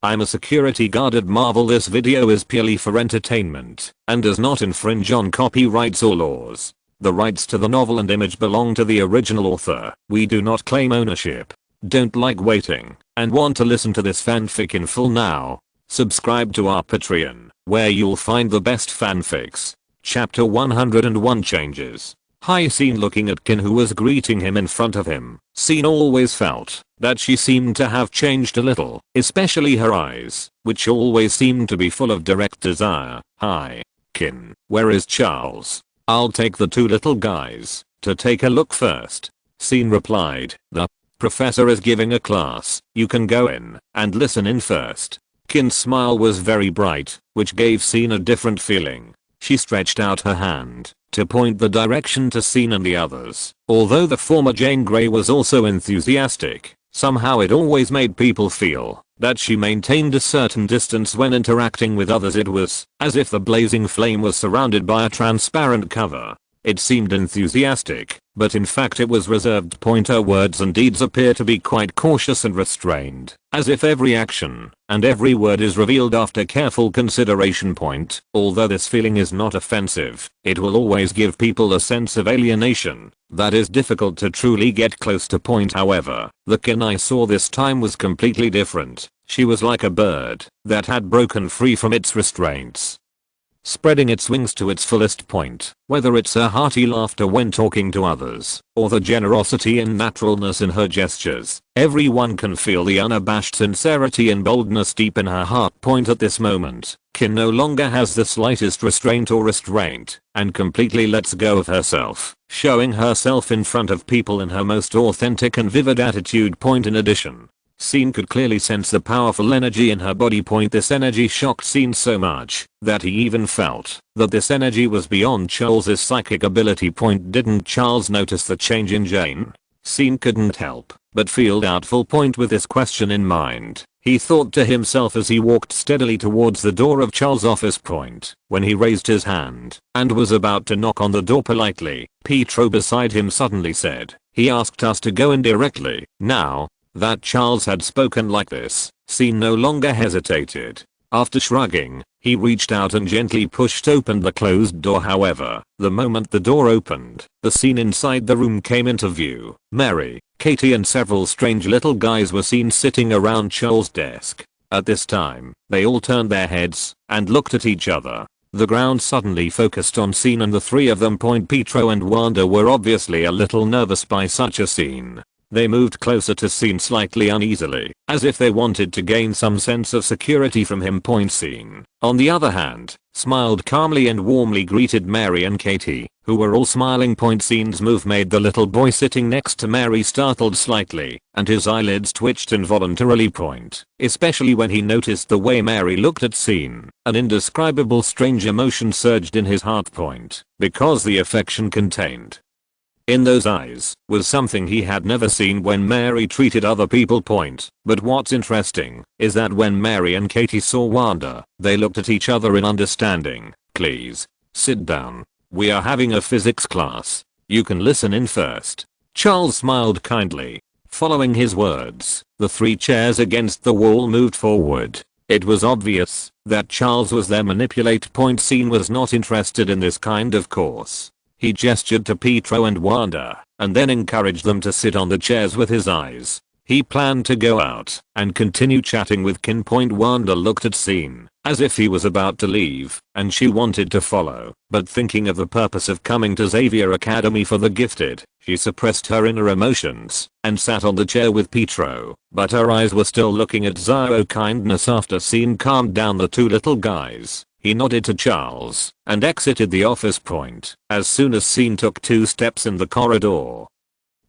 I'm a security guard at Marvel. This video is purely for entertainment and does not infringe on copyrights or laws. The rights to the novel and image belong to the original author. We do not claim ownership. Don't like waiting and want to listen to this fanfic in full now? Subscribe to our Patreon, where you'll find the best fanfics. Chapter 101 Changes. Hi. Scene looking at Kin, who was greeting him in front of him. Scene always felt that she seemed to have changed a little, especially her eyes, which always seemed to be full of direct desire. Hi, Kin, where is Charles? I'll take the two little guys to take a look first. Scene replied, the professor is giving a class. You can go in and listen in first. Kin's smile was very bright, which gave Scene a different feeling. She stretched out her hand to point the direction to Scene and the others. Although the former Jane Grey was also enthusiastic, somehow it always made people feel that she maintained a certain distance when interacting with others. It was as if the blazing flame was surrounded by a transparent cover. It seemed enthusiastic, but in fact it was reserved. Her words and deeds appear to be quite cautious and restrained, as if every action and every word is revealed after careful consideration. Although this feeling is not offensive, it will always give people a sense of alienation that is difficult to truly get close to. However, the Kin I saw this time was completely different. She was like a bird that had broken free from its restraints, spreading its wings to its fullest. Whether it's her hearty laughter when talking to others, or the generosity and naturalness in her gestures, everyone can feel the unabashed sincerity and boldness deep in her heart. At this moment, Kin no longer has the slightest restraint or restraint, and completely lets go of herself, showing herself in front of people in her most authentic and vivid attitude. In addition, Scene could clearly sense the powerful energy in her body. This energy shocked Scene so much that he even felt that this energy was beyond Charles's psychic ability. Didn't Charles notice the change in Jane? Scene couldn't help but feel doubtful. With this question in mind, he thought to himself as he walked steadily towards the door of Charles' office. When he raised his hand and was about to knock on the door politely, Pietro beside him suddenly said, "He asked us to go in directly." Now that Charles had spoken like this, Scene no longer hesitated. After shrugging, he reached out and gently pushed open the closed door. However, the moment the door opened, the scene inside the room came into view. Mary, Katie and several strange little guys were seen sitting around Charles' desk. At this time, they all turned their heads and looked at each other. The ground suddenly focused on Scene and the three of them. Pietro and Wanda were obviously a little nervous by such a scene. They moved closer to Scene slightly uneasily, as if they wanted to gain some sense of security from him. Scene, on the other hand, smiled calmly and warmly greeted Mary and Katie, who were all smiling. Scene's move made the little boy sitting next to Mary startled slightly, and his eyelids twitched involuntarily. Especially when he noticed the way Mary looked at Scene. An indescribable strange emotion surged in his heart. Because the affection contained in those eyes was something he had never seen when Mary treated other people. But what's interesting is that when Mary and Katie saw Wanda, they looked at each other in understanding. "Please, sit down. We are having a physics class. You can listen in first." Charles smiled kindly. Following his words, the three chairs against the wall moved forward. It was obvious that Charles was their manipulate. Scene was not interested in this kind of course. He gestured to Pietro and Wanda, and then encouraged them to sit on the chairs with his eyes. He planned to go out and continue chatting with Kin. Wanda looked at Scene as if he was about to leave, and she wanted to follow, but thinking of the purpose of coming to Xavier Academy for the gifted, she suppressed her inner emotions and sat on the chair with Pietro, but her eyes were still looking at Zio. Kindness. After Scene calmed down the two little guys, he nodded to Charles and exited the office. As soon as Scene took 2 steps in the corridor,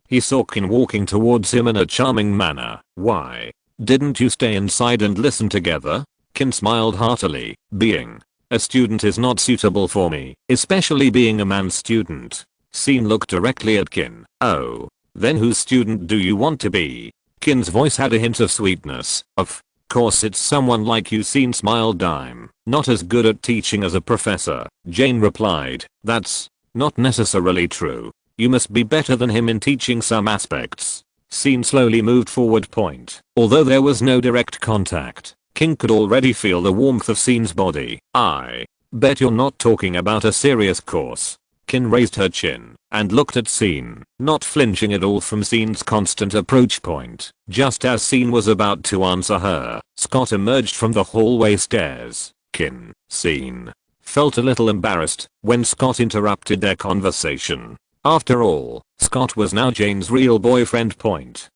he saw Kin walking towards him in a charming manner. "Why didn't you stay inside and listen together?" Kin smiled heartily. "Being a student is not suitable for me, especially being a man student." Scene looked directly at Kin. "Oh, then whose student do you want to be?" Kin's voice had a hint of sweetness. "Of course it's someone like you." Scene smiled. "I'm not as good at teaching as a professor," Jane replied. "That's not necessarily true. You must be better than him in teaching some aspects." Scene slowly moved forward. Although there was no direct contact, King could already feel the warmth of Seen's body. I bet you're not talking about a serious course. Kin raised her chin and looked at Seen, not flinching at all from Seen's constant approach point. Just as Seen was about to answer her, Scott emerged from the hallway stairs. Seen felt a little embarrassed when Scott interrupted their conversation. After all, Scott was now Jane's real boyfriend.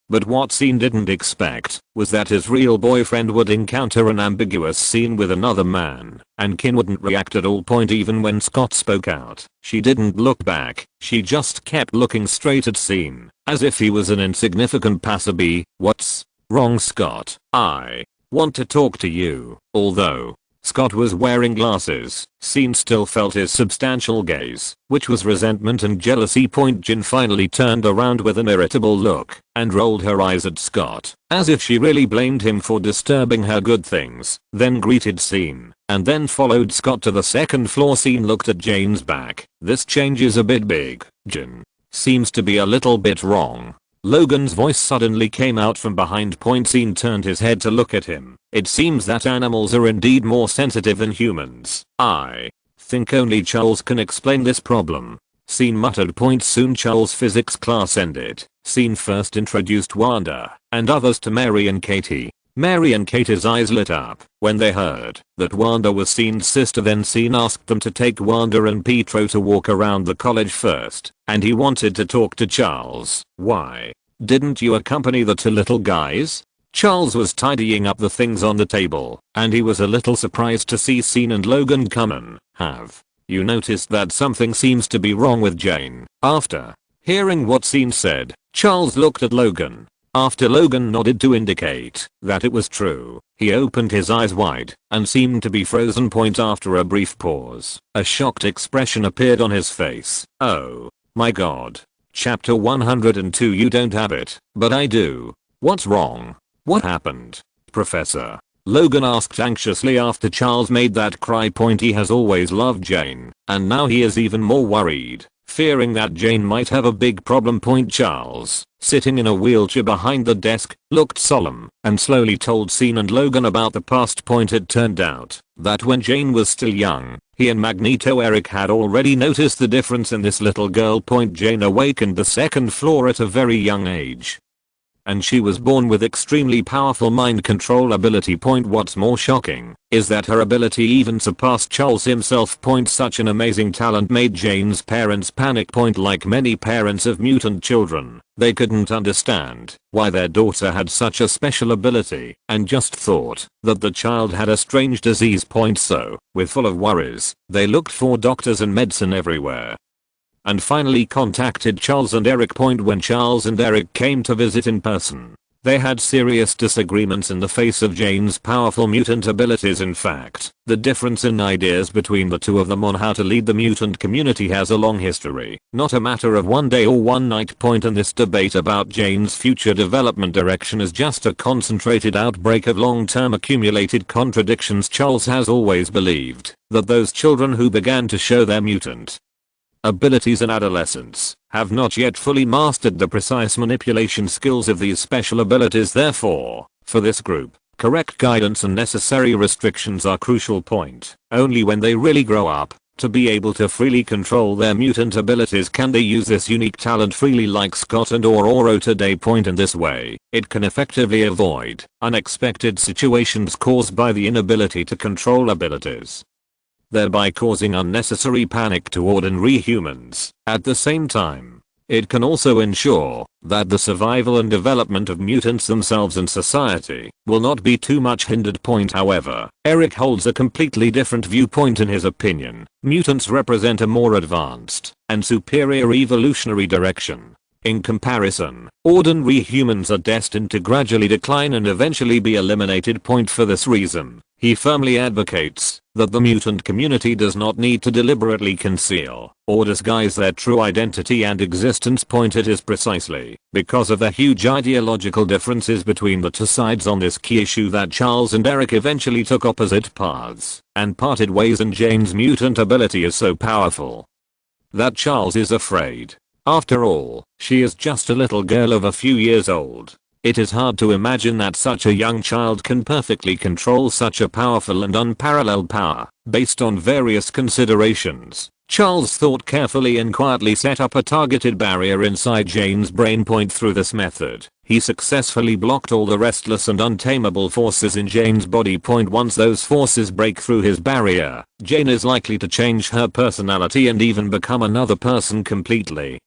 But what Seen didn't expect was that his real boyfriend would encounter an ambiguous scene with another man, and Kin wouldn't react at all. Even when Scott spoke out, she didn't look back, she just kept looking straight at Seen, as if he was an insignificant passerby. What's wrong, Scott? I want to talk to you. Although Scott was wearing glasses, Seen still felt his substantial gaze, which was resentment and jealousy. Jin finally turned around with an irritable look and rolled her eyes at Scott, as if she really blamed him for disturbing her good things, then greeted Seen, and then followed Scott to the second floor. Seen looked at Jane's back. This change is a bit big. Jin seems to be a little bit wrong. Logan's voice suddenly came out from behind. Seen turned his head to look at him. It seems that animals are indeed more sensitive than humans. I think only Charles can explain this problem. Seen muttered. Soon Charles' physics class ended. Seen first introduced Wanda and others to Mary and Katie. Mary and Katie's eyes lit up when they heard that Wanda was Seen's sister. Then Seen asked them to take Wanda and Pietro to walk around the college first, and he wanted to talk to Charles. Why didn't you accompany the two little guys? Charles was tidying up the things on the table, and he was a little surprised to see Seen and Logan come in. Have you noticed that something seems to be wrong with Jane? After hearing what Seen said, Charles looked at Logan. After Logan nodded to indicate that it was true, he opened his eyes wide and seemed to be frozen. After a brief pause, a shocked expression appeared on his face. Oh my god. Chapter 102. You don't have it, but I do. What's wrong? What happened, Professor? Logan asked anxiously after Charles made that cry. He has always loved Jane, and now he is even more worried, fearing that Jane might have a big problem. Charles, sitting in a wheelchair behind the desk, looked solemn and slowly told Seen and Logan about the past. It turned out that when Jane was still young, he and Magneto Eric had already noticed the difference in this little girl. Jane awakened the second floor at a very young age, and she was born with extremely powerful mind control ability. What's more shocking is that her ability even surpassed Charles himself. Such an amazing talent made Jane's parents panic. Like many parents of mutant children, they couldn't understand why their daughter had such a special ability and just thought that the child had a strange disease. So, with full of worries, they looked for doctors and medicine everywhere, and finally contacted Charles and Eric. When Charles and Eric came to visit in person, they had serious disagreements in the face of Jane's powerful mutant abilities. In fact, the difference in ideas between the two of them on how to lead the mutant community has a long history, not a matter of one day or one night. And this debate about Jane's future development direction is just a concentrated outbreak of long-term accumulated contradictions. Charles has always believed that those children who began to show their mutant abilities in adolescence have not yet fully mastered the precise manipulation skills of these special abilities. Therefore, for this group, correct guidance and necessary restrictions are crucial. Only when they really grow up to be able to freely control their mutant abilities can they use this unique talent freely, like Scott and Aurora today. In this way, it can effectively avoid unexpected situations caused by the inability to control abilities, thereby causing unnecessary panic to ordinary humans. At the same time, it can also ensure that the survival and development of mutants themselves and society will not be too much hindered. However, Eric holds a completely different viewpoint. In his opinion, mutants represent a more advanced and superior evolutionary direction. In comparison, ordinary humans are destined to gradually decline and eventually be eliminated. For this reason, he firmly advocates that the mutant community does not need to deliberately conceal or disguise their true identity and existence. It is precisely because of the huge ideological differences between the two sides on this key issue that Charles and Eric eventually took opposite paths and parted ways, and Jane's mutant ability is so powerful that Charles is afraid. After all, she is just a little girl of a few years old. It is hard to imagine that such a young child can perfectly control such a powerful and unparalleled power. Based on various considerations, Charles thought carefully and quietly set up a targeted barrier inside Jane's brain. Through this method, he successfully blocked all the restless and untamable forces in Jane's body. Once those forces break through his barrier, Jane is likely to change her personality and even become another person completely.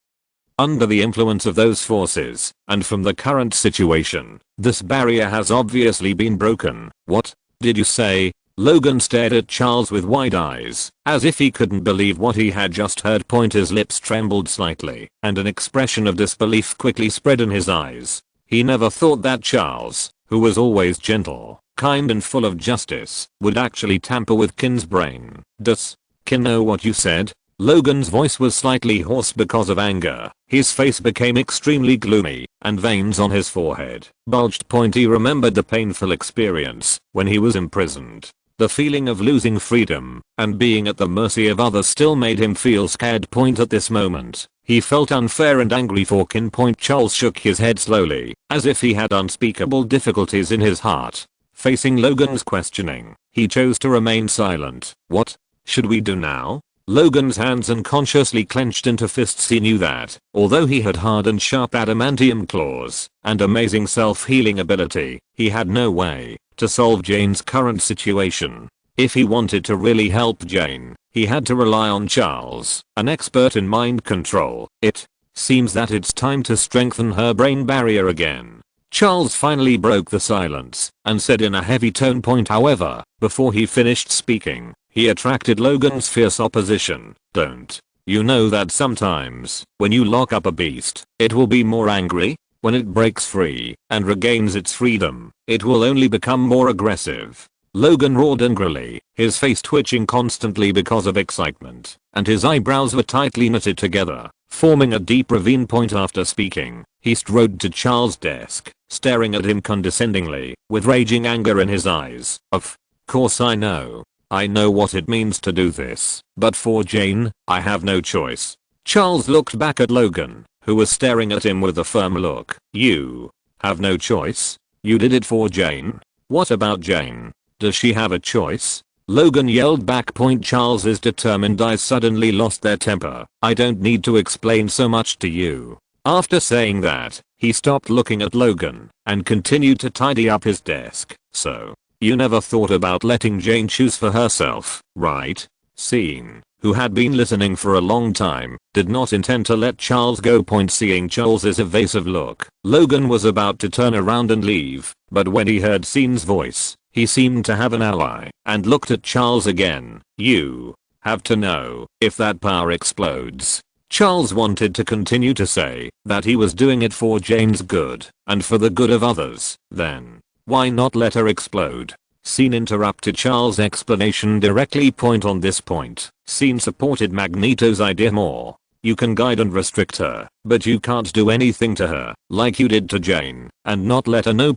Under the influence of those forces, and from the current situation, this barrier has obviously been broken. What did you say? Logan stared at Charles with wide eyes, as if he couldn't believe what he had just heard. His lips trembled slightly, and an expression of disbelief quickly spread in his eyes. He never thought that Charles, who was always gentle, kind and full of justice, would actually tamper with Kin's brain. Does Kin know what you said? Logan's voice was slightly hoarse because of anger. His face became extremely gloomy, and veins on his forehead bulged. He remembered the painful experience when he was imprisoned. The feeling of losing freedom and being at the mercy of others still made him feel scared. At this moment, he felt unfair and angry for Kin. Charles shook his head slowly, as if he had unspeakable difficulties in his heart. Facing Logan's questioning, he chose to remain silent. What should we do now? Logan's hands unconsciously clenched into fists. He knew that, although he had hard and sharp adamantium claws and amazing self-healing ability, he had no way to solve Jane's current situation. If he wanted to really help Jane, he had to rely on Charles, an expert in mind control. It seems that it's time to strengthen her brain barrier again. Charles finally broke the silence and said in a heavy tone. However, before he finished speaking, he attracted Logan's fierce opposition. Don't you know that sometimes, when you lock up a beast, it will be more angry? When it breaks free and regains its freedom, it will only become more aggressive. Logan roared angrily, his face twitching constantly because of excitement, and his eyebrows were tightly knitted together, forming a deep ravine. After speaking, he strode to Charles' desk, staring at him condescendingly, with raging anger in his eyes. Of course I know what it means to do this, but for Jane, I have no choice. Charles looked back at Logan, who was staring at him with a firm look. You have no choice? You did it for Jane? What about Jane? Does she have a choice? Logan yelled back. Charles's determined eyes suddenly lost their temper. I don't need to explain so much to you. After saying that, he stopped looking at Logan and continued to tidy up his desk. So, you never thought about letting Jane choose for herself, right? Sean, who had been listening for a long time, did not intend to let Charles go. Seeing Charles's evasive look, Logan was about to turn around and leave, but when he heard Sean's voice, he seemed to have an ally and looked at Charles again. You have to know, if that power explodes. Charles wanted to continue to say that he was doing it for Jane's good and for the good of others. Then, why not let her explode? Sean interrupted Charles' explanation directly. On this point, Sean supported Magneto's idea more. You can guide and restrict her, but you can't do anything to her, like you did to Jane, and not let her know.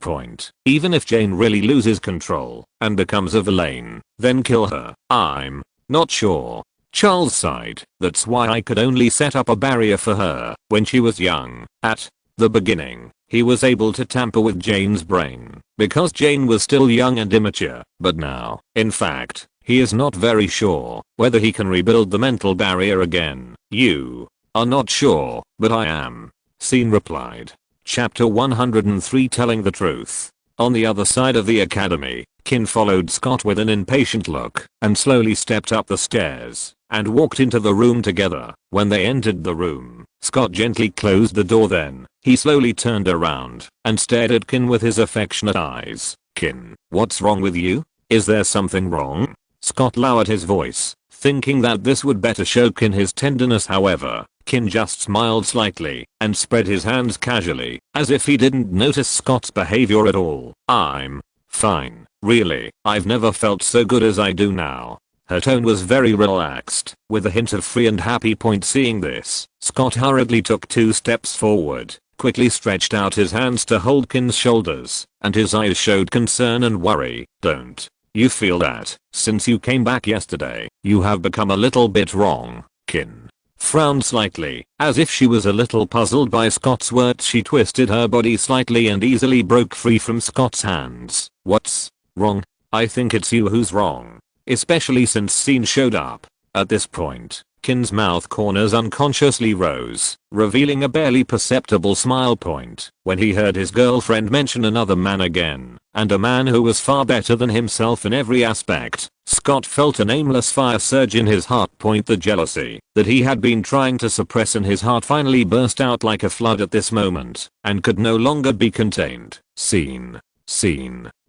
Even if Jane really loses control and becomes a villain, then kill her. I'm not sure. Charles sighed. That's why I could only set up a barrier for her when she was young. At the beginning, he was able to tamper with Jane's brain because Jane was still young and immature, but now, in fact, he is not very sure whether he can rebuild the mental barrier again. You are not sure, but I am, Sean replied. Chapter 103 Telling the Truth. On the other side of the academy, Kin followed Scott with an impatient look and slowly stepped up the stairs and walked into the room together. When they entered the room, Scott gently closed the door. Then, he slowly turned around and stared at Kin with his affectionate eyes. Kin, what's wrong with you? Is there something wrong? Scott lowered his voice, thinking that this would better show Kin his tenderness. However, Kin just smiled slightly and spread his hands casually, as if he didn't notice Scott's behavior at all. I'm fine, really. I've never felt so good as I do now. Her tone was very relaxed, with a hint of free and happy. Seeing this, Scott hurriedly took 2 steps forward, quickly stretched out his hands to hold Kin's shoulders, and his eyes showed concern and worry. Don't you feel that, since you came back yesterday, you have become a little bit wrong, Kin? frowned slightly, as if she was a little puzzled by Scott's words. She twisted her body slightly and easily broke free from Scott's hands. What's wrong? I think it's you who's wrong. Especially since Scene showed up. At this point, Kin's mouth corners unconsciously rose, revealing a barely perceptible smile point when he heard his girlfriend mention another man again, and a man who was far better than himself in every aspect. Scott felt an aimless fire surge in his heart. The jealousy that he had been trying to suppress in his heart finally burst out like a flood at this moment, and could no longer be contained. Scene.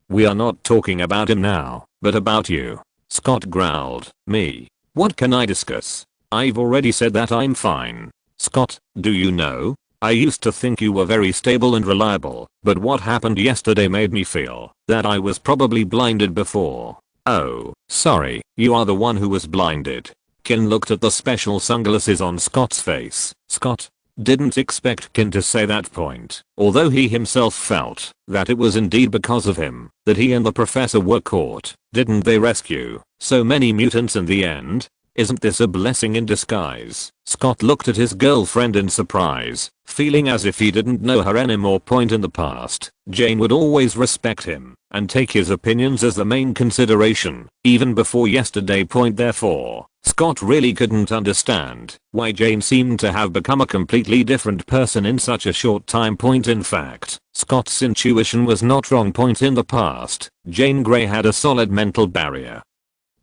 We are not talking about him now, but about you. Scott growled. Me? What can I discuss? I've already said that I'm fine. Scott, do you know? I used to think you were very stable and reliable, but what happened yesterday made me feel that I was probably blinded before. Oh, sorry, you are the one who was blinded. Kin looked at the special sunglasses on Scott's face. Scott didn't expect Kin to say that point, although he himself felt that it was indeed because of him that he and the professor were caught. Didn't they rescue so many mutants in the end? Isn't this a blessing in disguise? Scott looked at his girlfriend in surprise, feeling as if he didn't know her anymore. In the past, Jane would always respect him and take his opinions as the main consideration, even before yesterday. Therefore, Scott really couldn't understand why Jane seemed to have become a completely different person in such a short time. In fact, Scott's intuition was not wrong. In the past, Jane Grey had a solid mental barrier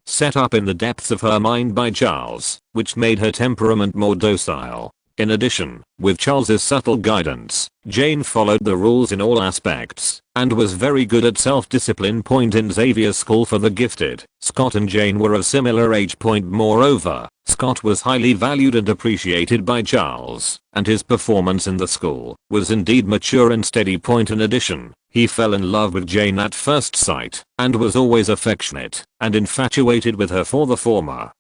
set up in the depths of her mind by Charles, which made her temperament more docile. In addition, with Charles's subtle guidance, Jane followed the rules in all aspects, and was very good at self-discipline. In Xavier's School for the Gifted, Scott and Jane were of similar age. Moreover, Scott was highly valued and appreciated by Charles, and his performance in the school was indeed mature and steady. In addition, he fell in love with Jane at first sight, and was always affectionate and infatuated with her. For the former,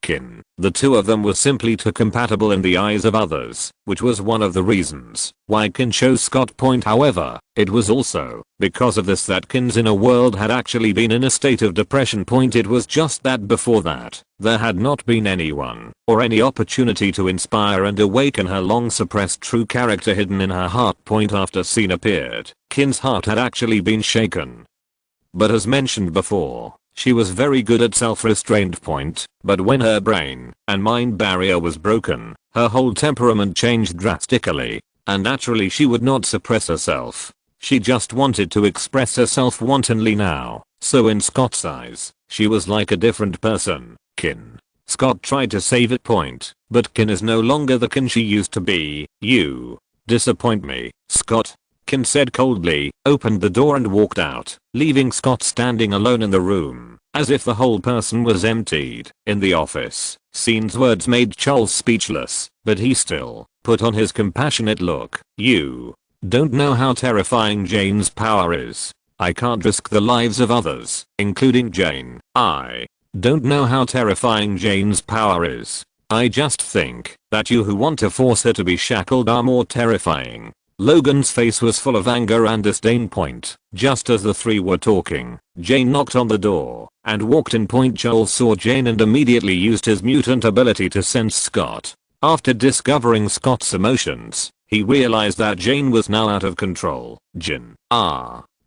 Kin, the two of them were simply too compatible in the eyes of others, which was one of the reasons why Kin chose Scott. However, it was also because of this that Kin's inner world had actually been in a state of depression. It was just that before that, there had not been anyone or any opportunity to inspire and awaken her long suppressed true character hidden in her heart. After Scene appeared, Kin's heart had actually been shaken. But as mentioned before, she was very good at self-restraint. But when her brain and mind barrier was broken, her whole temperament changed drastically, and naturally she would not suppress herself. She just wanted to express herself wantonly now. So in Scott's eyes, she was like a different person. Kin. Scott tried to save it. But Kin is no longer the Kin she used to be. You disappoint me, Scott. Kin said coldly, opened the door and walked out, leaving Scott standing alone in the room, as if the whole person was emptied. In the office, Scene's words made Charles speechless, but he still put on his compassionate look. You don't know how terrifying Jane's power is. I can't risk the lives of others, including Jane. I don't know how terrifying Jane's power is. I just think that you who want to force her to be shackled are more terrifying. Logan's face was full of anger and disdain. Just as the three were talking, Jane knocked on the door and walked in. Charles saw Jane and immediately used his mutant ability to sense Scott. After discovering Scott's emotions, he realized that Jane was now out of control. Jane,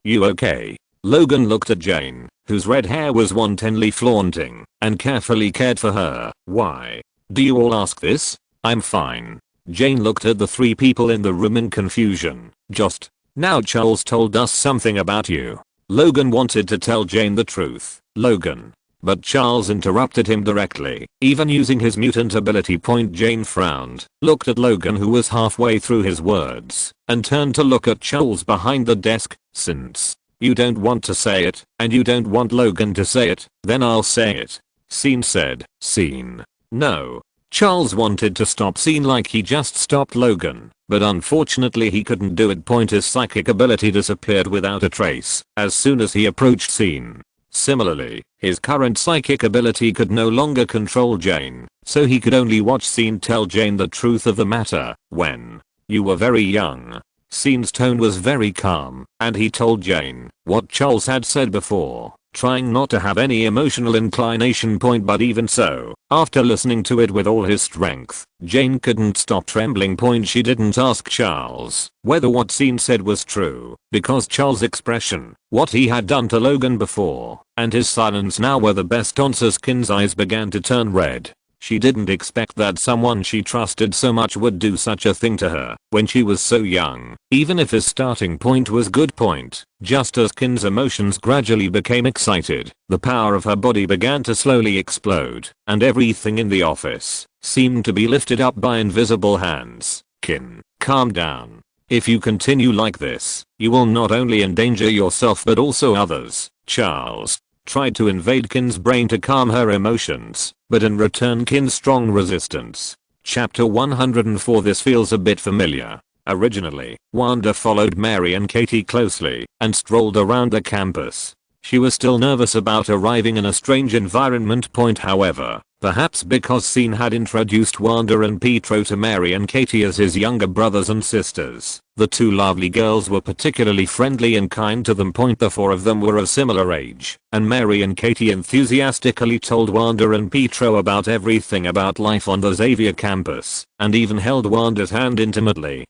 you okay? Logan looked at Jane, whose red hair was wantonly flaunting, and carefully cared for her. Why do you all ask this? I'm fine. Jane looked at the three people in the room in confusion. Just now Charles told us something about you. Logan wanted to tell Jane the truth. Logan. But Charles interrupted him directly, even using his mutant ability. Jane frowned, looked at Logan who was halfway through his words, and turned to look at Charles behind the desk. Since you don't want to say it, and you don't want Logan to say it, then I'll say it. Scene said. Scene. No. Charles wanted to stop Scene like he just stopped Logan, but unfortunately he couldn't do it. His psychic ability disappeared without a trace as soon as he approached Scene. Similarly, his current psychic ability could no longer control Jane, so he could only watch Scene tell Jane the truth of the matter. When you were very young, Scene's tone was very calm, and he told Jane what Charles had said before. trying not to have any emotional inclination point, but even so, after listening to it with all his strength, Jane couldn't stop trembling. She didn't ask Charles whether what Scene said was true, because Charles' expression, what he had done to Logan before, and his silence now were the best answers. Kin's eyes began to turn red. She didn't expect that someone she trusted so much would do such a thing to her when she was so young, even if his starting point was good point. Just as Kin's emotions gradually became excited, the power of her body began to slowly explode, and everything in the office seemed to be lifted up by invisible hands. Kin, calm down. If you continue like this, you will not only endanger yourself but also others. Charles tried to invade Kin's brain to calm her emotions, but in return Kin's strong resistance. Chapter 104. This feels a bit familiar. Originally, Wanda followed Mary and Katie closely and strolled around the campus. She was still nervous about arriving in a strange environment. However, perhaps because Scene had introduced Wanda and Pietro to Mary and Katie as his younger brothers and sisters, the two lovely girls were particularly friendly and kind to them. The four of them were of similar age, and Mary and Katie enthusiastically told Wanda and Pietro about everything about life on the Xavier campus, and even held Wanda's hand intimately,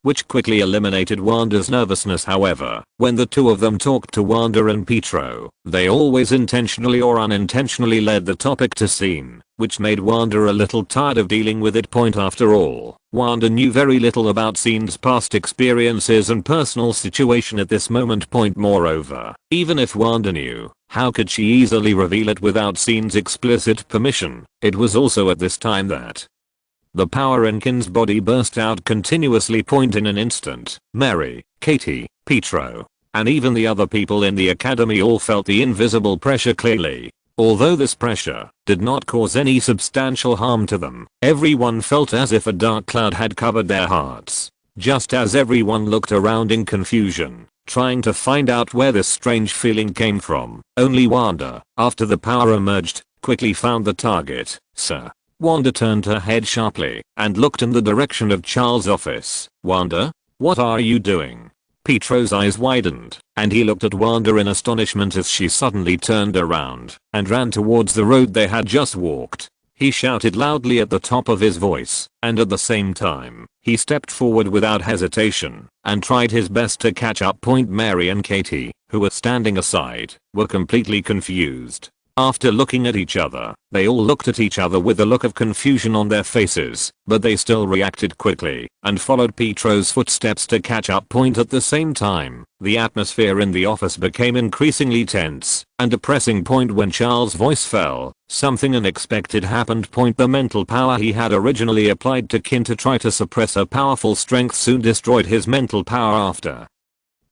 which quickly eliminated Wanda's nervousness. However, when the two of them talked to Wanda and Pietro, they always intentionally or unintentionally led the topic to Scene, which made Wanda a little tired of dealing with it. After all, Wanda knew very little about Scene's past experiences and personal situation at this moment. Moreover, even if Wanda knew, how could she easily reveal it without Scene's explicit permission? It was also at this time that the power in Kin's body burst out continuously. In an instant, Mary, Katie, Pietro, and even the other people in the academy all felt the invisible pressure clearly. Although this pressure did not cause any substantial harm to them, everyone felt as if a dark cloud had covered their hearts. Just as everyone looked around in confusion, trying to find out where this strange feeling came from, only Wanda, after the power emerged, quickly found the target. Sir. Wanda turned her head sharply and looked in the direction of Charles' office. Wanda? What are you doing? Pietro's eyes widened, and he looked at Wanda in astonishment as she suddenly turned around and ran towards the road they had just walked. He shouted loudly at the top of his voice, and at the same time, he stepped forward without hesitation and tried his best to catch up. Mary and Katie, who were standing aside, were completely confused. After looking at each other, they all looked at each other with a look of confusion on their faces, but they still reacted quickly and followed Pietro's footsteps to catch up. At the same time, the atmosphere in the office became increasingly tense and depressing. When Charles' voice fell, something unexpected happened. The mental power he had originally applied to Kin to try to suppress her powerful strength soon destroyed his mental power. After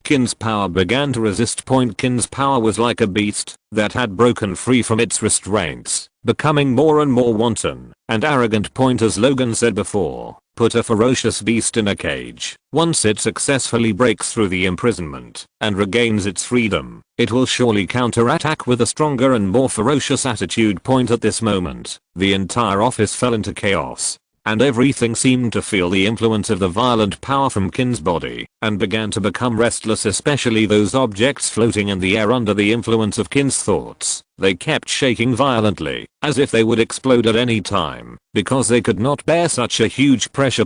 Kin's power began to resist. Kin's power was like a beast that had broken free from its restraints, becoming more and more wanton and arrogant. As Logan said before, put a ferocious beast in a cage. Once it successfully breaks through the imprisonment and regains its freedom, it will surely counterattack with a stronger and more ferocious attitude. At this moment, the entire office fell into chaos, and everything seemed to feel the influence of the violent power from Kin's body, and began to become restless, especially those objects floating in the air under the influence of Kin's thoughts. They kept shaking violently, as if they would explode at any time, because they could not bear such a huge pressure.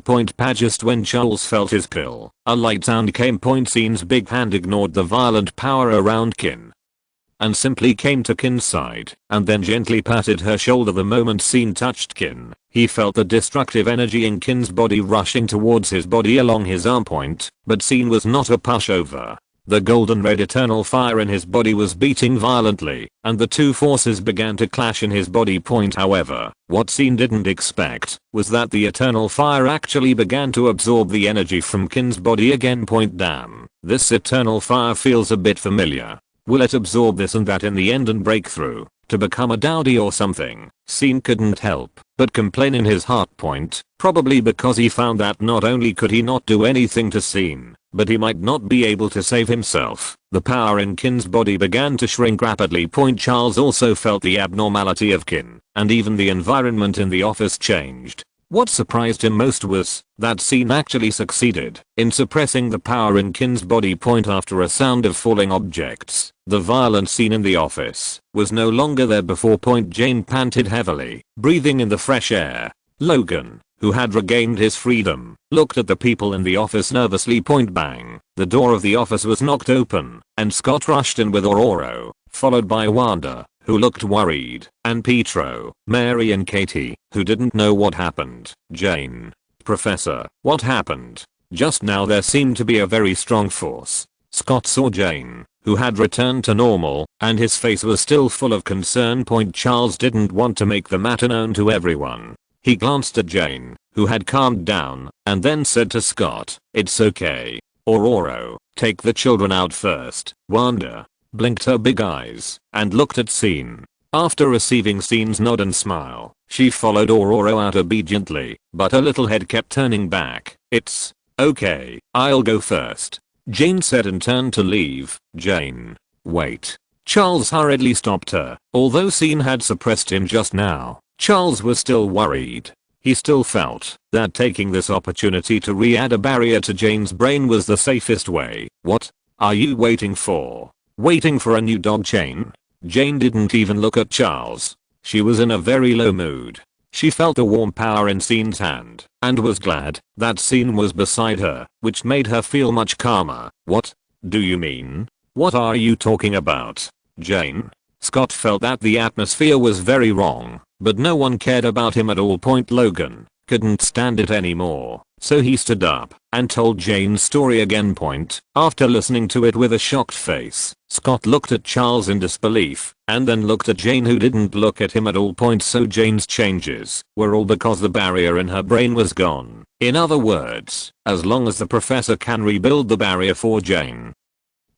Just when Charles felt his kill, a light sound came. Scene's big hand ignored the violent power around Kin and simply came to Kin's side and then gently patted her shoulder. The moment Scene touched Kin, he felt the destructive energy in Kin's body rushing towards his body along his arm. But Scene was not a pushover. The golden red eternal fire in his body was beating violently, and the two forces began to clash in his body. However, what Scene didn't expect was that the eternal fire actually began to absorb the energy from Kin's body again. Damn, this eternal fire feels a bit familiar. Will it absorb this and that in the end and break through to become a dowdy or something? Scene couldn't help but complain in his heart. Probably because he found that not only could he not do anything to Scene, but he might not be able to save himself. The power in Kin's body began to shrink rapidly. Charles also felt the abnormality of Kin, and even the environment in the office changed. What surprised him most was that Scene actually succeeded in suppressing the power in Kin's body. After a sound of falling objects, the violent scene in the office was no longer there. Before Jane panted heavily, breathing in the fresh air. Logan, who had regained his freedom, looked at the people in the office nervously. Bang. The door of the office was knocked open, and Scott rushed in with Aurora, followed by Wanda, who looked worried, and Pietro, Mary and Katie, who didn't know what happened. Jane. Professor, what happened? Just now there seemed to be a very strong force. Scott saw Jane, who had returned to normal, and his face was still full of concern. Charles didn't want to make the matter known to everyone. He glanced at Jane, who had calmed down, and then said to Scott, "It's okay. Aurora, take the children out first." Wanda blinked her big eyes and looked at Scene. After receiving Scene's nod and smile, she followed Aurora out obediently, but her little head kept turning back. "It's okay, I'll go first," Jane said and turned to leave. "Jane, wait." Charles hurriedly stopped her. Although Scene had suppressed him just now, Charles was still worried. He still felt that taking this opportunity to re-add a barrier to Jane's brain was the safest way. "What are you waiting for? Waiting for a new dog chain?" Jane didn't even look at Charles. She was in a very low mood. She felt a warm power in Scene's hand, and was glad that Scene was beside her, which made her feel much calmer. "What do you mean? What are you talking about, Jane?" Scott felt that the atmosphere was very wrong, but no one cared about him at all. Logan couldn't stand it anymore, so he stood up and told Jane's story again. After listening to it with a shocked face, Scott looked at Charles in disbelief, and then looked at Jane, who didn't look at him at all. So Jane's changes were all because the barrier in her brain was gone. In other words, as long as the professor can rebuild the barrier for Jane,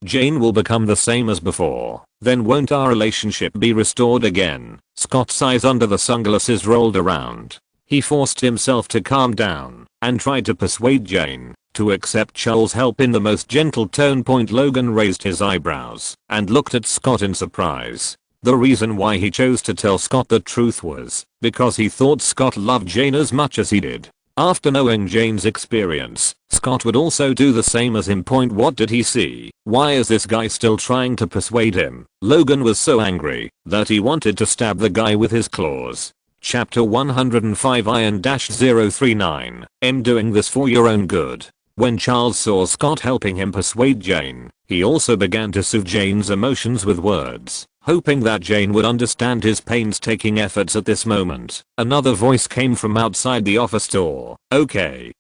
Jane will become the same as before. Then won't our relationship be restored again? Scott's eyes under the sunglasses rolled around. He forced himself to calm down and tried to persuade Jane to accept Charles' help in the most gentle tone. Logan raised his eyebrows and looked at Scott in surprise. The reason why he chose to tell Scott the truth was because he thought Scott loved Jane as much as he did. After knowing Jane's experience, Scott would also do the same as him. What did he see? Why is this guy still trying to persuade him? Logan was so angry that he wanted to stab the guy with his claws. Chapter 105 Iron-039 I'm doing this for your own good. When Charles saw Scott helping him persuade Jane, he also began to soothe Jane's emotions with words, hoping that Jane would understand his painstaking efforts. At this moment, another voice came from outside the office door. Okay,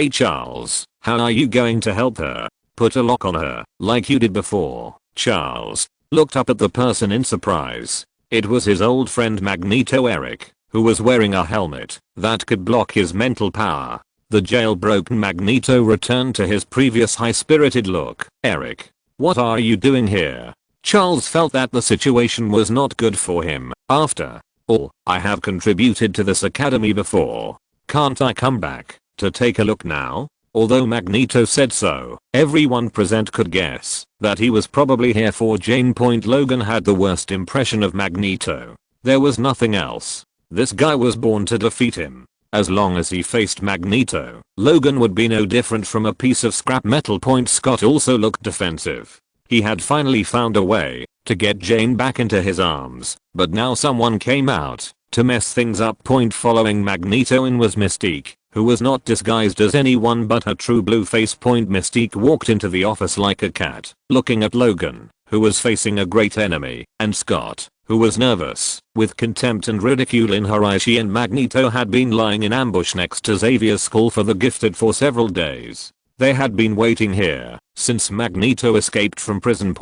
Charles, how are you going to help her? Put a lock on her, like you did before." Charles looked up at the person in surprise. It was his old friend Magneto Eric, who was wearing a helmet that could block his mental power. The jailbroken Magneto returned to his previous high-spirited look. "Eric, what are you doing here?" Charles felt that the situation was not good for him. "After all, I have contributed to this academy before. Can't I come back to take a look now?" Although Magneto said so, everyone present could guess that he was probably here for Jane. Logan had the worst impression of Magneto. There was nothing else. This guy was born to defeat him. As long as he faced Magneto, Logan would be no different from a piece of scrap metal. Scott also looked defensive. He had finally found a way to get Jane back into his arms, but now someone came out to mess things up. Following Magneto in was Mystique, who was not disguised as anyone but her true blue face. Mystique walked into the office like a cat, looking at Logan, who was facing a great enemy, and Scott, who was nervous. With contempt and ridicule in her eyes, she and Magneto had been lying in ambush next to Xavier's School for the Gifted for several days. They had been waiting here since Magneto escaped from prison.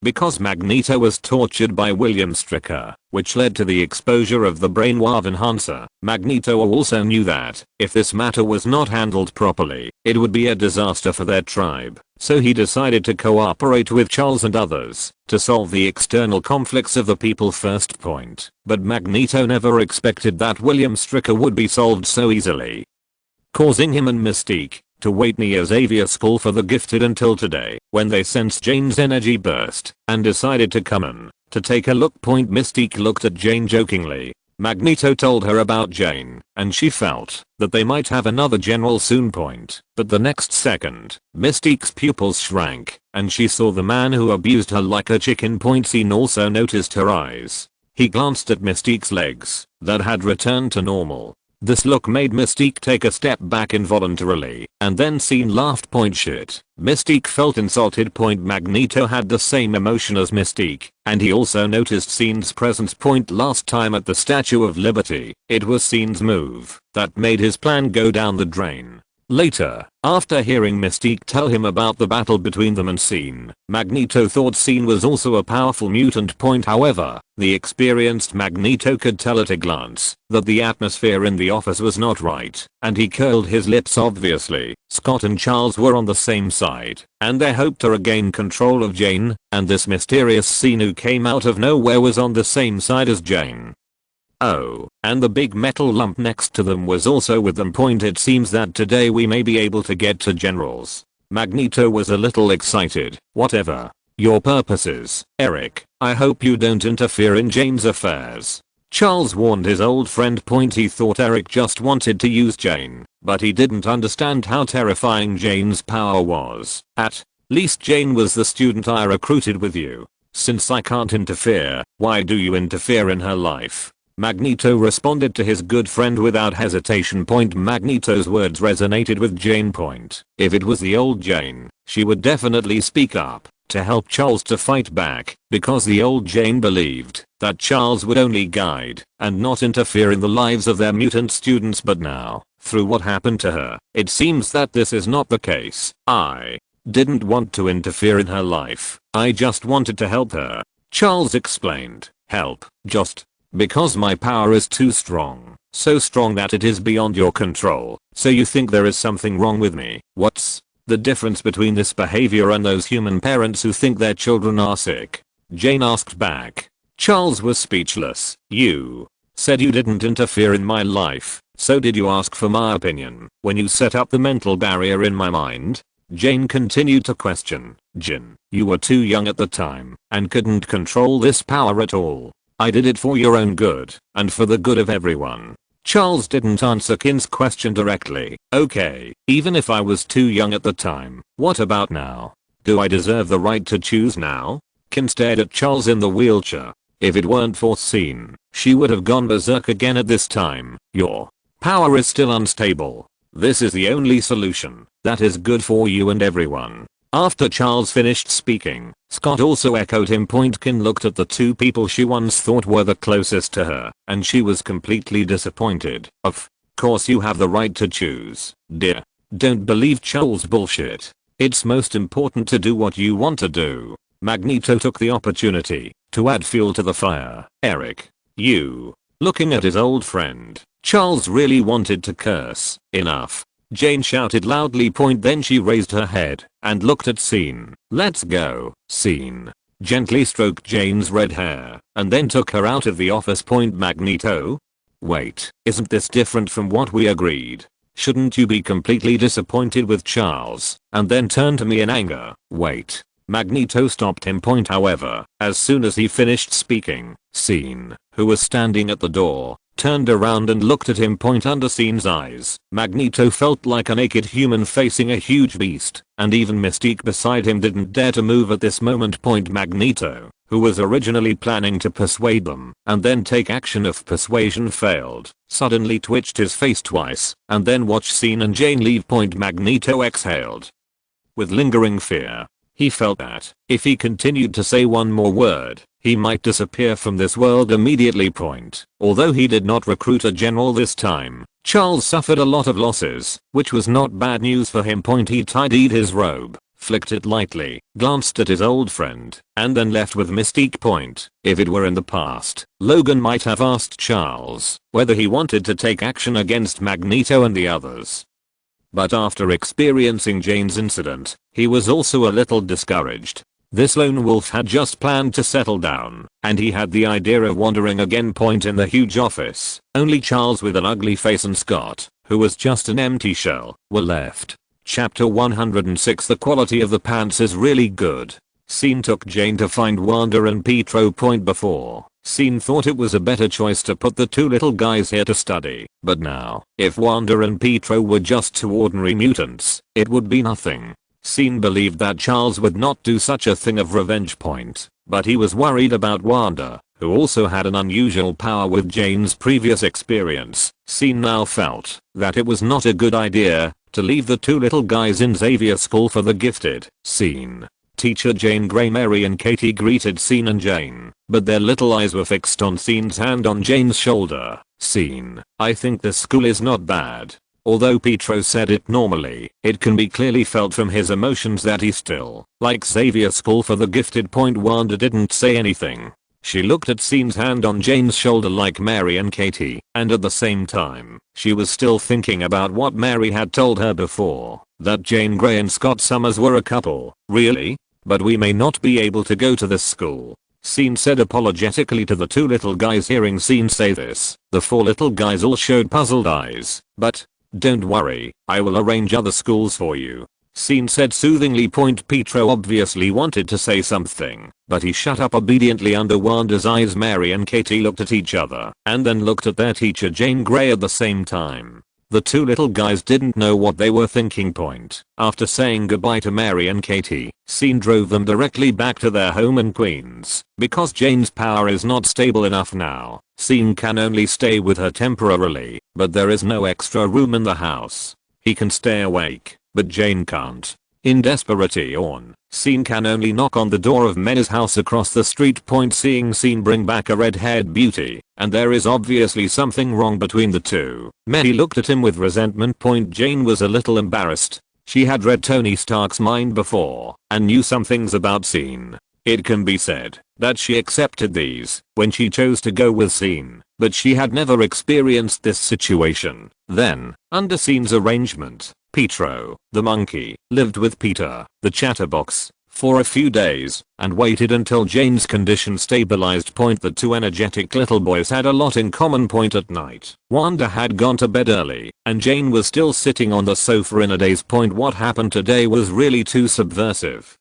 Because Magneto was tortured by William Stryker, which led to the exposure of the brainwave enhancer. Magneto also knew that if this matter was not handled properly, it would be a disaster for their tribe. So he decided to cooperate with Charles and others to solve the external conflicts of the people first. But Magneto never expected that William Stryker would be solved so easily, causing him and Mystique to wait near Xavier's School for the Gifted until today, when they sensed Jane's energy burst and decided to come in to take a look. Mystique looked at Jane jokingly. Magneto told her about Jane, and she felt that they might have another general soon. But the next second, Mystique's pupils shrank, and she saw the man who abused her like a chicken. Scene also noticed her eyes. He glanced at Mystique's legs that had returned to normal. This look made Mystique take a step back involuntarily, and then Scene laughed. Shit. Mystique felt insulted. Magneto had the same emotion as Mystique, and he also noticed Scene's presence. Last time at the Statue of Liberty, it was Scene's move that made his plan go down the drain. Later, after hearing Mystique tell him about the battle between them and Scene, Magneto thought Scene was also a powerful mutant. However, the experienced Magneto could tell at a glance that the atmosphere in the office was not right, and he curled his lips. Obviously, Scott and Charles were on the same side, and they hoped to regain control of Jane, and this mysterious Scene who came out of nowhere was on the same side as Jane. Oh, and the big metal lump next to them was also with them. It seems that today we may be able to get to Generals. Magneto was a little excited. Whatever your purpose is, Eric, I hope you don't interfere in Jane's affairs. Charles warned his old friend. He thought Eric just wanted to use Jane, but he didn't understand how terrifying Jane's power was. At least Jane was the student I recruited with you. Since I can't interfere, why do you interfere in her life? Magneto responded to his good friend without hesitation. Magneto's words resonated with Jane. If it was the old Jane, she would definitely speak up to help Charles to fight back, because the old Jane believed that Charles would only guide and not interfere in the lives of their mutant students. But now, through what happened to her, it seems that this is not the case. I didn't want to interfere in her life. I just wanted to help her, Charles explained. Help, just because my power is too strong. So strong that it is beyond your control. So you think there is something wrong with me? What's the difference between this behavior and those human parents who think their children are sick? Jane asked back. Charles was speechless. You said you didn't interfere in my life. So did you ask for my opinion when you set up the mental barrier in my mind? Jane continued to question. Jin, you were too young at the time and couldn't control this power at all. I did it for your own good and for the good of everyone. Charles didn't answer Kin's question directly. Okay, even if I was too young at the time, what about now? Do I deserve the right to choose now? Kin stared at Charles in the wheelchair. If it weren't for Scene, she would have gone berserk again at this time. Your power is still unstable. This is the only solution that is good for you and everyone. After Charles finished speaking, Scott also echoed him. Kin looked at the two people she once thought were the closest to her, and she was completely disappointed. Of course you have the right to choose, dear. Don't believe Charles' bullshit. It's most important to do what you want to do. Magneto took the opportunity to add fuel to the fire. Eric, you. Looking at his old friend, Charles really wanted to curse. Enough. Jane shouted loudly. Then she raised her head and looked at Scene. Let's go. Scene gently stroked Jane's red hair and then took her out of the office. Magneto? Wait, isn't this different from what we agreed? Shouldn't you be completely disappointed with Charles and then turn to me in anger? Wait. Magneto stopped him. However, as soon as he finished speaking, Scene, who was standing at the door, turned around and looked at him. Under Scene's eyes, Magneto felt like a naked human facing a huge beast, and even Mystique beside him didn't dare to move at this moment. Magneto, who was originally planning to persuade them and then take action if persuasion failed, suddenly twitched his face twice and then watched Scene and Jane leave. Magneto exhaled with lingering fear. He felt that if he continued to say one more word, he might disappear from this world immediately. Although he did not recruit a general this time, Charles suffered a lot of losses, which was not bad news for him. He tidied his robe, flicked it lightly, glanced at his old friend, and then left with Mystique. If it were in the past, Logan might have asked Charles whether he wanted to take action against Magneto and the others. But after experiencing Jane's incident, he was also a little discouraged. This lone wolf had just planned to settle down, and he had the idea of wandering again. In the huge office, only Charles with an ugly face and Scott, who was just an empty shell, were left. Chapter 106. The quality of the pants is really good. Scene took Jane to find Wanda and Pietro. Before, Scene thought it was a better choice to put the two little guys here to study, but now, if Wanda and Pietro were just two ordinary mutants, it would be nothing. Scene believed that Charles would not do such a thing of revenge. But he was worried about Wanda, who also had an unusual power with Jane's previous experience. Scene now felt that it was not a good idea to leave the two little guys in Xavier School for the Gifted. Scene. Teacher Jane Grey, Mary and Katie greeted Scene and Jane, but their little eyes were fixed on Scene's hand on Jane's shoulder. Scene. I think this school is not bad. Although Pietro said it normally, it can be clearly felt from his emotions that he still likes Xavier School for the Gifted. Wanda didn't say anything. She looked at Scene's hand on Jane's shoulder like Mary and Katie, and at the same time, she was still thinking about what Mary had told her before, that Jane Grey and Scott Summers were a couple. Really? But we may not be able to go to this school, Scene said apologetically to the two little guys. Hearing Scene say this, the four little guys all showed puzzled eyes. But don't worry, I will arrange other schools for you, Scene said soothingly. Pietro obviously wanted to say something, but he shut up obediently under Wanda's eyes. Mary and Katie looked at each other and then looked at their teacher Jane Grey at the same time. The two little guys didn't know what they were thinking. After saying goodbye to Mary and Katie, Scene drove them directly back to their home in Queens. Because Jane's power is not stable enough now, Scene can only stay with her temporarily, but there is no extra room in the house. He can stay awake, but Jane can't. In desperation, Scene can only knock on the door of Men's house across the street. Seeing Scene bring back a red-haired beauty, and there is obviously something wrong between the two. Mary looked at him with resentment. Jane was a little embarrassed. She had read Tony Stark's mind before, and knew some things about Scene. It can be said that she accepted these when she chose to go with Scene, but she had never experienced this situation. Then, under Scene's arrangement, Pietro, the monkey, lived with Peter, the chatterbox, for a few days, and waited until Jane's condition stabilized. The two energetic little boys had a lot in common. At night, Wanda had gone to bed early, and Jane was still sitting on the sofa in a daze. What happened today was really too subversive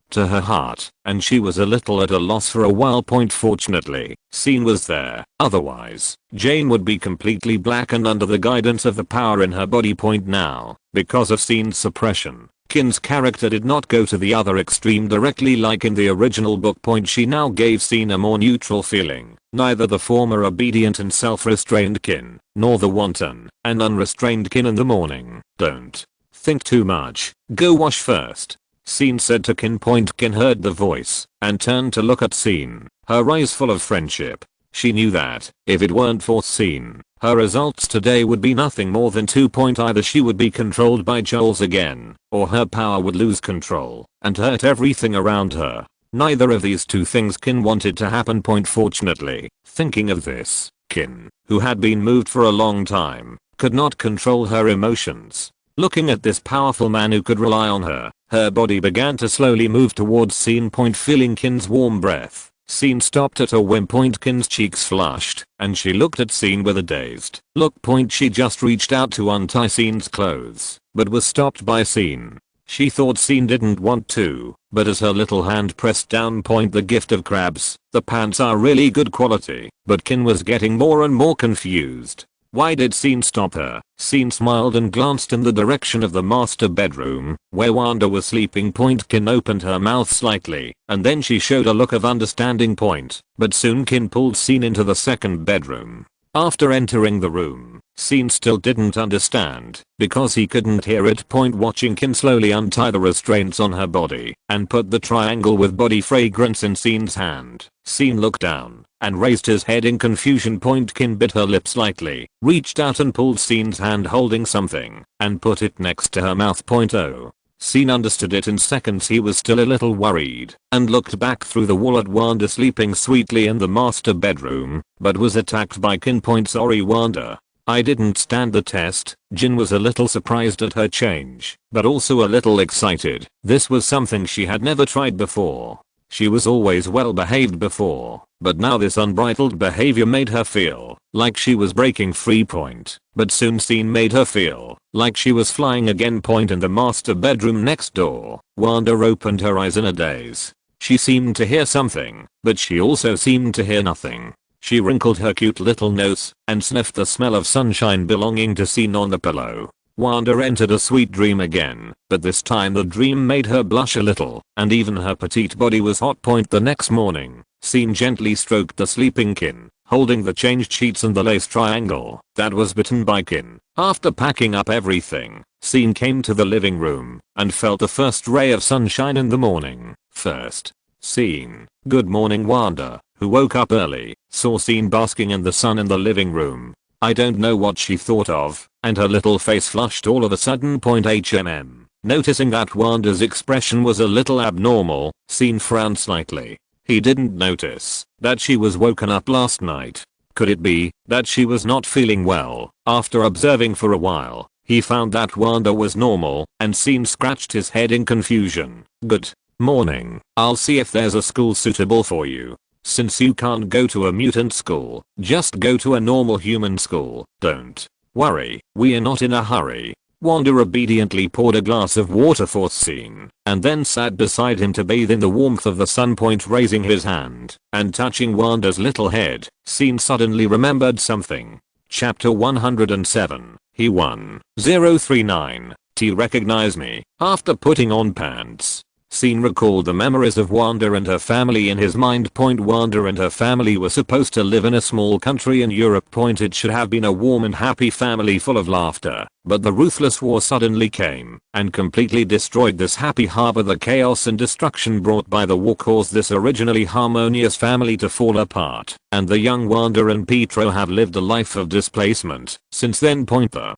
to her heart, and she was a little at a loss for a while. Fortunately, Scene was there, otherwise, Jane would be completely blackened under the guidance of the power in her body. Now, because of Scene's suppression, Kin's character did not go to the other extreme directly like in the original book. She now gave Scene a more neutral feeling, neither the former obedient and self-restrained Kin, nor the wanton and unrestrained Kin in the morning. Don't think too much, go wash first, Scene said to Kin. Kin heard the voice and turned to look at Scene, her eyes full of friendship. She knew that, if it weren't for Scene, her results today would be nothing more than 2. Either she would be controlled by Charles again, or her power would lose control and hurt everything around her. Neither of these two things Kin wanted to happen. Fortunately, thinking of this, Kin, who had been moved for a long time, could not control her emotions. Looking at this powerful man who could rely on her, her body began to slowly move towards Scene. Feeling Kin's warm breath, Scene stopped at a whim. Kin's cheeks flushed, and she looked at Scene with a dazed look. She just reached out to untie Scene's clothes, but was stopped by Scene. She thought Scene didn't want to, but as her little hand pressed down. The gift of crabs, the pants are really good quality, but Kin was getting more and more confused. Why did Scene stop her? Scene smiled and glanced in the direction of the master bedroom, where Wanda was sleeping. Kin opened her mouth slightly, and then she showed a look of understanding. But soon Kin pulled Scene into the second bedroom. After entering the room, Scene still didn't understand, because he couldn't hear it. Watching Kin slowly untie the restraints on her body, and put the triangle with body fragrance in Scene's hand, Scene looked down, and raised his head in confusion. Kin bit her lip slightly, reached out and pulled Scene's hand holding something, and put it next to her mouth. Oh. Scene understood it in seconds. He was still a little worried, and looked back through the wall at Wanda sleeping sweetly in the master bedroom, but was attacked by Kin. Sorry Wanda, I didn't stand the test. Jin was a little surprised at her change, but also a little excited. This was something she had never tried before. She was always well behaved before, but now this unbridled behavior made her feel like she was breaking free. But soon scene made her feel like she was flying again. In the master bedroom next door, Wanda opened her eyes in a daze. She seemed to hear something, but she also seemed to hear nothing. She wrinkled her cute little nose and sniffed the smell of sunshine belonging to Scene on the pillow. Wanda entered a sweet dream again, but this time the dream made her blush a little, and even her petite body was hot. The next morning, Scene gently stroked the sleeping Kin, holding the changed sheets and the lace triangle that was bitten by Kin. After packing up everything, Scene came to the living room and felt the first ray of sunshine in the morning. First, Scene, good morning. Wanda, who woke up early, saw Scene basking in the sun in the living room. I don't know what she thought of, and her little face flushed all of a sudden. Noticing that Wanda's expression was a little abnormal, Scene frowned slightly. He didn't notice that she was woken up last night. Could it be that she was not feeling well? After observing for a while, he found that Wanda was normal, and Scene scratched his head in confusion. Good morning. I'll see if there's a school suitable for you. Since you can't go to a mutant school, just go to a normal human school. Don't worry, we're not in a hurry. Wanda obediently poured a glass of water for Scene, and then sat beside him to bathe in the warmth of the sun. Raising his hand and touching Wanda's little head, Scene suddenly remembered something. Chapter 107. He won. 039. T recognize me. After putting on pants, Scene recalled the memories of Wanda and her family in his mind. Wanda and her family were supposed to live in a small country in Europe. It should have been a warm and happy family full of laughter, but the ruthless war suddenly came and completely destroyed this happy harbor. The chaos and destruction brought by the war caused this originally harmonious family to fall apart, and the young Wanda and Pietro have lived a life of displacement since then. The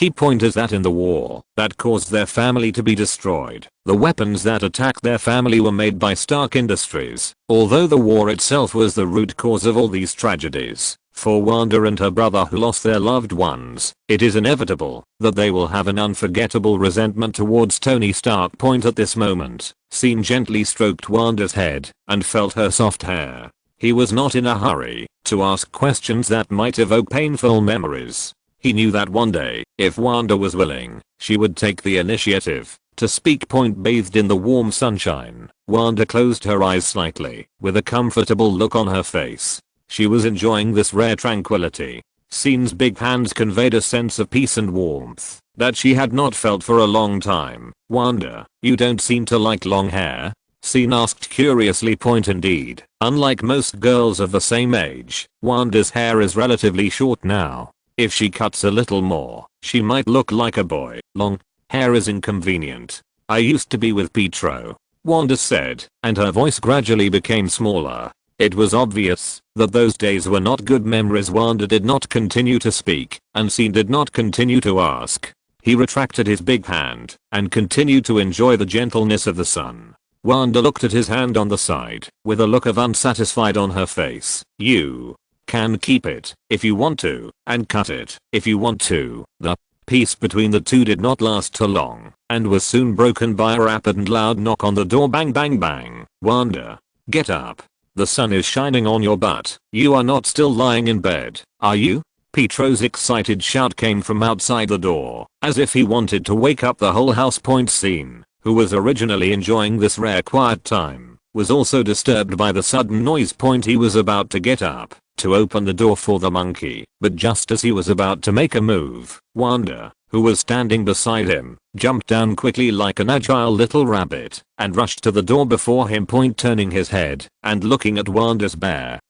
key point is that in the war that caused their family to be destroyed, the weapons that attacked their family were made by Stark Industries. Although the war itself was the root cause of all these tragedies, for Wanda and her brother who lost their loved ones, it is inevitable that they will have an unforgettable resentment towards Tony Stark. At this moment, Scene gently stroked Wanda's head and felt her soft hair. He was not in a hurry to ask questions that might evoke painful memories. He knew that one day, if Wanda was willing, she would take the initiative to speak. Bathed in the warm sunshine, Wanda closed her eyes slightly, with a comfortable look on her face. She was enjoying this rare tranquility. Scene's big hands conveyed a sense of peace and warmth that she had not felt for a long time. Wanda, you don't seem to like long hair? Scene asked curiously. Indeed, unlike most girls of the same age, Wanda's hair is relatively short now. If she cuts a little more, she might look like a boy. Long hair is inconvenient. I used to be with Pietro, Wanda said, and her voice gradually became smaller. It was obvious that those days were not good memories. Wanda did not continue to speak, and Scene did not continue to ask. He retracted his big hand and continued to enjoy the gentleness of the sun. Wanda looked at his hand on the side with a look of unsatisfied on her face. You can keep it if you want to, and cut it if you want to. The peace between the two did not last too long, and was soon broken by a rapid and loud knock on the door. Bang bang bang. Wanda, get up. The sun is shining on your butt. You are not still lying in bed, are you? Pietro's excited shout came from outside the door, as if he wanted to wake up the whole house. Scene, who was originally enjoying this rare quiet time, was also disturbed by the sudden noise. He was about to get up to open the door for the monkey, but just as he was about to make a move, Wanda, who was standing beside him, jumped down quickly like an agile little rabbit and rushed to the door before him. Turning his head and looking at Wanda's bare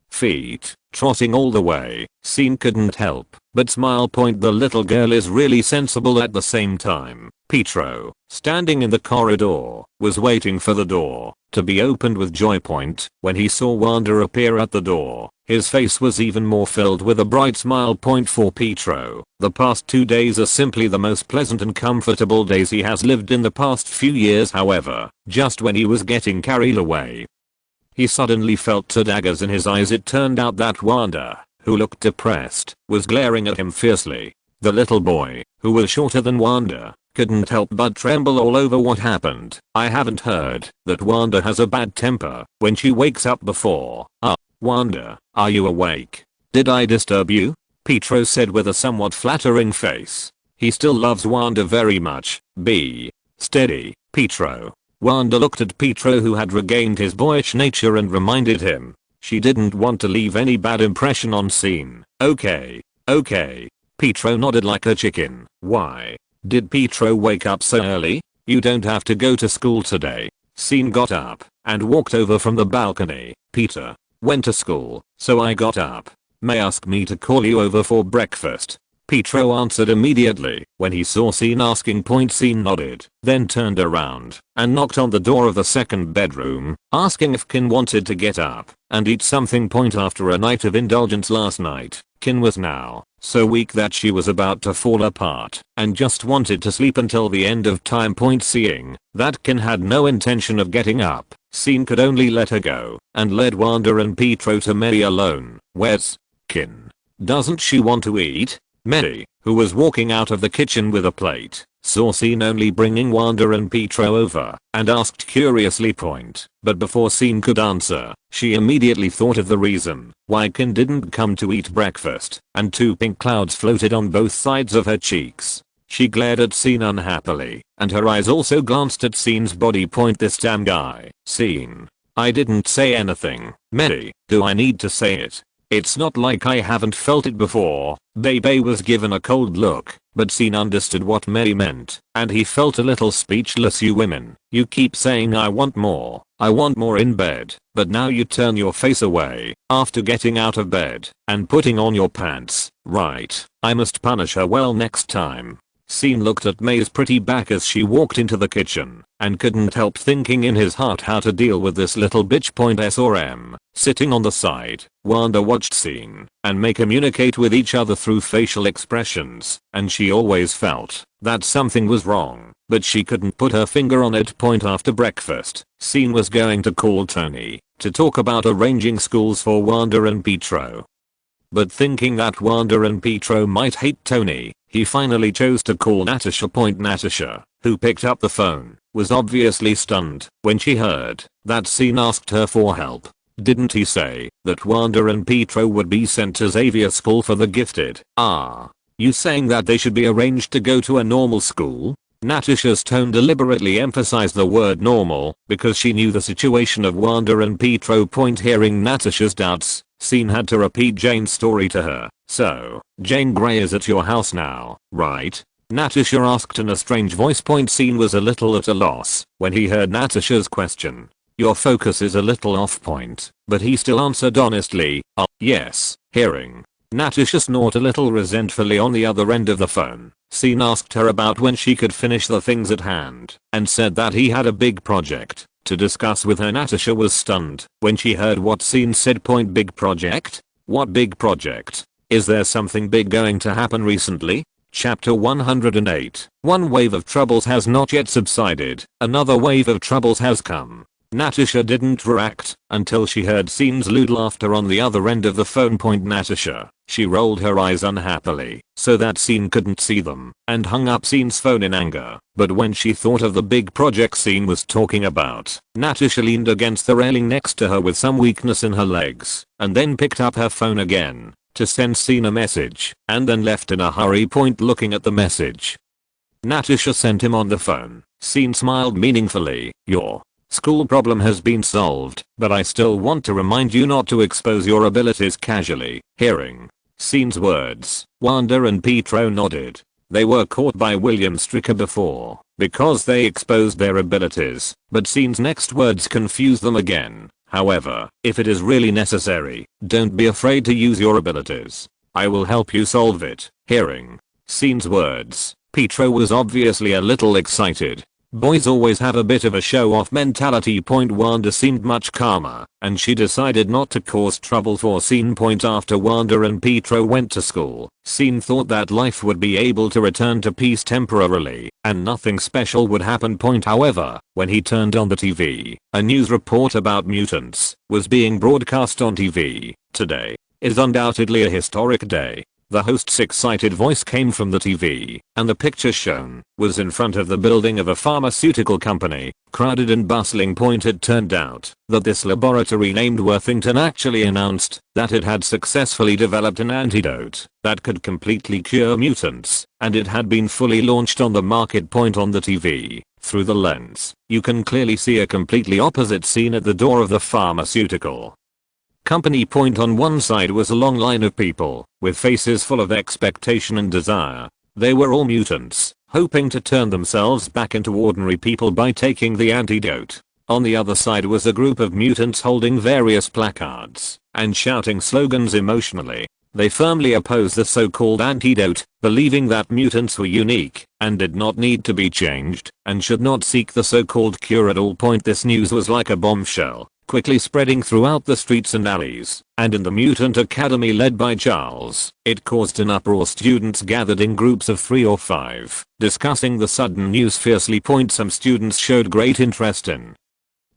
feet, trotting all the way, Scene couldn't help but smile. The little girl is really sensible. At the same time, Pietro, standing in the corridor, was waiting for the door to be opened with joy. When he saw Wanda appear at the door, his face was even more filled with a bright smile. For Pietro, the past 2 days are simply the most pleasant and comfortable days he has lived in the past few years. However, just when he was getting carried away, he suddenly felt 2 daggers in his eyes. It turned out that Wanda, who looked depressed, was glaring at him fiercely. The little boy, who was shorter than Wanda, Couldn't help but tremble all over what happened. I haven't heard that Wanda has a bad temper when she wakes up before. Wanda, are you awake? Did I disturb you? Pietro said with a somewhat flattering face. He still loves Wanda very much. Be steady, Pietro. Wanda looked at Pietro, who had regained his boyish nature, and reminded him she didn't want to leave any bad impression on scene. Okay. Pietro nodded like a chicken. Why did Pietro wake up so early? You don't have to go to school today. Scene got up and walked over from the balcony. Peter went to school, so I got up. May ask me to call you over for breakfast? Pietro answered immediately when he saw Scene asking. Scene nodded, then turned around and knocked on the door of the second bedroom, asking if Kin wanted to get up and eat something. After a night of indulgence last night, Kin was now so weak that she was about to fall apart and just wanted to sleep until the end of time. Seeing that Kin had no intention of getting up, Scene could only let her go and led Wanda and Pietro to Mary alone. Where's Kin? Doesn't she want to eat? Mary, who was walking out of the kitchen with a plate, saw Scene only bringing Wanda and Pietro over and asked curiously. But before Scene could answer, she immediately thought of the reason why Kin didn't come to eat breakfast, and two pink clouds floated on both sides of her cheeks. She glared at Scene unhappily, and her eyes also glanced at Scene's body. This damn guy. Scene. I didn't say anything. Mary, do I need to say it? It's not like I haven't felt it before. Bebe was given a cold look, but Scene understood what Mary meant, and he felt a little speechless. You women, you keep saying I want more in bed, but now you turn your face away after getting out of bed and putting on your pants. Right, I must punish her well next time. Scene looked at May's pretty back as she walked into the kitchen and couldn't help thinking in his heart how to deal with this little bitch. SRM. Sitting on the side, Wanda watched Scene and May communicate with each other through facial expressions, and she always felt that something was wrong, but she couldn't put her finger on it. After breakfast, Scene was going to call Tony to talk about arranging schools for Wanda and Pietro. But thinking that Wanda and Pietro might hate Tony, he finally chose to call Natasha. Natasha, who picked up the phone, was obviously stunned when she heard that Scene asked her for help. Didn't he say that Wanda and Pietro would be sent to Xavier School for the Gifted? You saying that they should be arranged to go to a normal school? Natasha's tone deliberately emphasized the word normal because she knew the situation of Wanda and Pietro. Hearing Natasha's doubts, Scene had to repeat Jane's story to her. So, Jane Grey is at your house now, right? Natasha asked in a strange voice. Scene was a little at a loss when he heard Natasha's question. Your focus is a little off point, but he still answered honestly, yes. Hearing Natasha snort a little resentfully on the other end of the phone, Scene asked her about when she could finish the things at hand and said that he had a big project to discuss with her. Natasha was stunned when she heard what Scene said. Big project? What big project? Is there something big going to happen recently? Chapter 108. One wave of troubles has not yet subsided, another wave of troubles has come. Natasha didn't react until she heard Scene's lewd laughter on the other end of the phone. Natasha. She rolled her eyes unhappily so that Scene couldn't see them and hung up Scene's phone in anger. But when she thought of the big project Scene was talking about, Natasha leaned against the railing next to her with some weakness in her legs and then picked up her phone again to send Scene a message and then left in a hurry. Looking at the message Natasha sent him on the phone, Scene smiled meaningfully. Your school problem has been solved, but I still want to remind you not to expose your abilities casually. Hearing Scene's words, Wanda and Pietro nodded. They were caught by William Stricker before because they exposed their abilities, but Scene's next words confused them again. However, if it is really necessary, don't be afraid to use your abilities. I will help you solve it. Hearing Scene's words, Pietro was obviously a little excited. Boys always have a bit of a show-off mentality. Wanda seemed much calmer, and she decided not to cause trouble for Scene. After Wanda and Pietro went to school, Scene thought that life would be able to return to peace temporarily, and nothing special would happen. However, when he turned on the TV, a news report about mutants was being broadcast on TV. Today is undoubtedly a historic day. The host's excited voice came from the TV, and the picture shown was in front of the building of a pharmaceutical company, crowded and bustling. It turned out that this laboratory named Worthington actually announced that it had successfully developed an antidote that could completely cure mutants, and it had been fully launched on the market. On the TV, through the lens, you can clearly see a completely opposite scene at the door of the pharmaceutical company. On one side was a long line of people, with faces full of expectation and desire. They were all mutants, hoping to turn themselves back into ordinary people by taking the antidote. On the other side was a group of mutants holding various placards and shouting slogans emotionally. They firmly opposed the so-called antidote, believing that mutants were unique and did not need to be changed and should not seek the so-called cure at all. This news was like a bombshell, quickly spreading throughout the streets and alleys, and in the mutant academy led by Charles, it caused an uproar. Students gathered in groups of 3 or 5, discussing the sudden news fiercely. Some students showed great interest in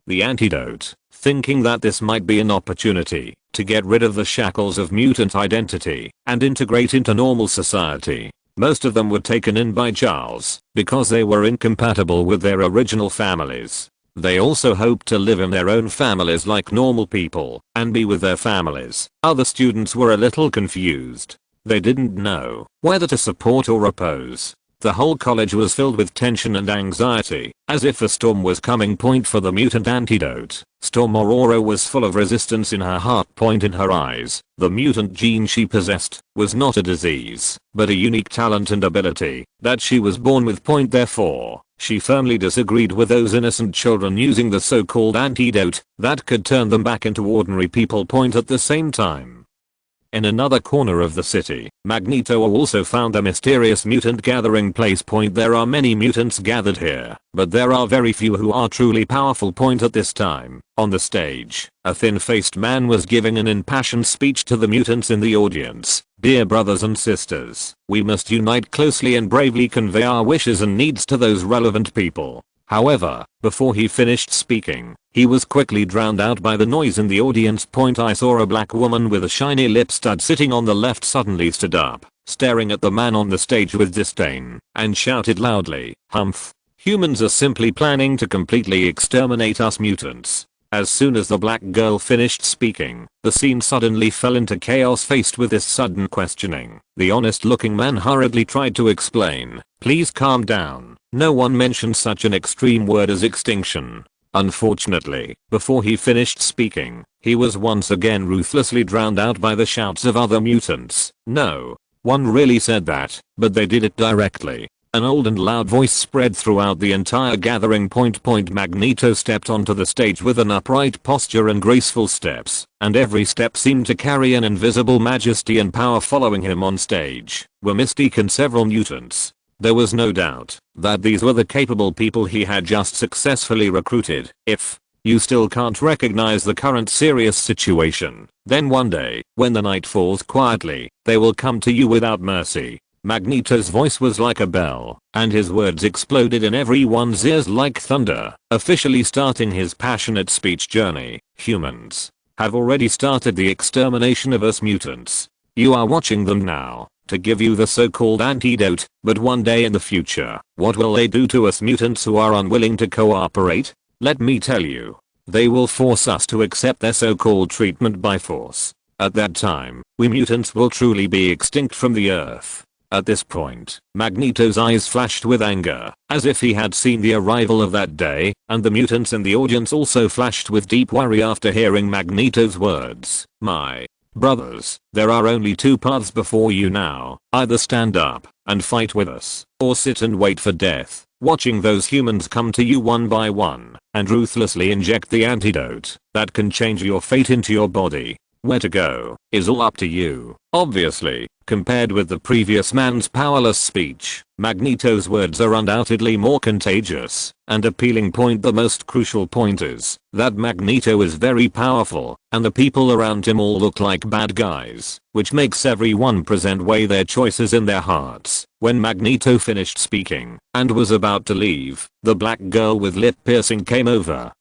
the antidote, thinking that this might be an opportunity to get rid of the shackles of mutant identity and integrate into normal society. Most of them were taken in by Charles because they were incompatible with their original families. They also hoped to live in their own families like normal people and be with their families. Other students were a little confused. They didn't know whether to support or oppose. The whole college was filled with tension and anxiety, as if a storm was coming. For the mutant antidote, Storm Aurora was full of resistance in her heart. In her eyes, the mutant gene she possessed was not a disease, but a unique talent and ability that she was born with. Therefore, she firmly disagreed with those innocent children using the so-called antidote that could turn them back into ordinary people. At the same time, in another corner of the city, Magneto also found a mysterious mutant gathering place. There are many mutants gathered here, but there are very few who are truly powerful. At this time, on the stage, a thin-faced man was giving an impassioned speech to the mutants in the audience. Dear brothers and sisters, we must unite closely and bravely convey our wishes and needs to those relevant people. However, before he finished speaking, he was quickly drowned out by the noise in the audience. I saw a black woman with a shiny lip stud sitting on the left suddenly stood up, staring at the man on the stage with disdain, and shouted loudly, "Humph! Humans are simply planning to completely exterminate us mutants." As soon as the black girl finished speaking, the scene suddenly fell into chaos. Faced with this sudden questioning, the honest-looking man hurriedly tried to explain, "Please calm down. No one mentioned such an extreme word as extinction." Unfortunately, before he finished speaking, he was once again ruthlessly drowned out by the shouts of other mutants. No one really said that, but they did it directly. An old and loud voice spread throughout the entire gathering. Magneto stepped onto the stage with an upright posture and graceful steps, and every step seemed to carry an invisible majesty and power. Following him on stage were Mystique and several mutants. There was no doubt that these were the capable people he had just successfully recruited. If you still can't recognize the current serious situation, then one day, when the night falls quietly, they will come to you without mercy. Magneto's voice was like a bell, and his words exploded in everyone's ears like thunder, officially starting his passionate speech journey. Humans have already started the extermination of us mutants. You are watching them now to give you the so-called antidote, but one day in the future, what will they do to us mutants who are unwilling to cooperate? Let me tell you, they will force us to accept their so-called treatment by force. At that time, we mutants will truly be extinct from the earth. At this point, Magneto's eyes flashed with anger, as if he had seen the arrival of that day, and the mutants in the audience also flashed with deep worry after hearing Magneto's words. My brothers, there are only 2 paths before you now. Either stand up and fight with us, or sit and wait for death, watching those humans come to you one by one and ruthlessly inject the antidote that can change your fate into your body. Where to go is all up to you. Obviously, compared with the previous man's powerless speech, Magneto's words are undoubtedly more contagious and appealing. The most crucial point is that Magneto is very powerful, and the people around him all look like bad guys, which makes everyone present weigh their choices in their hearts. When Magneto finished speaking and was about to leave, the black girl with lip piercing came over,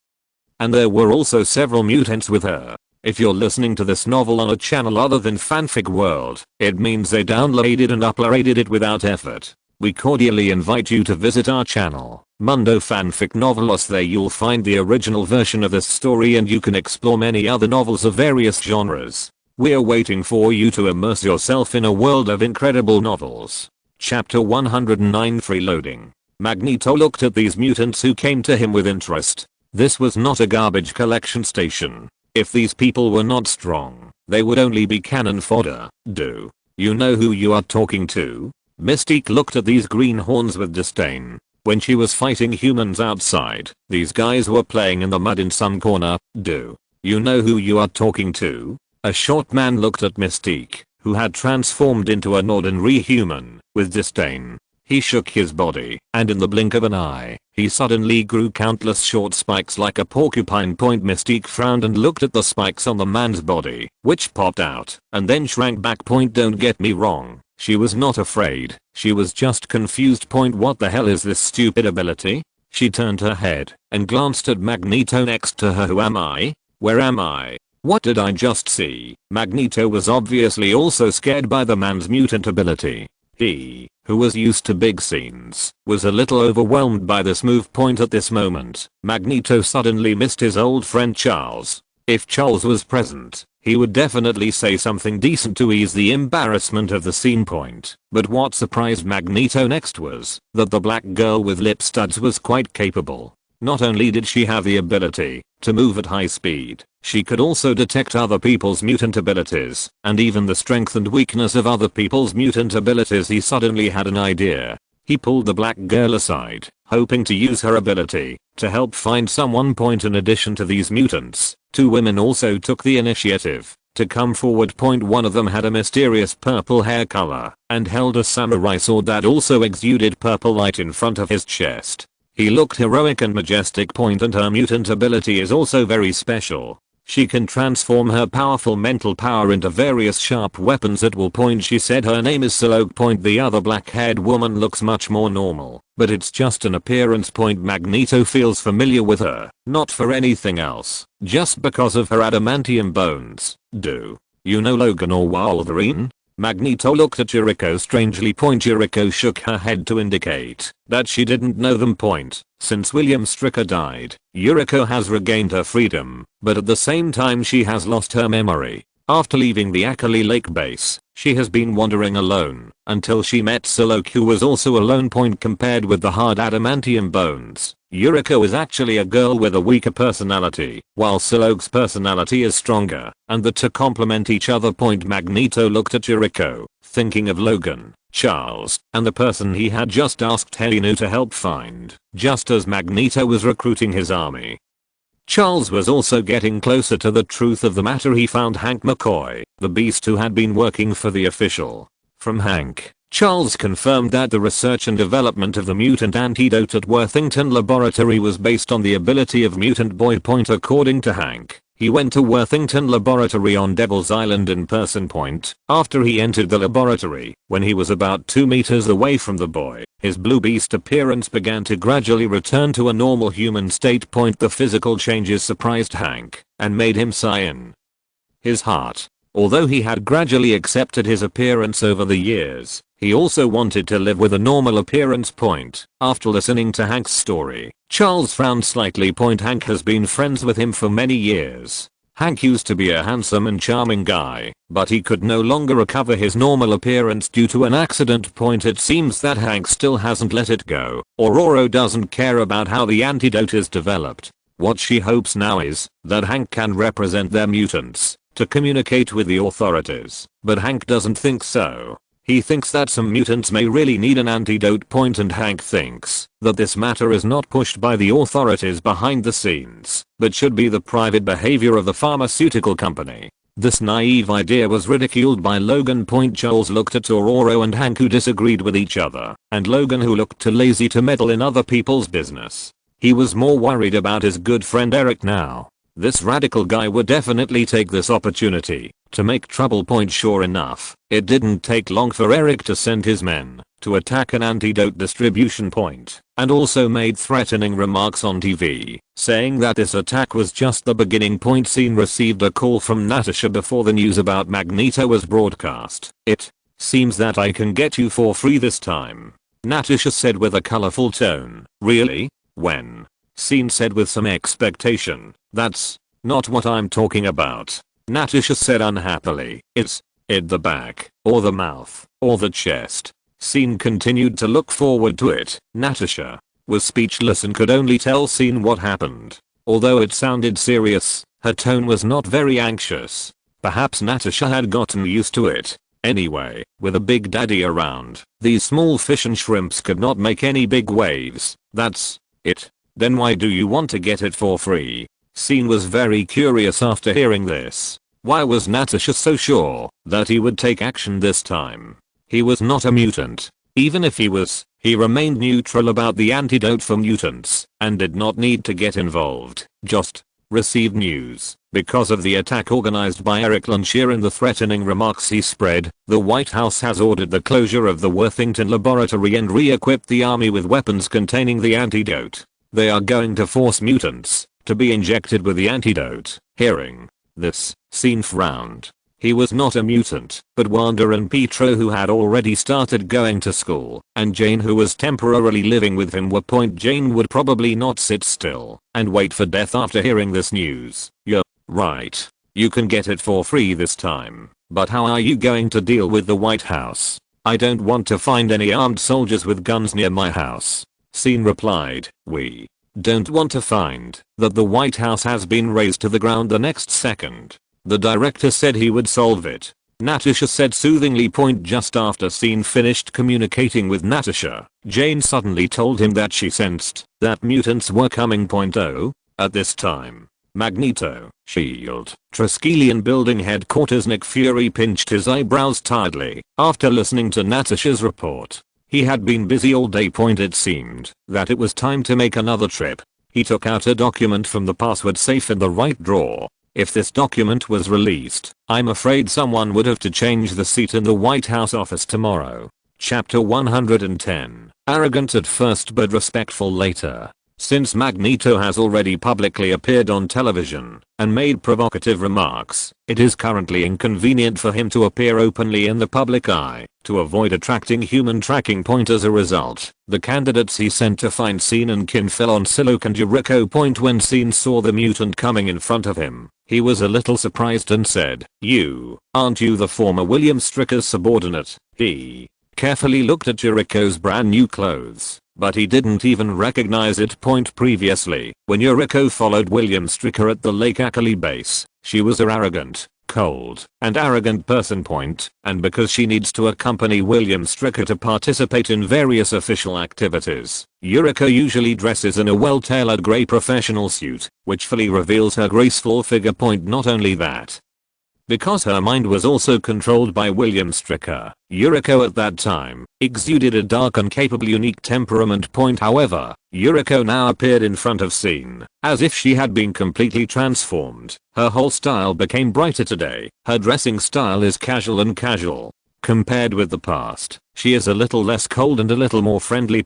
and there were also several mutants with her. If you're listening to this novel on a channel other than Fanfic World, it means they downloaded and uploaded it without effort. We cordially invite you to visit our channel, Mundo Fanfic Novelos. There you'll find the original version of this story and you can explore many other novels of various genres. We're waiting for you to immerse yourself in a world of incredible novels. Chapter 109 Freeloading. Magneto looked at these mutants who came to him with interest. This was not a garbage collection station. If these people were not strong, they would only be cannon fodder. Do you know who you are talking to? Mystique looked at these greenhorns with disdain. When she was fighting humans outside, these guys were playing in the mud in some corner. Do you know who you are talking to? A short man looked at Mystique, who had transformed into an ordinary human, with disdain. He shook his body, and in the blink of an eye, he suddenly grew countless short spikes like a porcupine. Mystique frowned and looked at the spikes on the man's body, which popped out, and then shrank back. Don't get me wrong. She was not afraid, she was just confused. What the hell is this stupid ability? She turned her head and glanced at Magneto next to her. Who am I? Where am I? What did I just see? Magneto was obviously also scared by the man's mutant ability. He, who was used to big scenes, was a little overwhelmed by this move. At this moment, Magneto suddenly missed his old friend Charles. If Charles was present, he would definitely say something decent to ease the embarrassment of the scene. But what surprised Magneto next was that the black girl with lip studs was quite capable. Not only did she have the ability to move at high speed, she could also detect other people's mutant abilities, and even the strength and weakness of other people's mutant abilities. He suddenly had an idea. He pulled the black girl aside, hoping to use her ability to help find someone. In addition to these mutants, two women also took the initiative to come forward. One of them had a mysterious purple hair color and held a samurai sword that also exuded purple light in front of his chest. He looked heroic and majestic. And her mutant ability is also very special. She can transform her powerful mental power into various sharp weapons at will. She said her name is Psylocke. The other black-haired woman looks much more normal, but it's just an appearance. Magneto feels familiar with her, not for anything else, just because of her adamantium bones. Do you know Logan or Wolverine? Magneto looked at Yuriko strangely. Yuriko shook her head to indicate that she didn't know them. Since William Stryker died, Yuriko has regained her freedom, but at the same time she has lost her memory. After leaving the Akali Lake base, she has been wandering alone until she met Psylocke, who was also alone. Compared with the hard adamantium bones, Yuriko is actually a girl with a weaker personality, while Psylocke's personality is stronger, and the two complement each other. Magneto looked at Yuriko, thinking of Logan, Charles, and the person he had just asked Helenu to help find, just as Magneto was recruiting his army. Charles was also getting closer to the truth of the matter. He found Hank McCoy, the beast who had been working for the official. From Hank, Charles confirmed that the research and development of the mutant antidote at Worthington Laboratory was based on the ability of Mutant Boy. According to Hank, he went to Worthington Laboratory on Devil's Island in Person. After he entered the laboratory, when he was about 2 meters away from the boy, his blue beast appearance began to gradually return to a normal human state. The physical changes surprised Hank and made him sigh in his heart. Although he had gradually accepted his appearance over the years, he also wanted to live with a normal appearance. After listening to Hank's story, Charles frowned slightly. Hank has been friends with him for many years. Hank used to be a handsome and charming guy, but he could no longer recover his normal appearance due to an accident. It seems that Hank still hasn't let it go. Aurora doesn't care about how the antidote is developed. What she hopes now is that Hank can represent their mutants to communicate with the authorities, but Hank doesn't think so. He thinks that some mutants may really need an antidote. And Hank thinks that this matter is not pushed by the authorities behind the scenes, but should be the private behavior of the pharmaceutical company. This naive idea was ridiculed by Logan. Charles looked at Aurora and Hank, who disagreed with each other, and Logan, who looked too lazy to meddle in other people's business. He was more worried about his good friend Eric now. This radical guy would definitely take this opportunity to make trouble. Sure enough, it didn't take long for Eric to send his men to attack an antidote distribution point, and also made threatening remarks on TV, saying that this attack was just the beginning point. Scene received a call from Natasha before the news about Magneto was broadcast. "It seems that I can get you for free this time," Natasha said with a colorful tone. "Really? When?" Scene said with some expectation. "That's not what I'm talking about," Natasha said unhappily. "It's the back, or the mouth, or the chest." Scene continued to look forward to it. Natasha was speechless and could only tell Scene what happened. Although it sounded serious, her tone was not very anxious. Perhaps Natasha had gotten used to it. Anyway, with a big daddy around, these small fish and shrimps could not make any big waves. "That's it? Then why do you want to get it for free?" Scene was very curious after hearing this. Why was Natasha so sure that he would take action this time? He was not a mutant. Even if he was, he remained neutral about the antidote for mutants and did not need to get involved. Just received news. Because of the attack organized by Eric Lanshear and the threatening remarks he spread, the White House has ordered the closure of the Worthington laboratory and re-equipped the army with weapons containing the antidote. They are going to force mutants to be injected with the antidote. Hearing this, Scene frowned. He was not a mutant, but Wanda and Pietro, who had already started going to school, and Jane, who was temporarily living with him, were. Jane would probably not sit still and wait for death after hearing this news. "You're right. You can get it for free this time. But how are you going to deal with the White House?" "I don't want to find any armed soldiers with guns near my house," Scene replied. "We don't want to find that the White House has been razed to the ground the next second. The director said he would solve it," Natasha said soothingly. Just after Scene finished communicating with Natasha, Jane suddenly told him that she sensed that mutants were coming. At this time, Magneto, SHIELD, Triskelion building headquarters. Nick Fury pinched his eyebrows tiredly after listening to Natasha's report. He had been busy all day. It seemed that it was time to make another trip. He took out a document from the password safe in the right drawer. If this document was released, I'm afraid someone would have to change the seat in the White House office tomorrow. Chapter 110. Arrogant at first but respectful later. Since Magneto has already publicly appeared on television and made provocative remarks, it is currently inconvenient for him to appear openly in the public eye to avoid attracting human tracking. As a result, the candidates he sent to find Scene and Kin fell on Psylocke and Yuriko. When Scene saw the mutant coming in front of him, he was a little surprised and said, Aren't you the former William Stryker's subordinate?" He carefully looked at Yuriko's brand new clothes, but he didn't even recognize it. Previously, when Yuriko followed William Stryker at the Lake Ackley base, she was an arrogant, cold, and arrogant person. And because she needs to accompany William Stryker to participate in various official activities, Yuriko usually dresses in a well-tailored gray professional suit, which fully reveals her graceful figure. Not only that, because her mind was also controlled by William Stryker, Yuriko at that time exuded a dark and capable unique temperament. However, Yuriko now appeared in front of Scene as if she had been completely transformed. Her whole style became brighter today. Her dressing style is casual. Compared with the past, she is a little less cold and a little more friendly.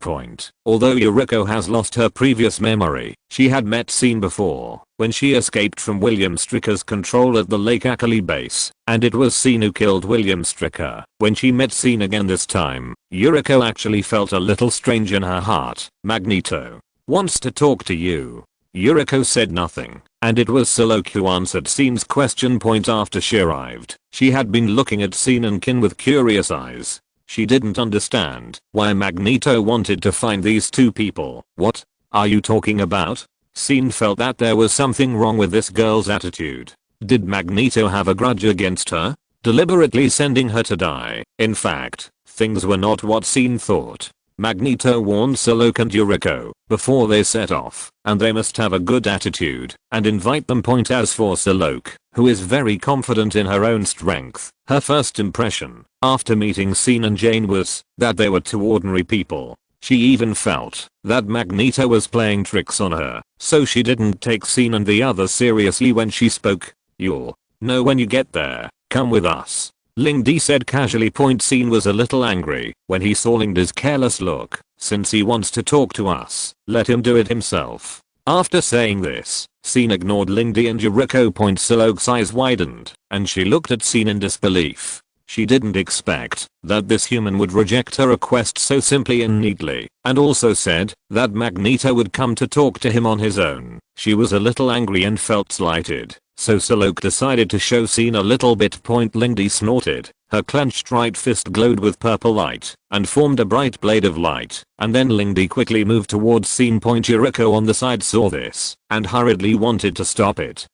Although Yuriko has lost her previous memory, she had met Scene before, when she escaped from William Stryker's control at the Lake Ackley base, and it was Scene who killed William Stryker. When she met Scene again this time, Yuriko actually felt a little strange in her heart. "Magneto wants to talk to you." Yuriko said nothing, and it was Psylocke who answered Scene's question. After she arrived, she had been looking at Scene and Kin with curious eyes. She didn't understand why Magneto wanted to find these two people. "What are you talking about?" Scene felt that there was something wrong with this girl's attitude. Did Magneto have a grudge against her, deliberately sending her to die? In fact, things were not what Scene thought. Magneto warned Psylocke and Yuriko before they set off, and they must have a good attitude and invite them. As for Psylocke, who is very confident in her own strength, her first impression after meeting Scene and Jane was that they were two ordinary people. She even felt that Magneto was playing tricks on her, so she didn't take Scene and the others seriously when she spoke. "You'll know when you get there. Come with us." Ling Di said casually. Scene was a little angry when he saw Ling Di's careless look. Since he wants to talk to us, let him do it himself. After saying this, Scene ignored Ling Di and Yuriko. Siloke's eyes widened, and she looked at Scene in disbelief. She didn't expect that this human would reject her request so simply and neatly, and also said that Magneto would come to talk to him on his own. She was a little angry and felt slighted, so Siloke decided to show Scene a little bit. Ling Di snorted. Her clenched right fist glowed with purple light and formed a bright blade of light, and then Ling Di quickly moved towards Scene. Yuriko on the side saw this and hurriedly wanted to stop it.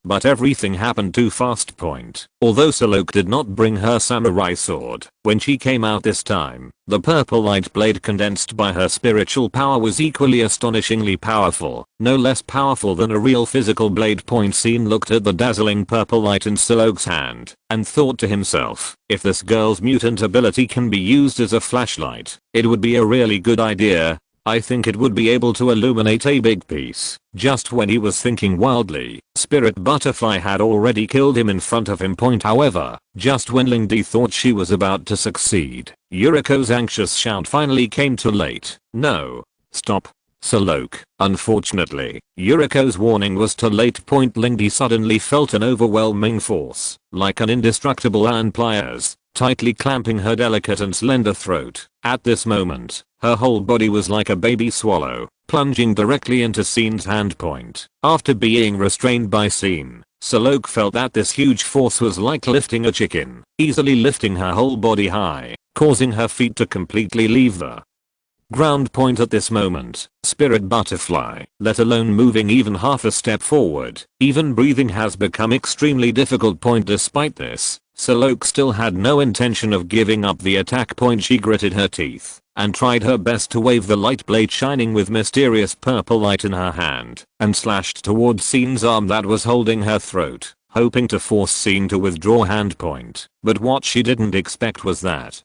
But everything happened too fast. Although Siloke did not bring her samurai sword when she came out this time, the purple light blade condensed by her spiritual power was equally astonishingly powerful, no less powerful than a real physical blade. Scene looked at the dazzling purple light in Siloke's hand and thought to himself, if this girl's mutant ability can be used as a flashlight, it would be a really good idea. I think it would be able to illuminate a big piece. Just when he was thinking wildly, Spirit Butterfly had already killed him in front of him. However, just when Ling Di thought she was about to succeed, Yuriko's anxious shout finally came too late. No. Stop. Siloke. Unfortunately, Yuriko's warning was too late. Ling Di suddenly felt an overwhelming force, like an indestructible iron pliers, tightly clamping her delicate and slender throat. At this moment, her whole body was like a baby swallow, plunging directly into Scene's hand. After being restrained by Scene, Siloke felt that this huge force was like lifting a chicken, easily lifting her whole body high, causing her feet to completely leave the ground. At this moment, Spirit Butterfly, let alone moving even half a step forward, even breathing has become extremely difficult. Despite this, Siloke still had no intention of giving up the attack. She gritted her teeth and tried her best to wave the light blade shining with mysterious purple light in her hand and slashed towards Scene's arm that was holding her throat, hoping to force Scene to withdraw hand. But what she didn't expect was that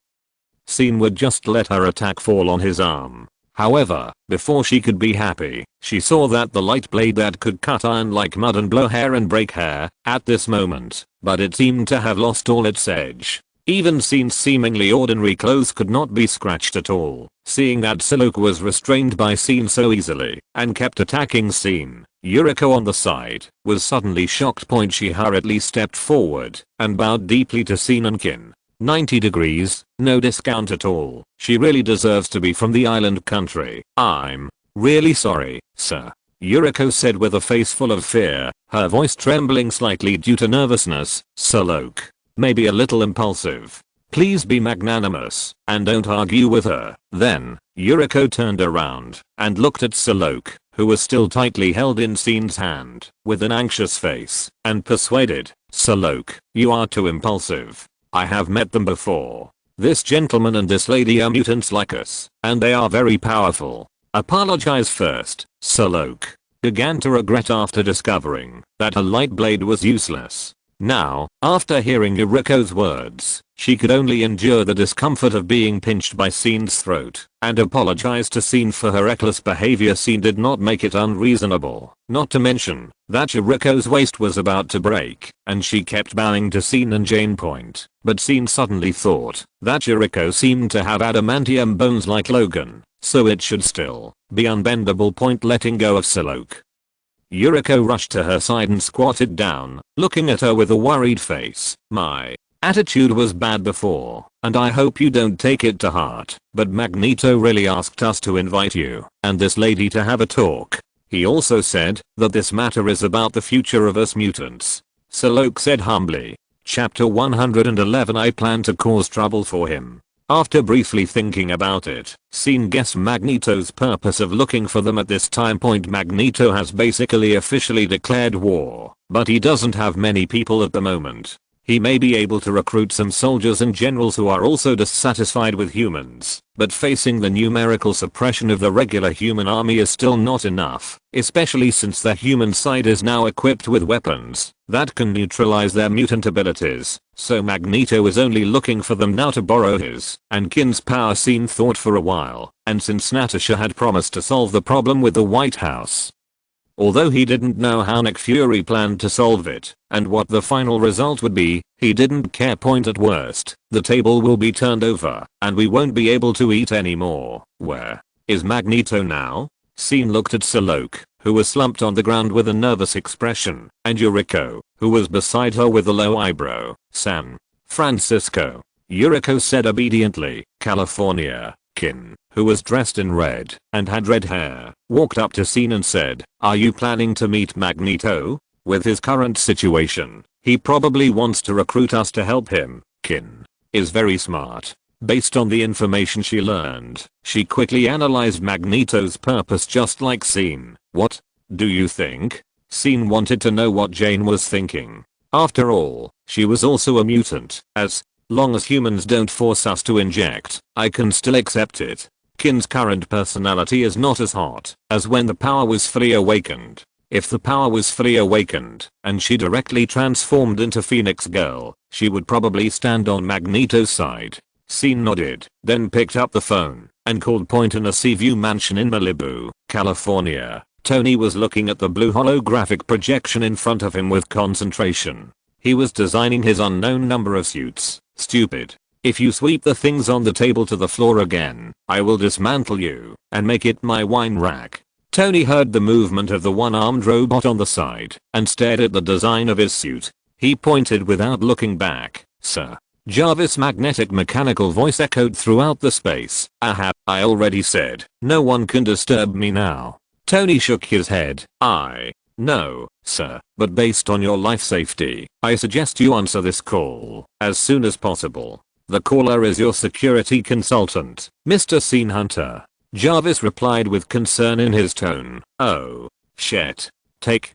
Scene would just let her attack fall on his arm. However, before she could be happy, she saw that the light blade that could cut iron like mud and blow hair and break hair at this moment, but it seemed to have lost all its edge. Even Scene's seemingly ordinary clothes could not be scratched at all. Seeing that Siloke was restrained by Scene so easily and kept attacking Scene, Yuriko on the side was suddenly shocked. She hurriedly stepped forward and bowed deeply to Scene and Kin. 90 degrees, no discount at all. She really deserves to be from the island country. I'm really sorry, sir. Yuriko said with a face full of fear, her voice trembling slightly due to nervousness. Siloke, maybe a little impulsive. Please be magnanimous and don't argue with her. Then, Yuriko turned around and looked at Siloke, who was still tightly held in Scene's hand, with an anxious face, and persuaded, Siloke, you are too impulsive. I have met them before. This gentleman and this lady are mutants like us, and they are very powerful. Apologize first. Siloke began to regret after discovering that her light blade was useless. Now, after hearing Yuriko's words, she could only endure the discomfort of being pinched by Scene's throat and apologize to Scene for her reckless behavior. Scene did not make it unreasonable, not to mention that Yuriko's waist was about to break and she kept bowing to Scene and Jane. But Scene suddenly thought that Yuriko seemed to have adamantium bones like Logan, so it should still be unbendable. Letting go of Siloke, Yuriko rushed to her side and squatted down, looking at her with a worried face. My attitude was bad before, and I hope you don't take it to heart, but Magneto really asked us to invite you and this lady to have a talk. He also said that this matter is about the future of us mutants. Siloke said humbly. Chapter 111. I plan to cause trouble for him. After briefly thinking about it, Scene guessed Magneto's purpose of looking for them at this time. Magneto has basically officially declared war, but he doesn't have many people at the moment. He may be able to recruit some soldiers and generals who are also dissatisfied with humans, but facing the numerical suppression of the regular human army is still not enough, especially since the human side is now equipped with weapons that can neutralize their mutant abilities. So Magneto is only looking for them now to borrow his and Kin's power. Scene thought for a while, and since Natasha had promised to solve the problem with the White House, Although he didn't know how Nick Fury planned to solve it and what the final result would be, he didn't care. Point at worst, the table will be turned over and we won't be able to eat anymore. Where is Magneto now? Scene looked at Salok, who was slumped on the ground with a nervous expression, and Yuriko, who was beside her with a low eyebrow. San Francisco. Yuriko said obediently. California. Kin, who was dressed in red and had red hair, walked up to Scene and said, "Are you planning to meet Magneto? With his current situation, he probably wants to recruit us to help him." Kin is very smart. Based on the information she learned, she quickly analyzed Magneto's purpose just like Scene. What do you think? Scene wanted to know what Jane was thinking. After all, she was also a mutant. As long as humans don't force us to inject, I can still accept it. Kin's current personality is not as hot as when the power was fully awakened. If the power was fully awakened and she directly transformed into Phoenix Girl, she would probably stand on Magneto's side. Scene nodded, then picked up the phone and called Point in a Seaview mansion in Malibu, California. Tony was looking at the blue holographic projection in front of him with concentration. He was designing his unknown number of suits. Stupid. If you sweep the things on the table to the floor again, I will dismantle you and make it my wine rack. Tony heard the movement of the one-armed robot on the side and stared at the design of his suit. He pointed without looking back. "Sir." Jarvis' magnetic mechanical voice echoed throughout the space. "Aha, I already said, no one can disturb me now." Tony shook his head. "I know, sir, but based on your life safety, I suggest you answer this call as soon as possible. The caller is your security consultant, Mr. Scene Hunter." Jarvis replied with concern in his tone. "Oh, shit. Take.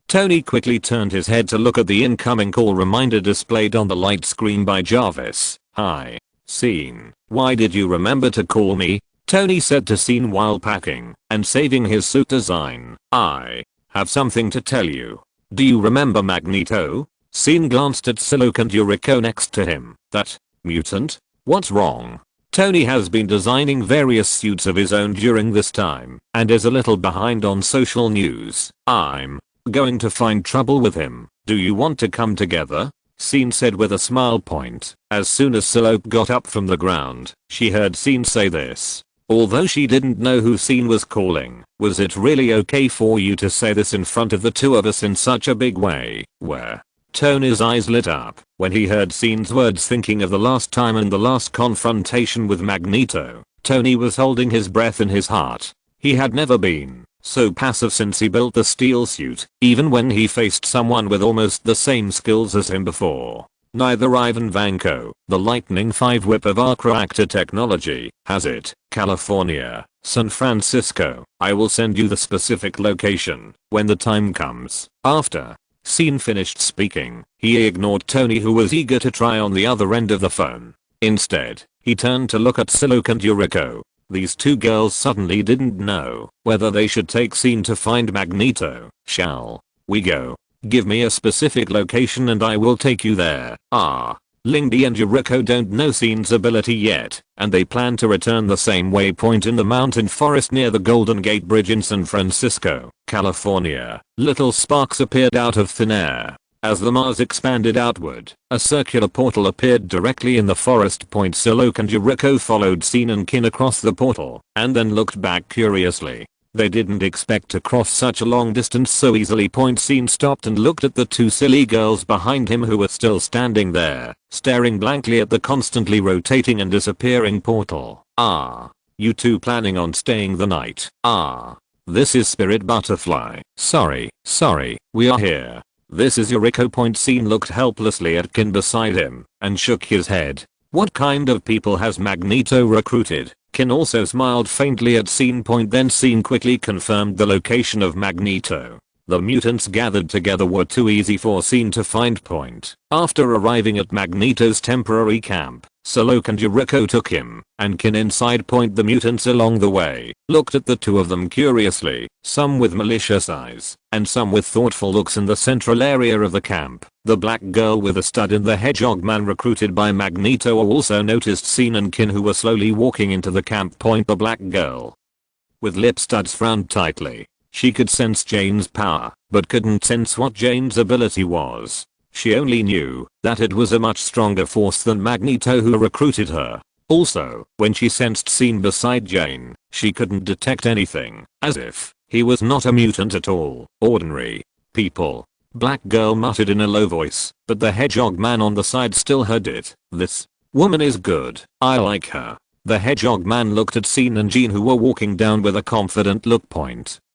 Tony quickly turned his head to look at the incoming call reminder displayed on the light screen by Jarvis. "Hi, Scene. Why did you remember to call me?" Tony said to Scene while packing and saving his suit design. "I have something to tell you. Do you remember Magneto?" Scene glanced at Salok and Yuriko next to him. "That mutant? What's wrong?" Tony has been designing various suits of his own during this time and is a little behind on social news. "I'm going to find trouble with him. Do you want to come together?" Scene said with a smile. Point. As soon as Salok got up from the ground, she heard Scene say this. Although she didn't know who Scene was calling, was it really okay for you to say this in front of the two of us in such a big way? Where? Tony's eyes lit up when he heard Scene's words, thinking of the last time and the last confrontation with Magneto. Tony was holding his breath in his heart. He had never been so passive since he built the steel suit, even when he faced someone with almost the same skills as him before. Neither Ivan Vanko, the Lightning 5 whip of arc reactor technology, has it. California, San Francisco. I will send you the specific location when the time comes. After Scene finished speaking, he ignored Tony, who was eager to try on the other end of the phone. Instead, he turned to look at Salok and Yuriko. These two girls suddenly didn't know whether they should take Scene to find Magneto. "Shall we go? Give me a specific location and I will take you there." Lindy and Yuriko don't know Scene's ability yet, and they plan to return the same waypoint in the mountain forest near the Golden Gate Bridge in San Francisco, California. Little sparks appeared out of thin air. As the Mars expanded outward, a circular portal appeared directly in the forest. Point. Salok and Yuriko followed Scene and Kin across the portal, and then looked back curiously. They didn't expect to cross such a long distance so easily. Point. Scene stopped and looked at the two silly girls behind him who were still standing there, staring blankly at the constantly rotating and disappearing portal. You two planning on staying the night?" This is Spirit Butterfly. Sorry, we are here. This is Yuriko. Point. Scene looked helplessly at Kin beside him and shook his head. What kind of people has Magneto recruited? Kin also smiled faintly at Scene. Point. Then Scene quickly confirmed the location of Magneto. The mutants gathered together were too easy for Scene to find. Point. After arriving at Magneto's temporary camp, Salok and Yuriko took him and Kin inside. Point. The mutants along the way looked at the two of them curiously, some with malicious eyes and some with thoughtful looks. In the central area of the camp, the black girl with a stud and the hedgehog man recruited by Magneto also noticed Scene and Kin, who were slowly walking into the camp. Point. The black girl with lip studs frowned tightly. She could sense Jane's power, but couldn't sense what Jane's ability was. She only knew that it was a much stronger force than Magneto who recruited her. Also, when she sensed SYN beside Jane, she couldn't detect anything, as if he was not a mutant at all. Ordinary people. Black girl muttered in a low voice, but the hedgehog man on the side still heard it. This woman is good. I like her. The hedgehog man looked at SYN and Jean, who were walking down with a confident look.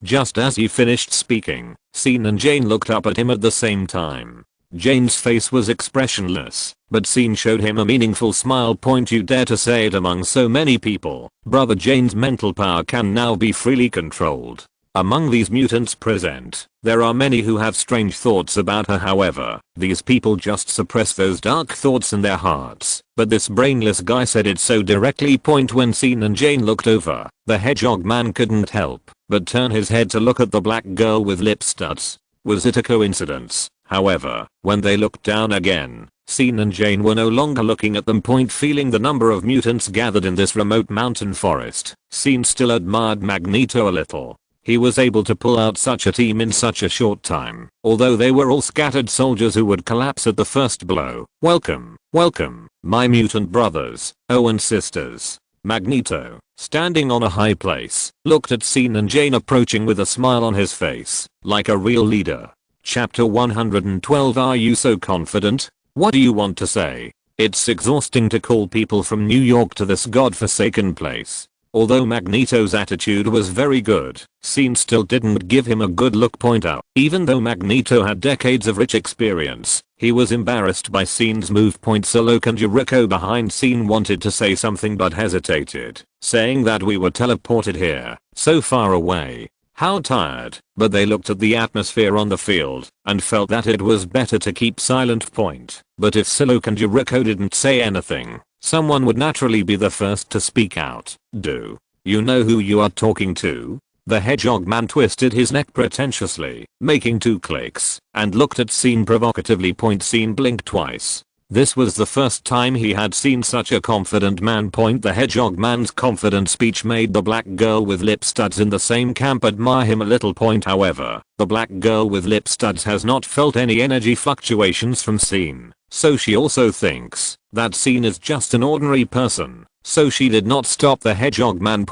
Just as he finished speaking, SYN and Jane looked up at him at the same time. Jane's face was expressionless, but SYN showed him a meaningful smile. You dare to say it among so many people? Brother, Jane's mental power can now be freely controlled. Among these mutants present, there are many who have strange thoughts about her. However, these people just suppress those dark thoughts in their hearts. But this brainless guy said it so directly. When SYN and Jane looked over, the hedgehog man couldn't help but turn his head to look at the black girl with lip studs. Was it a coincidence? However, when they looked down again, SYN and Jane were no longer looking at them. Feeling the number of mutants gathered in this remote mountain forest, SYN still admired Magneto a little. He was able to pull out such a team in such a short time, although they were all scattered soldiers who would collapse at the first blow. Welcome, my mutant brothers, and sisters. Magneto, standing on a high place, looked at SYN and Jane approaching with a smile on his face, like a real leader. Chapter 112. Are you so confident? What do you want to say? It's exhausting to call people from New York to this godforsaken place. Although Magneto's attitude was very good, SYN still didn't give him a good look. Out. Even though Magneto had decades of rich experience, he was embarrassed by SYN's move. Solok and Jericho behind SYN wanted to say something but hesitated, saying that we were teleported here, so far away. How tired, but they looked at the atmosphere on the field and felt that it was better to keep silent. But if Solok and Jericho didn't say anything, someone would naturally be the first to speak out. Do you know who you are talking to? The hedgehog man twisted his neck pretentiously, making 2 clicks, and looked at SYN provocatively. SYN blinked twice. This was the first time he had seen such a confident man. The hedgehog man's confident speech made the black girl with lip studs in the same camp admire him a little. However, the black girl with lip studs has not felt any energy fluctuations from SYN, so she also thinks that SYN is just an ordinary person. So she did not stop the hedgehog man.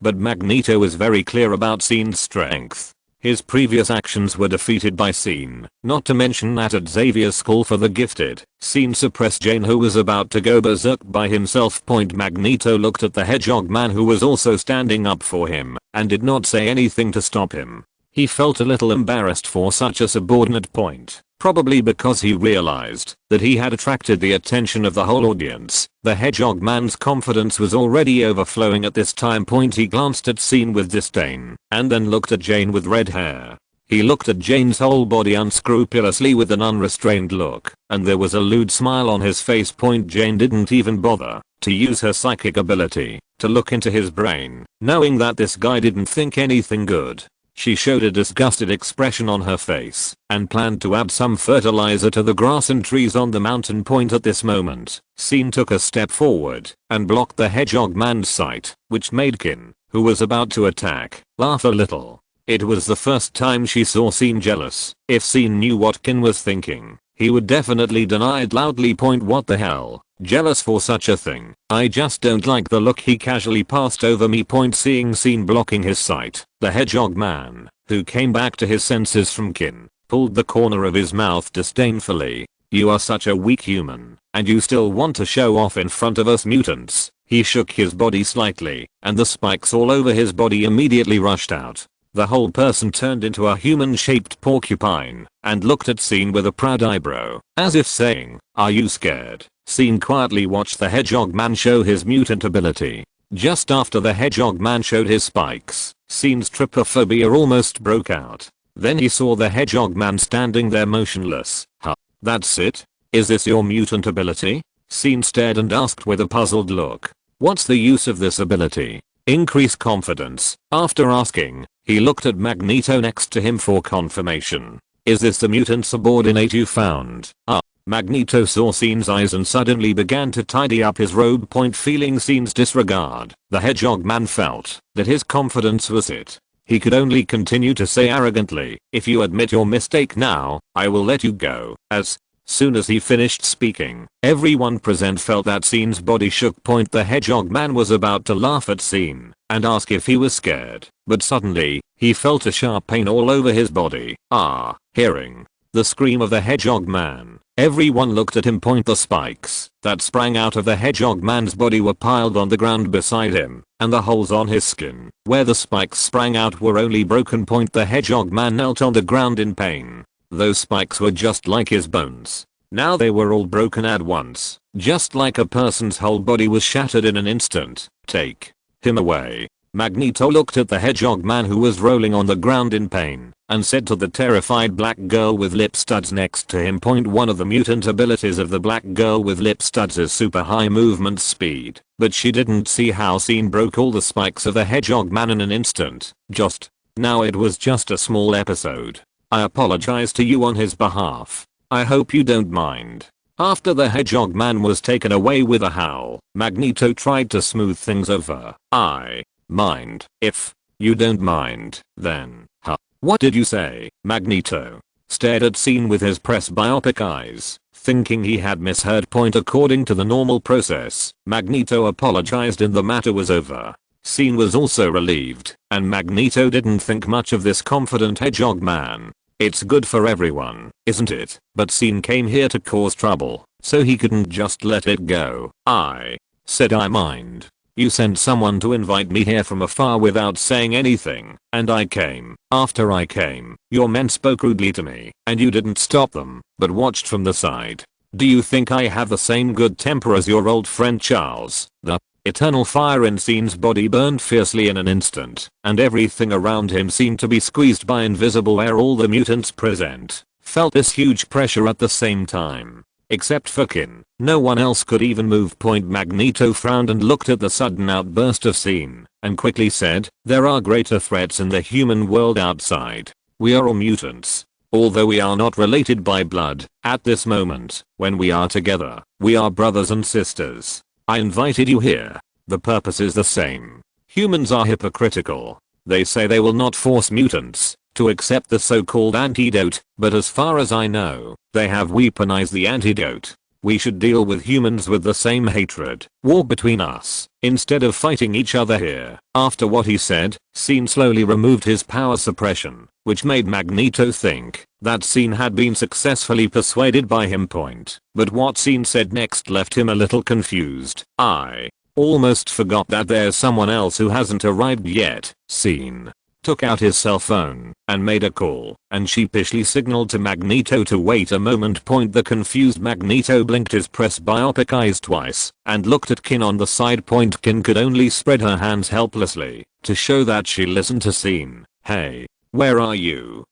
But Magneto is very clear about SYN's strength. His previous actions were defeated by SYN, not to mention that at Xavier's School for the Gifted, SYN suppressed Jane, who was about to go berserk by himself. Magneto looked at the hedgehog man, who was also standing up for him, and did not say anything to stop him. He felt a little embarrassed for such a subordinate. Probably because he realized that he had attracted the attention of the whole audience. The hedgehog man's confidence was already overflowing at this time. He glanced at SYN with disdain, and then looked at Jane with red hair. He looked at Jane's whole body unscrupulously with an unrestrained look, and there was a lewd smile on his face. Jane didn't even bother to use her psychic ability to look into his brain, knowing that this guy didn't think anything good. She showed a disgusted expression on her face and planned to add some fertilizer to the grass and trees on the mountain. At this moment, SYN took a step forward and blocked the hedgehog man's sight, which made Kin, who was about to attack, laugh a little. It was the first time she saw SYN jealous. If SYN knew what Kin was thinking, he would definitely deny it loudly. What the hell? Jealous for such a thing? I just don't like the look he casually passed over me. Seeing SYN blocking his sight, the hedgehog man, who came back to his senses from Kin, pulled the corner of his mouth disdainfully. You are such a weak human, and you still want to show off in front of us mutants. He shook his body slightly, and the spikes all over his body immediately rushed out. The whole person turned into a human-shaped porcupine, and looked at SYN with a proud eyebrow, as if saying, are you scared? SYN quietly watched the hedgehog man show his mutant ability. Just after the hedgehog man showed his spikes, SYN's trypophobia almost broke out. Then he saw the hedgehog man standing there motionless. Huh? That's it? Is this your mutant ability? SYN stared and asked with a puzzled look. What's the use of this ability? Increase confidence. After asking, he looked at Magneto next to him for confirmation. Is this the mutant subordinate you found? Magneto saw SYN's eyes and suddenly began to tidy up his robe. Feeling SYN's disregard, the hedgehog man felt that his confidence was hit. He could only continue to say arrogantly, "If you admit your mistake now, I will let you go." As soon as he finished speaking, everyone present felt that Scene's body shook. The hedgehog man was about to laugh at Scene and ask if he was scared, but suddenly, he felt a sharp pain all over his body. Hearing the scream of the hedgehog man, everyone looked at him. The spikes that sprang out of the hedgehog man's body were piled on the ground beside him, and the holes on his skin where the spikes sprang out were only broken. The hedgehog man knelt on the ground in pain. Those spikes were just like his bones. Now they were all broken at once, just like a person's whole body was shattered in an instant. "Take him away." Magneto looked at the hedgehog man who was rolling on the ground in pain and said to the terrified black girl with lip studs next to him. One of the mutant abilities of the black girl with lip studs is super high movement speed, but she didn't see how Scene broke all the spikes of the hedgehog man in an instant. Now it was just a small episode. I apologize to you on his behalf. I hope you don't mind. After the hedgehog man was taken away with a howl, Magneto tried to smooth things over. "I mind. If you don't mind, then, What did you say?" Magneto stared at Scene with his presbyopic eyes, thinking he had misheard. According to the normal process, Magneto apologized and the matter was over. Scene was also relieved, and Magneto didn't think much of this confident hedgehog man. It's good for everyone, isn't it? But Scene came here to cause trouble, so he couldn't just let it go. "I said I mind. You sent someone to invite me here from afar without saying anything, and I came. After I came, your men spoke rudely to me, and you didn't stop them, but watched from the side. Do you think I have the same good temper as your old friend Charles?" The eternal fire in Scene's body burned fiercely in an instant, and everything around him seemed to be squeezed by invisible air. All the mutants present felt this huge pressure at the same time. Except for Kin, no one else could even move. Magneto frowned and looked at the sudden outburst of Scene, and quickly said, "There are greater threats in the human world outside. We are all mutants. Although we are not related by blood, at this moment, when we are together, we are brothers and sisters. I invited you here. The purpose is the same. Humans are hypocritical. They say they will not force mutants to accept the so-called antidote, but as far as I know, they have weaponized the antidote. We should deal with humans with the same hatred, war between us, instead of fighting each other here." After what he said, Scene slowly removed his power suppression, which made Magneto think that Scene had been successfully persuaded by him. But what Scene said next left him a little confused. "I almost forgot that there's someone else who hasn't arrived yet." Scene took out his cell phone and made a call, and sheepishly signaled to Magneto to wait a moment. The confused Magneto blinked his presbyopic eyes twice and looked at Kin on the side. Kin could only spread her hands helplessly to show that she listened to Scene. "Hey, where are you?"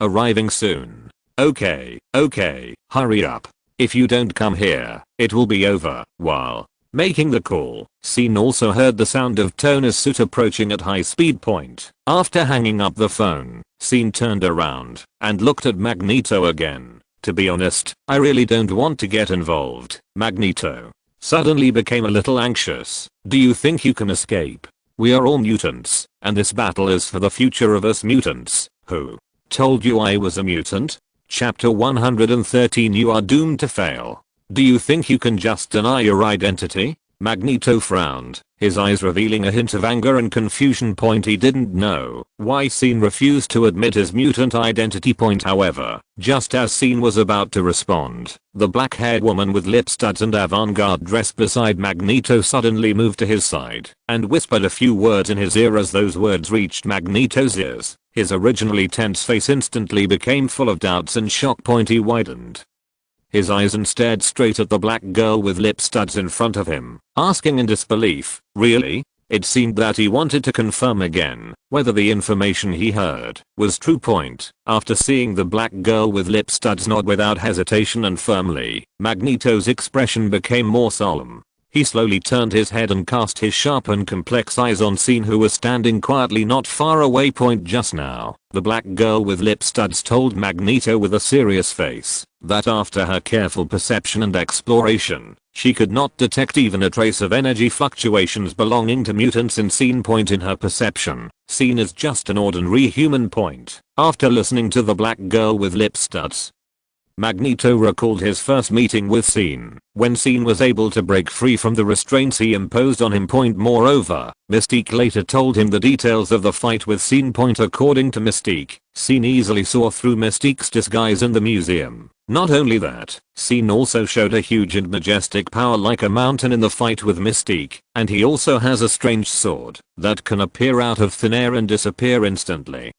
"Arriving soon." Okay, hurry up. If you don't come here, it will be over." While making the call, Scene also heard the sound of Tony's suit approaching at high speed. After hanging up the phone, Scene turned around and looked at Magneto again. "To be honest, I really don't want to get involved." Magneto suddenly became a little anxious. "Do you think you can escape? We are all mutants, and this battle is for the future of us mutants." "Who told you I was a mutant?" Chapter 113. You are doomed to fail. "Do you think you can just deny your identity?" Magneto frowned, his eyes revealing a hint of anger and confusion. He didn't know why Scene refused to admit his mutant identity. However, just as Scene was about to respond, the black-haired woman with lip studs and avant-garde dress beside Magneto suddenly moved to his side and whispered a few words in his ear. As those words reached Magneto's ears, his originally tense face instantly became full of doubts and shock. He widened his eyes and stared straight at the black girl with lip studs in front of him, asking in disbelief, "Really?" It seemed that he wanted to confirm again whether the information he heard was true. After seeing the black girl with lip studs nod without hesitation and firmly, Magneto's expression became more solemn. He slowly turned his head and cast his sharp and complex eyes on Scene, who was standing quietly not far away. Just now, the black girl with lip studs told Magneto with a serious face, that after her careful perception and exploration, she could not detect even a trace of energy fluctuations belonging to mutants in scene point in her perception. Scene is just an ordinary human point. After listening to the black girl with lip studs, Magneto recalled his first meeting with Scene, when Scene was able to break free from the restraints he imposed on him. Moreover, Mystique later told him the details of the fight with Scene. According to Mystique, Scene easily saw through Mystique's disguise in the museum. Not only that, Scene also showed a huge and majestic power like a mountain in the fight with Mystique, and he also has a strange sword that can appear out of thin air and disappear instantly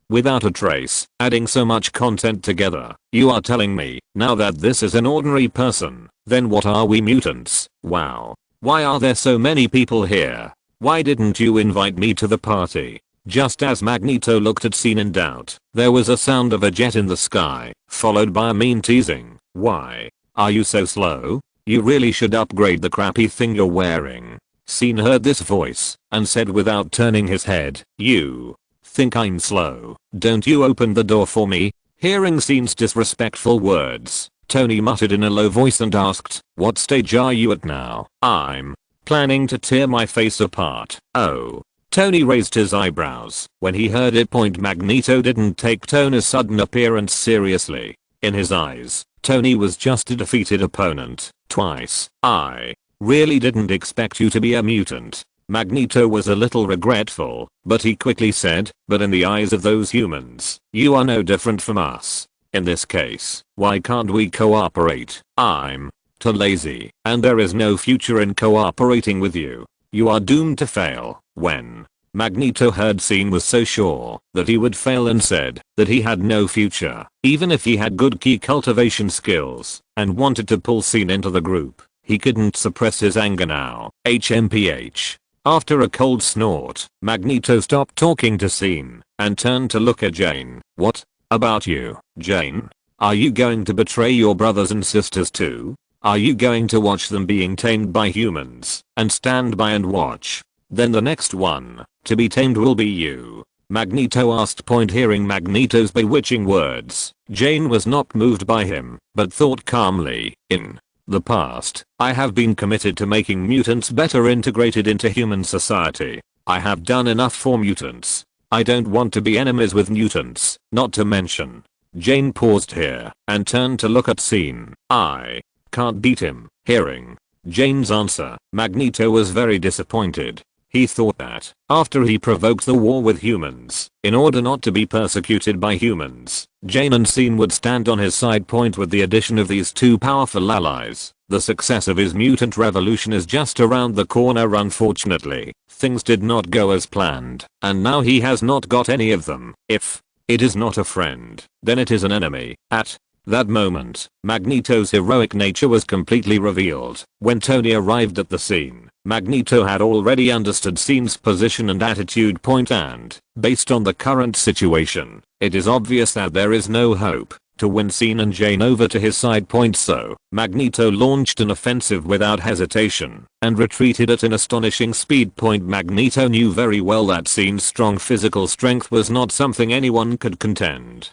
without a trace. Adding so much content together, you are telling me now that this is an ordinary person. Then what are we, mutants? Wow. Why are there so many people here? Why didn't you invite me to the party? Just as Magneto looked at Scene in doubt, there was a sound of a jet in the sky, followed by a mean teasing. Why are you so slow? You really should upgrade the crappy thing you're wearing. Scene heard this voice and said without turning his head, you think I'm slow? Don't you open the door for me? Hearing Scene's disrespectful words, Tony muttered in a low voice and asked, what stage are you at now? I'm planning to tear my face apart. Oh. Tony raised his eyebrows when he heard it. Magneto didn't take Tony's sudden appearance seriously. In his eyes, Tony was just a defeated opponent. Twice. I really didn't expect you to be a mutant. Magneto was a little regretful, but he quickly said, but in the eyes of those humans, you are no different from us. In this case, why can't we cooperate? I'm too lazy, and there is no future in cooperating with you. You are doomed to fail. When Magneto heard Scene was so sure that he would fail and said that he had no future, even if he had good key cultivation skills and wanted to pull Scene into the group, he couldn't suppress his anger now. HMPH. After a cold snort, Magneto stopped talking to Scene and turned to look at Jane. What about you, Jane? Are you going to betray your brothers and sisters too? Are you going to watch them being tamed by humans and stand by and watch? Then the next one to be tamed will be you. Magneto asked. Hearing Magneto's bewitching words, Jane was not moved by him, but thought calmly, in the past, I have been committed to making mutants better integrated into human society. I have done enough for mutants. I don't want to be enemies with mutants, not to mention. Jane paused here and turned to look at Scene. I can't beat him. Hearing Jane's answer, Magneto was very disappointed. He thought that, after he provoked the war with humans, in order not to be persecuted by humans, Jane and Scene would stand on his side. With the addition of these two powerful allies, the success of his mutant revolution is just around the corner. Unfortunately, things did not go as planned, and now he has not got any of them. If it is not a friend, then it is an enemy. At that moment, Magneto's heroic nature was completely revealed. When Tony arrived at the scene, Magneto had already understood Scene's position and attitude. And, based on the current situation, it is obvious that there is no hope to win Scene and Jane over to his side. So, Magneto launched an offensive without hesitation and retreated at an astonishing speed. Magneto knew very well that Scene's strong physical strength was not something anyone could contend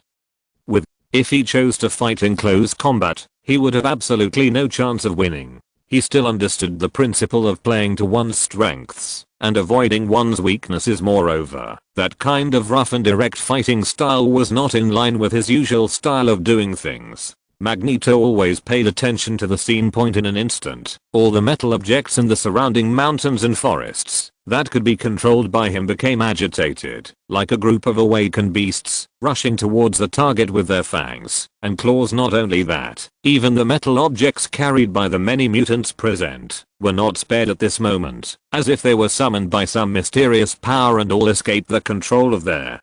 with. If he chose to fight in close combat, he would have absolutely no chance of winning. He still understood the principle of playing to one's strengths and avoiding one's weaknesses. Moreover, that kind of rough and direct fighting style was not in line with his usual style of doing things. Magneto always paid attention to the scene. In an instant, all the metal objects in the surrounding mountains and forests that could be controlled by him became agitated, like a group of awakened beasts, rushing towards the target with their fangs and claws. Not only that, even the metal objects carried by the many mutants present were not spared at this moment, as if they were summoned by some mysterious power and all escaped the control of their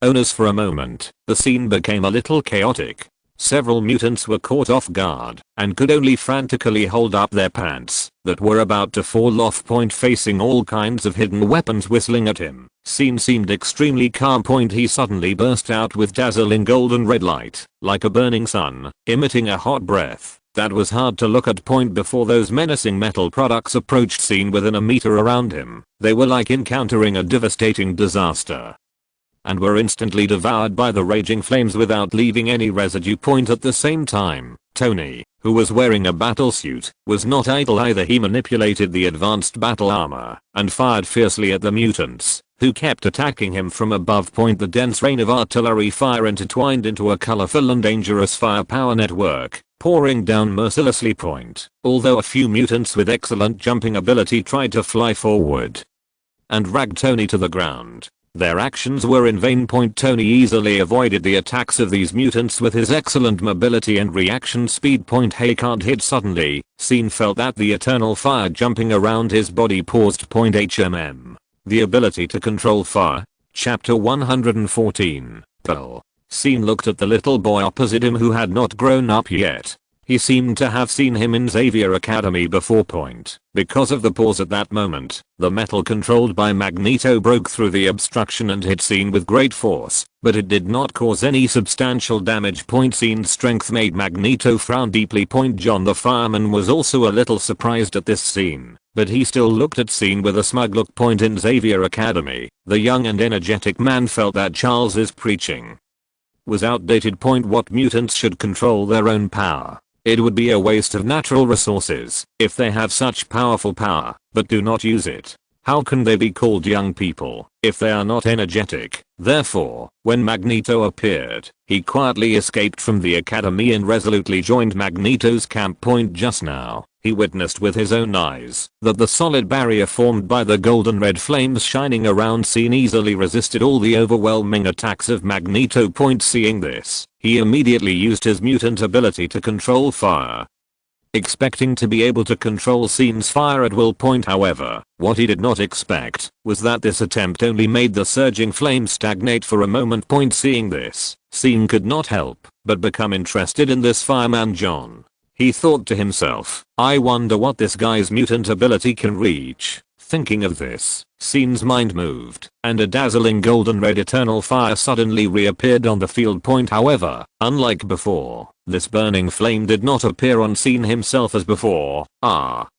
owners. For a moment, the scene became a little chaotic. Several mutants were caught off guard and could only frantically hold up their pants that were about to fall off. Facing all kinds of hidden weapons whistling at him, Scene seemed extremely calm. He suddenly burst out with dazzling golden red light, like a burning sun, emitting a hot breath that was hard to look at. Before those menacing metal products approached Scene within a meter around him, they were like encountering a devastating disaster. and were instantly devoured by the raging flames without leaving any residue. At the same time, Tony, who was wearing a battle suit, was not idle either. He manipulated the advanced battle armor and fired fiercely at the mutants, who kept attacking him from above. The dense rain of artillery fire intertwined into a colorful and dangerous firepower network, pouring down mercilessly. Although a few mutants with excellent jumping ability tried to fly forward and drag Tony to the ground, their actions were in vain. Tony easily avoided the attacks of these mutants with his excellent mobility and reaction speed. He can't hit suddenly. Scene felt that the eternal fire jumping around his body paused. The ability to control fire. Chapter 114. Pearl. Scene looked at the little boy opposite him who had not grown up yet. He seemed to have seen him in Xavier Academy before. Because of the pause at that moment, the metal controlled by Magneto broke through the obstruction and hit Scene with great force, but it did not cause any substantial damage. Scene's strength made Magneto frown deeply. John the fireman was also a little surprised at this scene, but he still looked at Scene with a smug look. In Xavier Academy, the young and energetic man felt that Charles's preaching was outdated. What mutants should control their own power? It would be a waste of natural resources if they have such powerful power, but do not use it. How can they be called young people if they are not energetic? Therefore, when Magneto appeared, he quietly escaped from the academy and resolutely joined Magneto's camp. Just now, he witnessed with his own eyes that the solid barrier formed by the golden red flames shining around Scene easily resisted all the overwhelming attacks of Magneto. Seeing this, he immediately used his mutant ability to control fire, expecting to be able to control Scene's fire at will. However, what he did not expect was that this attempt only made the surging flames stagnate for a moment. Seeing this, Scene could not help but become interested in this fireman John. He thought to himself, I wonder what this guy's mutant ability can reach. Thinking of this, Scene's mind moved, and a dazzling golden red eternal fire suddenly reappeared on the field. However, unlike before, this burning flame did not appear on Scene himself as before.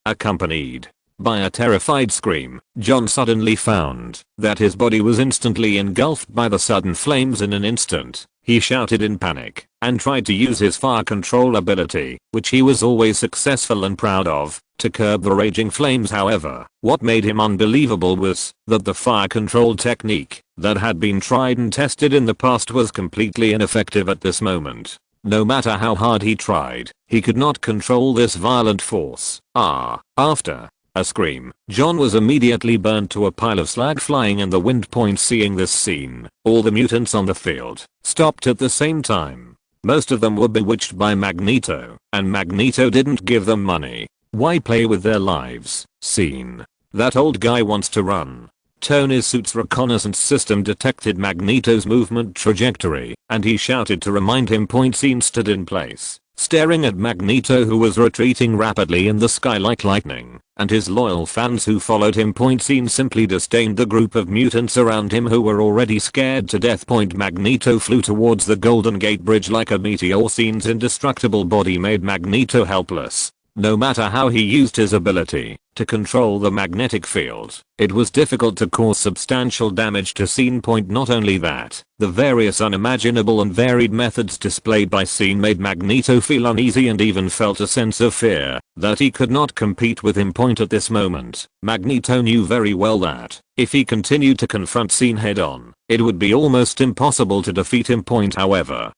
Accompanied by a terrified scream, John suddenly found that his body was instantly engulfed by the sudden flames in an instant. He shouted in panic and tried to use his fire control ability, which he was always successful and proud of, to curb the raging flames. However, what made him unbelievable was that the fire control technique that had been tried and tested in the past was completely ineffective at this moment. No matter how hard he tried, he could not control this violent force. After a scream, John was immediately burned to a pile of slag flying in the wind. Seeing this scene, all the mutants on the field stopped at the same time. Most of them were bewitched by Magneto, and Magneto didn't give them money. Why play with their lives? Scene. That old guy wants to run. Tony's suit's reconnaissance system detected Magneto's movement trajectory, and he shouted to remind him. Scene stood in place, staring at Magneto, who was retreating rapidly in the sky like lightning, and his loyal fans who followed him. Scene simply disdained the group of mutants around him who were already scared to death. Magneto flew towards the Golden Gate Bridge like a meteor. Scene's indestructible body made Magneto helpless. No matter how he used his ability to control the magnetic field, it was difficult to cause substantial damage to Scene. Not only that, the various unimaginable and varied methods displayed by Scene made Magneto feel uneasy and even felt a sense of fear that he could not compete with him. At this moment, Magneto knew very well that if he continued to confront Scene head on, it would be almost impossible to defeat him. However,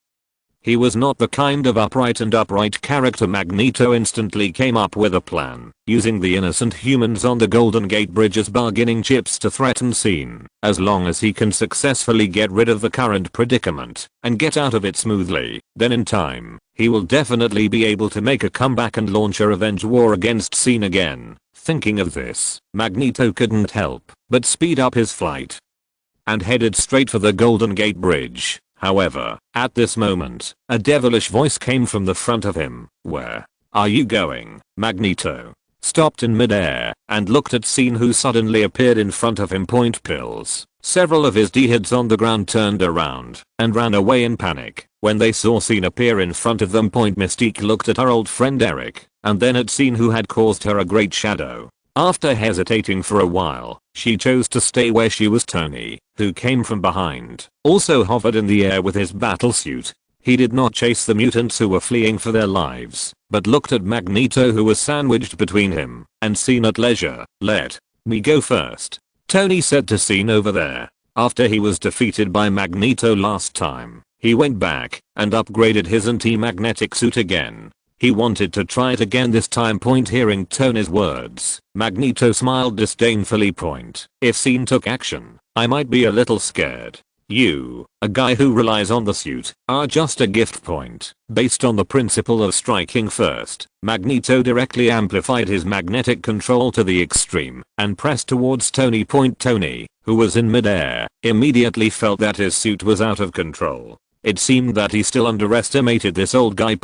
he was not the kind of upright character. Magneto instantly came up with a plan, using the innocent humans on the Golden Gate Bridge as bargaining chips to threaten Scene. As long as he can successfully get rid of the current predicament and get out of it smoothly, then in time, he will definitely be able to make a comeback and launch a revenge war against Scene again. Thinking of this, Magneto couldn't help but speed up his flight and headed straight for the Golden Gate Bridge. However, at this moment, a devilish voice came from the front of him. Where are you going? Magneto stopped in midair and looked at Scene, who suddenly appeared in front of him. Pills. Several of his D-heads on the ground turned around and ran away in panic when they saw Scene appear in front of them. Mystique looked at her old friend Eric and then at Scene, who had caused her a great shadow. After hesitating for a while, she chose to stay where she was. Tony, who came from behind, also hovered in the air with his battlesuit. He did not chase the mutants who were fleeing for their lives, but looked at Magneto, who was sandwiched between him and Scene at leisure. "Let me go first," Tony said to Scene over there. After he was defeated by Magneto last time, he went back and upgraded his anti-magnetic suit again. He wanted to try it again this time. Hearing Tony's words, Magneto smiled disdainfully. If Scene took action, I might be a little scared. You, a guy who relies on the suit, are just a gift. Based on the principle of striking first, Magneto directly amplified his magnetic control to the extreme and pressed towards Tony. Tony, who was in midair, immediately felt that his suit was out of control. It seemed that he still underestimated this old guy.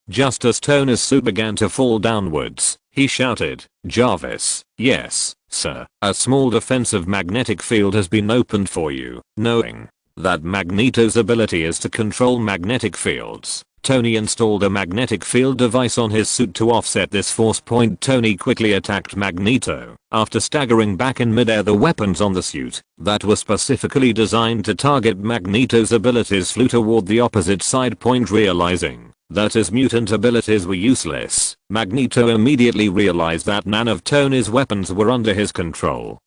Just as Tony's suit began to fall downwards, he shouted, "Jarvis, yes, sir, a small defensive magnetic field has been opened for you." Knowing that Magneto's ability is to control magnetic fields, Tony installed a magnetic field device on his suit to offset this force. Tony quickly attacked Magneto. After staggering back in midair, the weapons on the suit that were specifically designed to target Magneto's abilities flew toward the opposite side. Realizing that his mutant abilities were useless, Magneto immediately realized that none of Tony's weapons were under his control,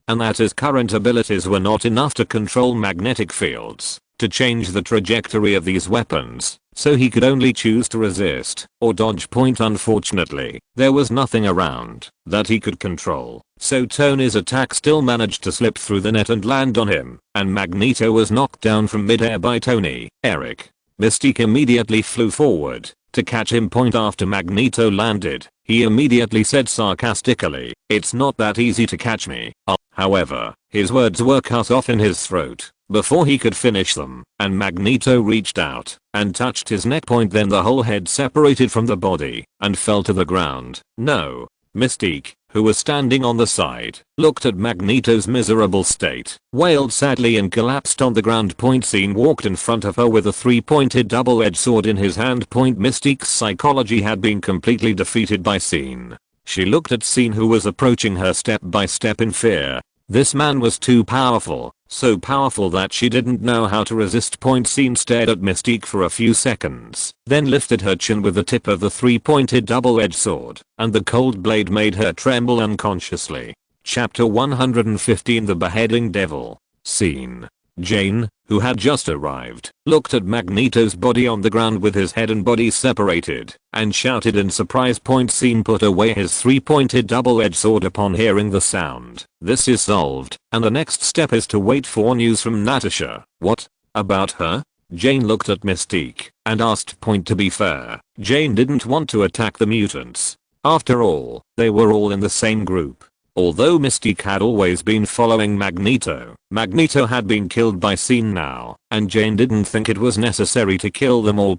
and that his current abilities were not enough to control magnetic fields to change the trajectory of these weapons, so he could only choose to resist or dodge. Unfortunately, there was nothing around that he could control, so Tony's attack still managed to slip through the net and land on him, and Magneto was knocked down from midair by Tony. Eric. Mystique immediately flew forward to catch him. After Magneto landed, he immediately said sarcastically, "It's not that easy to catch me." However, his words were cut off in his throat before he could finish them, and Magneto reached out and touched his neck. Then the whole head separated from the body and fell to the ground. No. Mystique, who was standing on the side, looked at Magneto's miserable state, wailed sadly and collapsed on the ground. Scene walked in front of her with a three-pointed double-edged sword in his hand. Mystique's psychology had been completely defeated by Scene. She looked at Scene, who was approaching her step by step in fear. This man was too powerful, so powerful that she didn't know how to resist. Scene stared at Mystique for a few seconds, then lifted her chin with the tip of the three-pointed double-edged sword, and the cold blade made her tremble unconsciously. Chapter 115, The Beheading Devil. Scene. Jane, who had just arrived, looked at Magneto's body on the ground with his head and body separated, and shouted in surprise. Scene put away his three-pointed double-edged sword upon hearing the sound. This is solved, and the next step is to wait for news from Natasha. What? About her? Jane looked at Mystique and asked. To be fair, Jane didn't want to attack the mutants. After all, they were all in the same group. Although Mystique had always been following Magneto, Magneto had been killed by Scene now, and Jane didn't think it was necessary to kill them all.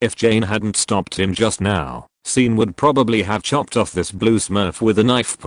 If Jane hadn't stopped him just now, Scene would probably have chopped off this blue smurf with a knife.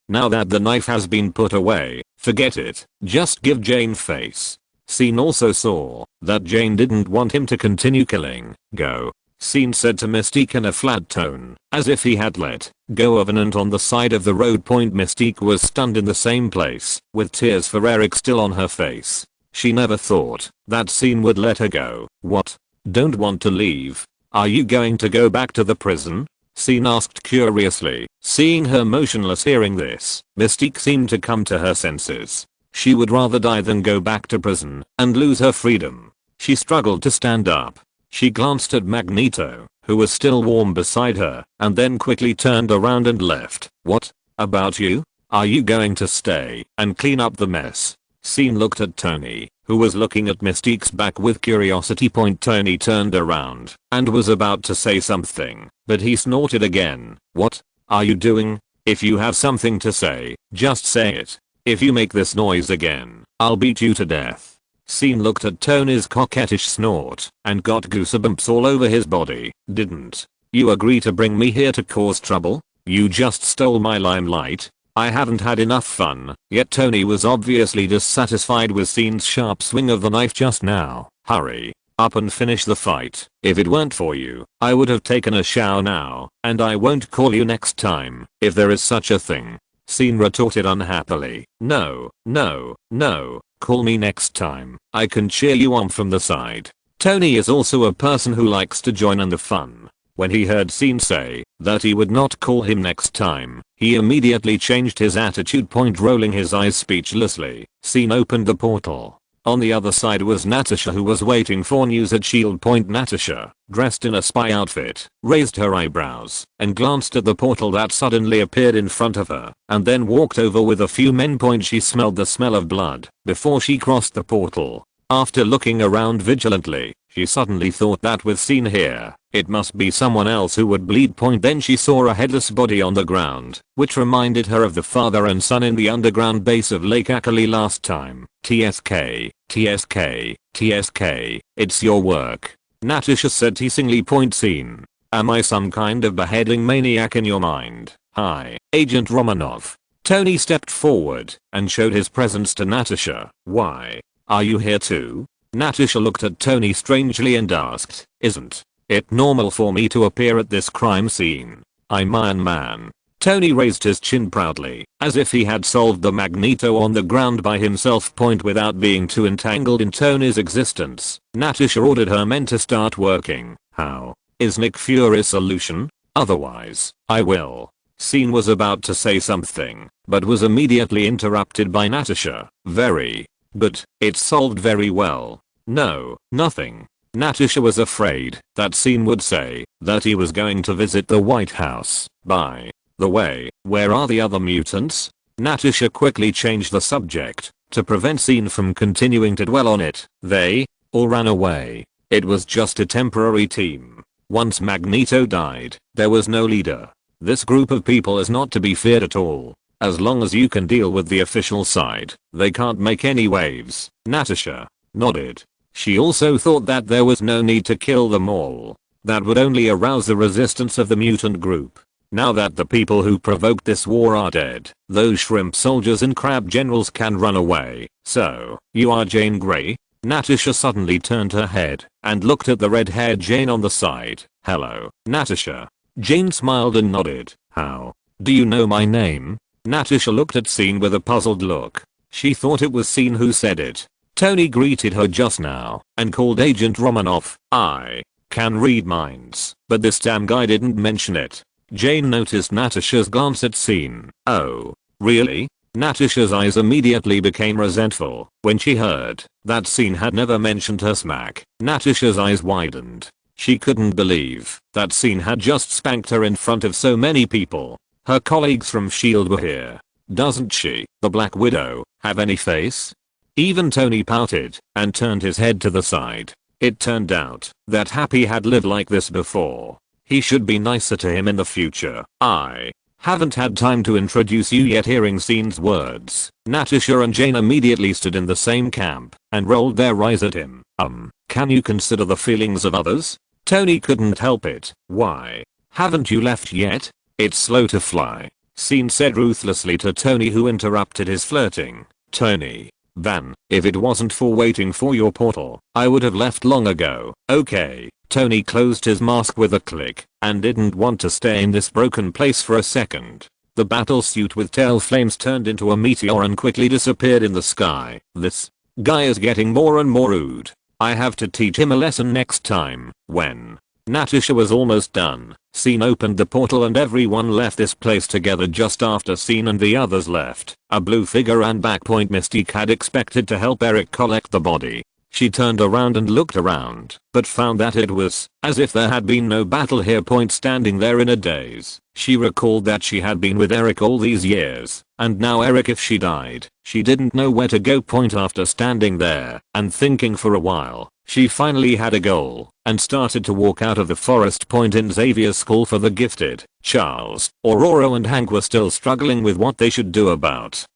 Now that the knife has been put away, forget it, just give Jane face. Scene also saw that Jane didn't want him to continue killing. Go. Scene said to Mystique in a flat tone, as if he had let go of an ant on the side of the road. Mystique was stunned in the same place, with tears for Eric still on her face. She never thought that Scene would let her go. What? Don't want to leave? Are you going to go back to the prison? Scene asked curiously. Seeing her motionless hearing this, Mystique seemed to come to her senses. She would rather die than go back to prison and lose her freedom. She struggled to stand up. She glanced at Magneto, who was still warm beside her, and then quickly turned around and left. What about you? Are you going to stay and clean up the mess? Scene looked at Tony, who was looking at Mystique's back with curiosity. Tony turned around and was about to say something, but he snorted again. What are you doing? If you have something to say, just say it. If you make this noise again, I'll beat you to death. Scene looked at Tony's coquettish snort and got goosebumps all over his body. Didn't you agree to bring me here to cause trouble? You just stole my limelight. I haven't had enough fun. Yet Tony was obviously dissatisfied with Scene's sharp swing of the knife just now. Hurry. up and finish the fight. If it weren't for you, I would have taken a shower now, and I won't call you next time, if there is such a thing. Scene retorted unhappily. No, no, no, call me next time. I can cheer you on from the side. Tony is also a person who likes to join in the fun. When he heard Scene say that he would not call him next time, he immediately changed his attitude, rolling his eyes speechlessly. Scene opened the portal. On the other side was Natasha, who was waiting for news at Shield Point. Natasha, dressed in a spy outfit, raised her eyebrows and glanced at the portal that suddenly appeared in front of her, and then walked over with a few men. She smelled the smell of blood before she crossed the portal. After looking around vigilantly, she suddenly thought that with Scene here, it must be someone else who would bleed. Then she saw a headless body on the ground, which reminded her of the father and son in the underground base of Lake Ackley last time. TSK, TSK, TSK, it's your work, Natasha said teasingly. Scene, am I some kind of beheading maniac in your mind? Hi, Agent Romanov. Tony stepped forward and showed his presence to Natasha. Why? Are you here too? Natasha looked at Tony strangely and asked, isn't it normal for me to appear at this crime scene? I'm Iron Man. Tony raised his chin proudly, as if he had solved the Magneto on the ground by himself. Without being too entangled in Tony's existence, Natasha ordered her men to start working. How is Nick Fury's solution? Otherwise, I will. Scene was about to say something, but was immediately interrupted by Natasha. Very. But it's solved very well. No, nothing. Natasha was afraid that Scene would say that he was going to visit the White House. By the way, where are the other mutants? Natasha quickly changed the subject to prevent Scene from continuing to dwell on it. They all ran away. It was just a temporary team. Once Magneto died, there was no leader. This group of people is not to be feared at all. As long as you can deal with the official side, they can't make any waves. Natasha nodded. She also thought that there was no need to kill them all. That would only arouse the resistance of the mutant group. Now that the people who provoked this war are dead, those shrimp soldiers and crab generals can run away. So, you are Jane Grey? Natasha suddenly turned her head and looked at the red-haired Jane on the side. Hello, Natasha. Jane smiled and nodded. How do you know my name? Natasha looked at Scene with a puzzled look. She thought it was Scene who said it. Tony greeted her just now and called Agent Romanov. I can read minds, but this damn guy didn't mention it. Jane noticed Natasha's glance at Scene. Oh, really? Natasha's eyes immediately became resentful when she heard that Scene had never mentioned her smack. Natasha's eyes widened. She couldn't believe that Scene had just spanked her in front of so many people. Her colleagues from S.H.I.E.L.D. were here. Doesn't she, the Black Widow, have any face? Even Tony pouted and turned his head to the side. It turned out that Happy had lived like this before. He should be nicer to him in the future. I haven't had time to introduce you yet. Hearing Scene's words, Natasha and Jane immediately stood in the same camp and rolled their eyes at him. Can you consider the feelings of others? Tony couldn't help it. Why haven't you left yet? It's slow to fly, Scene said ruthlessly to Tony, who interrupted his flirting. Tony, Van, if it wasn't for waiting for your portal, I would have left long ago. Okay. Tony closed his mask with a click and didn't want to stay in this broken place for a second. The battle suit with tail flames turned into a meteor and quickly disappeared in the sky. This guy is getting more and more rude. I have to teach him a lesson next time. When Natasha was almost done, Scene opened the portal and everyone left this place together. Just after Scene and the others left, a blue figure and Backpoint Mystique had expected to help Eric collect the body. She turned around and looked around, but found that it was as if there had been no battle here. Standing there in a daze, she recalled that she had been with Eric all these years, and now Eric, if she died, she didn't know where to go. After standing there and thinking for a while, she finally had a goal and started to walk out of the forest. In Xavier's School for the Gifted, Charles, Aurora and Hank were still struggling with what they should do about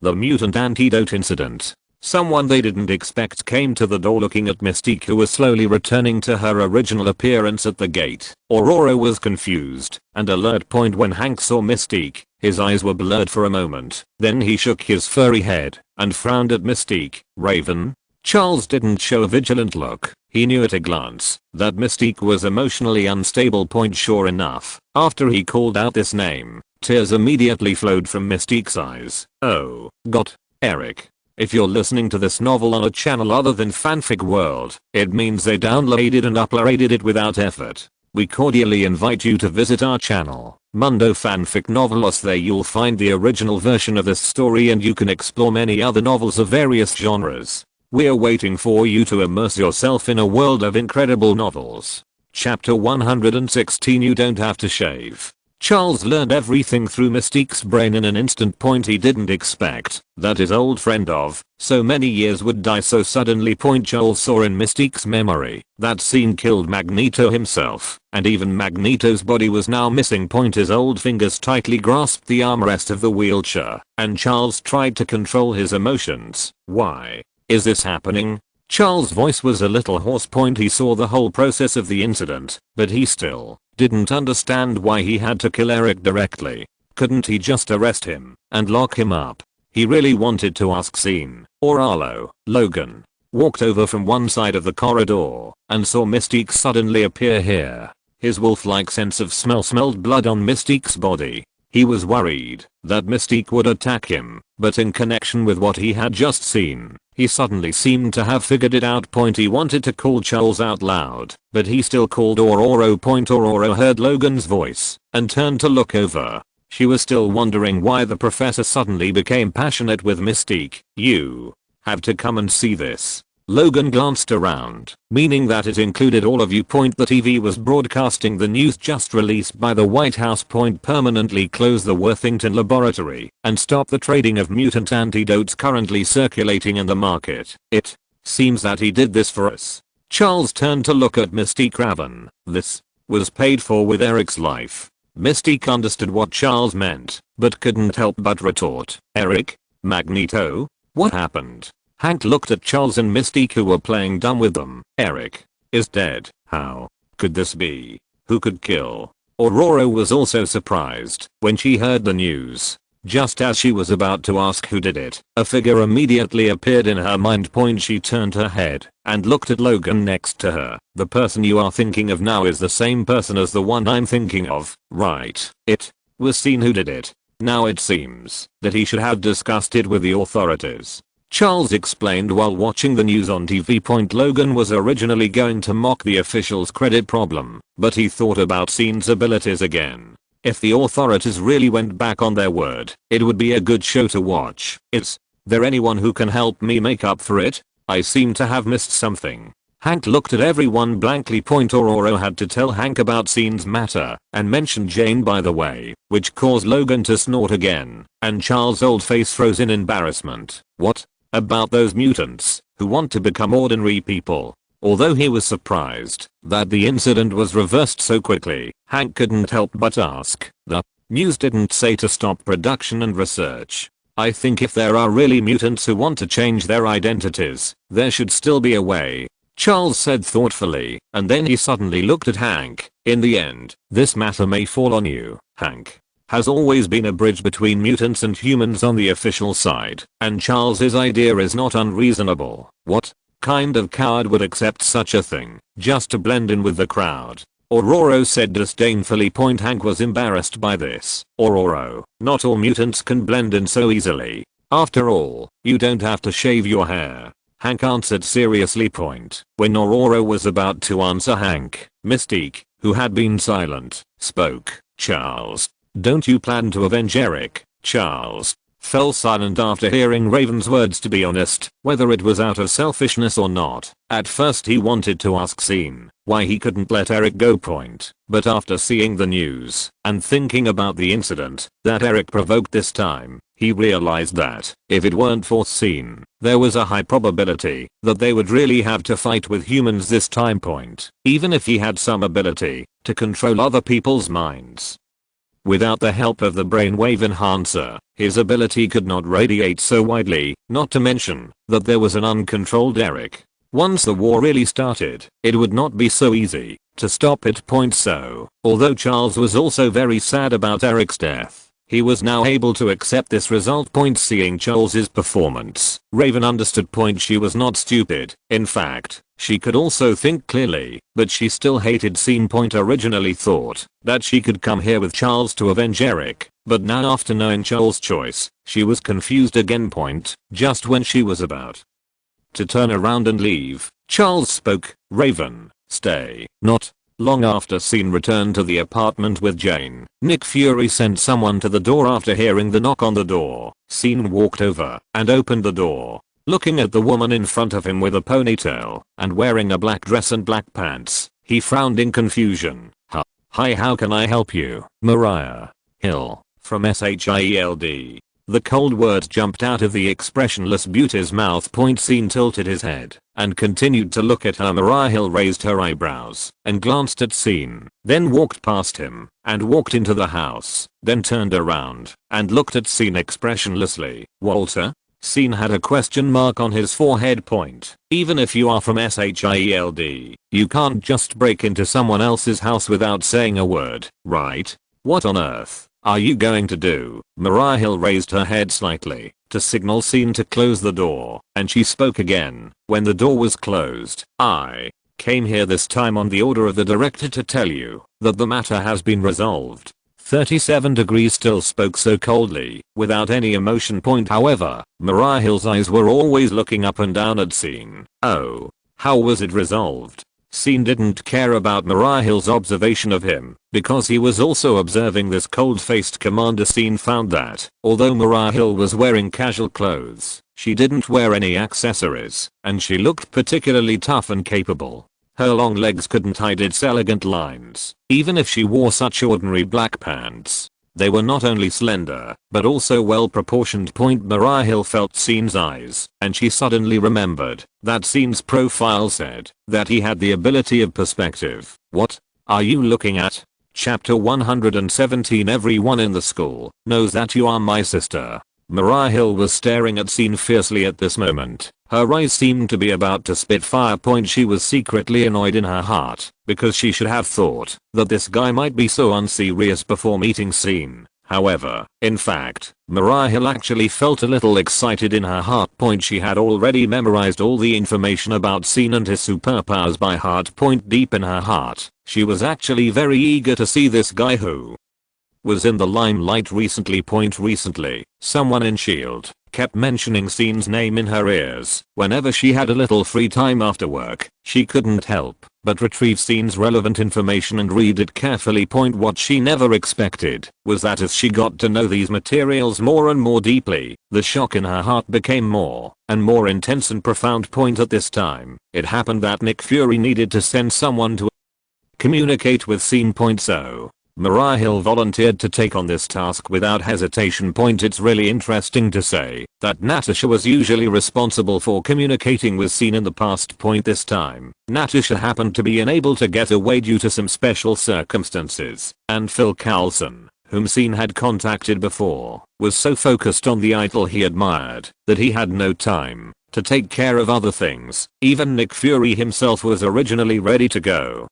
the mutant antidote incident. Someone they didn't expect came to the door looking at Mystique, who was slowly returning to her original appearance at the gate. Aurora was confused and alert. When Hank saw Mystique, his eyes were blurred for a moment. Then he shook his furry head and frowned at Mystique. Raven, Charles didn't show a vigilant look. He knew at a glance that Mystique was emotionally unstable. Sure enough, after he called out this name, tears immediately flowed from Mystique's eyes. Oh, God, Eric. If you're listening to this novel on a channel other than Fanfic World, it means they downloaded and uploaded it without effort. We cordially invite you to visit our channel, Mundo Fanfic Novelos. There you'll find the original version of this story and you can explore many other novels of various genres. We're waiting for you to immerse yourself in a world of incredible novels. Chapter 116. You don't have to shave. Charles learned everything through Mystique's brain in an instant. He didn't expect that his old friend of so many years would die so suddenly. Charles saw in Mystique's memory that scene killed Magneto himself, and even Magneto's body was now missing. His old fingers tightly grasped the armrest of the wheelchair, and Charles tried to control his emotions. Why is this happening? Charles' voice was a little hoarse. He saw the whole process of the incident, but he still didn't understand why he had to kill Eric directly. Couldn't he just arrest him and lock him up? He really wanted to ask Scene or Arlo. Logan walked over from one side of the corridor and saw Mystique suddenly appear here. His wolf-like sense of smell smelled blood on Mystique's body. He was worried that Mystique would attack him, but in connection with what he had just seen, he suddenly seemed to have figured it out. He wanted to call Charles out loud, but he still called Aurora. Aurora heard Logan's voice and turned to look over. She was still wondering why the professor suddenly became passionate with Mystique. You have to come and see this. Logan glanced around, meaning that it included all of you. The TV was broadcasting the news just released by the White House. Permanently close the Worthington laboratory and stop the trading of mutant antidotes currently circulating in the market. It seems that he did this for us. Charles turned to look at Mystique. Raven, this was paid for with Eric's life. Mystique understood what Charles meant, but couldn't help but retort. Eric? Magneto? What happened? Hank looked at Charles and Mystique, who were playing dumb with them. Eric is dead. How could this be? Who could kill? Aurora was also surprised when she heard the news. Just as she was about to ask who did it, a figure immediately appeared in her mind. She turned her head and looked at Logan next to her. The person you are thinking of now is the same person as the one I'm thinking of, right? It was Scene who did it. Now it seems that he should have discussed it with the authorities. Charles explained while watching the news on TV. Logan was originally going to mock the officials' credit problem, but he thought about Scene's abilities again. If the authorities really went back on their word, it would be a good show to watch. Is there anyone who can help me make up for it? I seem to have missed something. Hank looked at everyone blankly. Aurora had to tell Hank about Scene's matter and mention Jane by the way, which caused Logan to snort again, and Charles' old face froze in embarrassment. What about those mutants who want to become ordinary people? Although he was surprised that the incident was reversed so quickly, Hank couldn't help but ask. The news didn't say to stop production and research. I think if there are really mutants who want to change their identities, there should still be a way, Charles said thoughtfully, and then he suddenly looked at Hank. In the end, this matter may fall on you. Hank has always been a bridge between mutants and humans on the official side, and Charles's idea is not unreasonable. What kind of coward would accept such a thing just to blend in with the crowd? Aurora said disdainfully. Hank was embarrassed by this. Aurora, not all mutants can blend in so easily. After all, you don't have to shave your hair. Hank answered seriously. When Aurora was about to answer Hank, Mystique, who had been silent, spoke. Charles, don't you plan to avenge Eric? Charles fell silent after hearing Raven's words. To be honest, whether it was out of selfishness or not, at first he wanted to ask Scene why he couldn't let Eric go. But after seeing the news and thinking about the incident that Eric provoked this time, he realized that if it weren't for Scene, there was a high probability that they would really have to fight with humans this time. Even if he had some ability to control other people's minds, without the help of the brainwave enhancer, his ability could not radiate so widely, not to mention that there was an uncontrolled Eric. Once the war really started, it would not be so easy to stop it. So, although Charles was also very sad about Eric's death, He was now able to accept this result. Seeing Charles's performance, Raven understood. She was not stupid. In fact, she could also think clearly, but she still hated scene. Originally thought that she could come here with Charles to avenge Eric, but now after knowing Charles' choice, she was confused again. Just when she was about to turn around and leave, Charles spoke. Raven, stay. Not long after Scene returned to the apartment with Jane, Nick Fury sent someone to the door after hearing the knock on the door. Scene walked over and opened the door. Looking at the woman in front of him with a ponytail and wearing a black dress and black pants, he frowned in confusion. Hi, how can I help you? Mariah Hill, from SHIELD. The cold words jumped out of the expressionless beauty's mouth. Scene tilted his head and continued to look at her. Mariah Hill raised her eyebrows and glanced at Scene, then walked past him and walked into the house, then turned around and looked at Scene expressionlessly. Walter? Scene had a question mark on his forehead. Even if you are from SHIELD, you can't just break into someone else's house without saying a word, right? What on earth are you going to do? Mariah Hill raised her head slightly to signal Scene to close the door, and she spoke again when the door was closed. I came here this time on the order of the director to tell you that the matter has been resolved. 37 Degrees still spoke so coldly, without any emotion. However, Mariah Hill's eyes were always looking up and down at Scene. Oh, how was it resolved? Scene didn't care about Mariah Hill's observation of him, because he was also observing this cold-faced commander. Scene found that, although Mariah Hill was wearing casual clothes, she didn't wear any accessories, and she looked particularly tough and capable. Her long legs couldn't hide its elegant lines, even if she wore such ordinary black pants. They were not only slender, but also well proportioned. Mariah Hill felt Scene's eyes, and she suddenly remembered that Scene's profile said that he had the ability of perspective. What are you looking at? Chapter 117. Everyone in the school knows that you are my sister. Mariah Hill was staring at Scene fiercely at this moment. Her eyes seemed to be about to spit fire. She was secretly annoyed in her heart because she should have thought that this guy might be so unserious before meeting Scene. However, in fact, Mariah Hill actually felt a little excited in her heart. She had already memorized all the information about Scene and his superpowers by heart. Deep in her heart, she was actually very eager to see this guy who was in the limelight recently. Recently, someone in SHIELD kept mentioning Scene's name in her ears. Whenever she had a little free time after work, she couldn't help but retrieve Scene's relevant information and read it carefully. What she never expected was that as she got to know these materials more and more deeply, the shock in her heart became more and more intense and profound. At this time, it happened that Nick Fury needed to send someone to communicate with Scene. So Mariah Hill volunteered to take on this task without hesitation. It's really interesting to say that Natasha was usually responsible for communicating with Scene in the past. This time, Natasha happened to be unable to get away due to some special circumstances, and Phil Coulson, whom Scene had contacted before, was so focused on the idol he admired that he had no time to take care of other things. Even Nick Fury himself was originally ready to go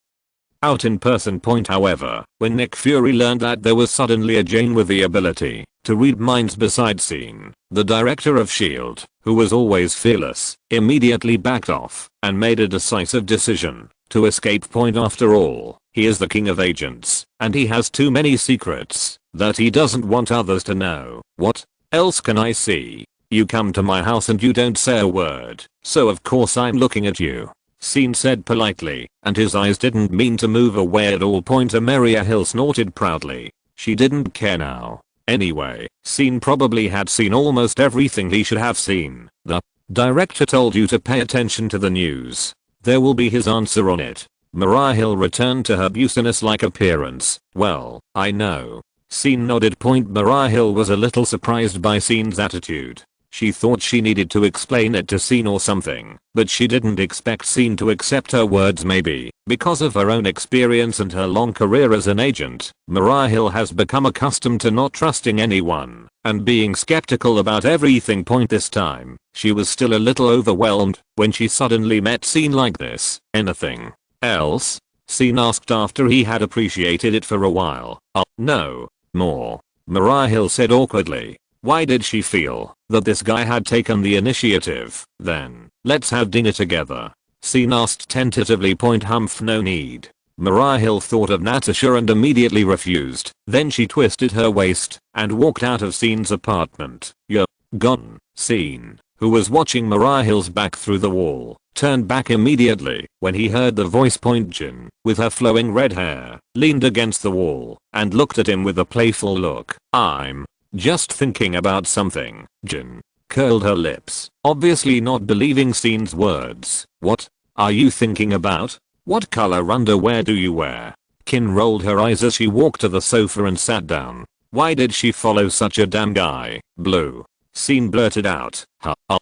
out in person. However, when Nick Fury learned that there was suddenly a Jane with the ability to read minds besides Scene, the director of SHIELD, who was always fearless, immediately backed off and made a decisive decision to escape. After all, he is the king of agents, and he has too many secrets that he doesn't want others to know. What else can I see? You come to my house and you don't say a word, so of course I'm looking at you, Scene said politely, and his eyes didn't mean to move away at all. Mariah Hill snorted proudly. She didn't care now. Anyway, Scene probably had seen almost everything he should have seen. The director told you to pay attention to the news. There will be his answer on it. Mariah Hill returned to her business-like appearance. Well, I know. Scene nodded. Mariah Hill was a little surprised by Scene's attitude. She thought she needed to explain it to Scene or something, but she didn't expect Scene to accept her words. Maybe because of her own experience and her long career as an agent, Mariah Hill has become accustomed to not trusting anyone and being skeptical about everything. This time, she was still a little overwhelmed when she suddenly met Scene like this. Anything else? Scene asked after he had appreciated it for a while. Oh, no. More. Mariah Hill said awkwardly. Why did she feel that this guy had taken the initiative? Then, let's have dinner together. Scene asked tentatively. Humph, no need. Mariah Hill thought of Natasha and immediately refused. Then she twisted her waist and walked out of Scene's apartment. You're gone. Scene, who was watching Mariah Hill's back through the wall, turned back immediately when he heard the voice. Jin, with her flowing red hair, leaned against the wall and looked at him with a playful look. I'm just thinking about something. Jin curled her lips, obviously not believing Scene's words. What are you thinking about? What color underwear do you wear? Kin rolled her eyes as she walked to the sofa and sat down. Why did she follow such a damn guy? Blue. Scene blurted out.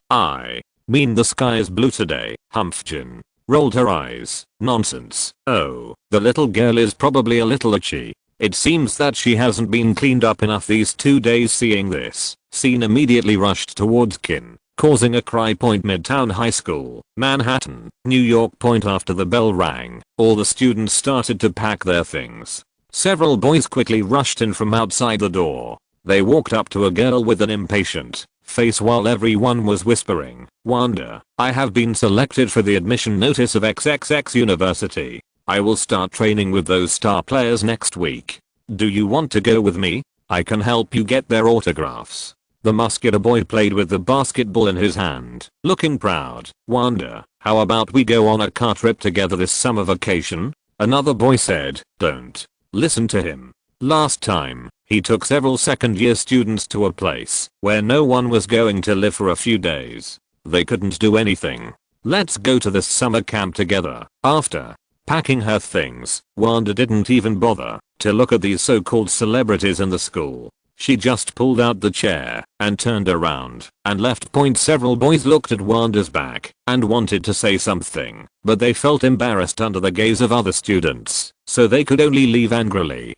I mean the sky is blue today. Humph. Jin rolled her eyes. Nonsense. Oh, the little girl is probably a little itchy. It seems that she hasn't been cleaned up enough these 2 days. Seeing this, Scene immediately rushed towards Kin, causing a cry. Midtown High School, Manhattan, New York. After the bell rang, all the students started to pack their things. Several boys quickly rushed in from outside the door. They walked up to a girl with an impatient face while everyone was whispering, Wanda, I have been selected for the admission notice of XXX University. I will start training with those star players next week. Do you want to go with me? I can help you get their autographs. The muscular boy played with the basketball in his hand, looking proud. Wanda, how about we go on a car trip together this summer vacation? Another boy said. Don't listen to him. Last time, he took several second-year students to a place where no one was going to live for a few days. They couldn't do anything. Let's go to this summer camp together. After packing her things, Wanda didn't even bother to look at these so-called celebrities in the school. She just pulled out the chair and turned around and left. Several boys looked at Wanda's back and wanted to say something, but they felt embarrassed under the gaze of other students, so they could only leave angrily.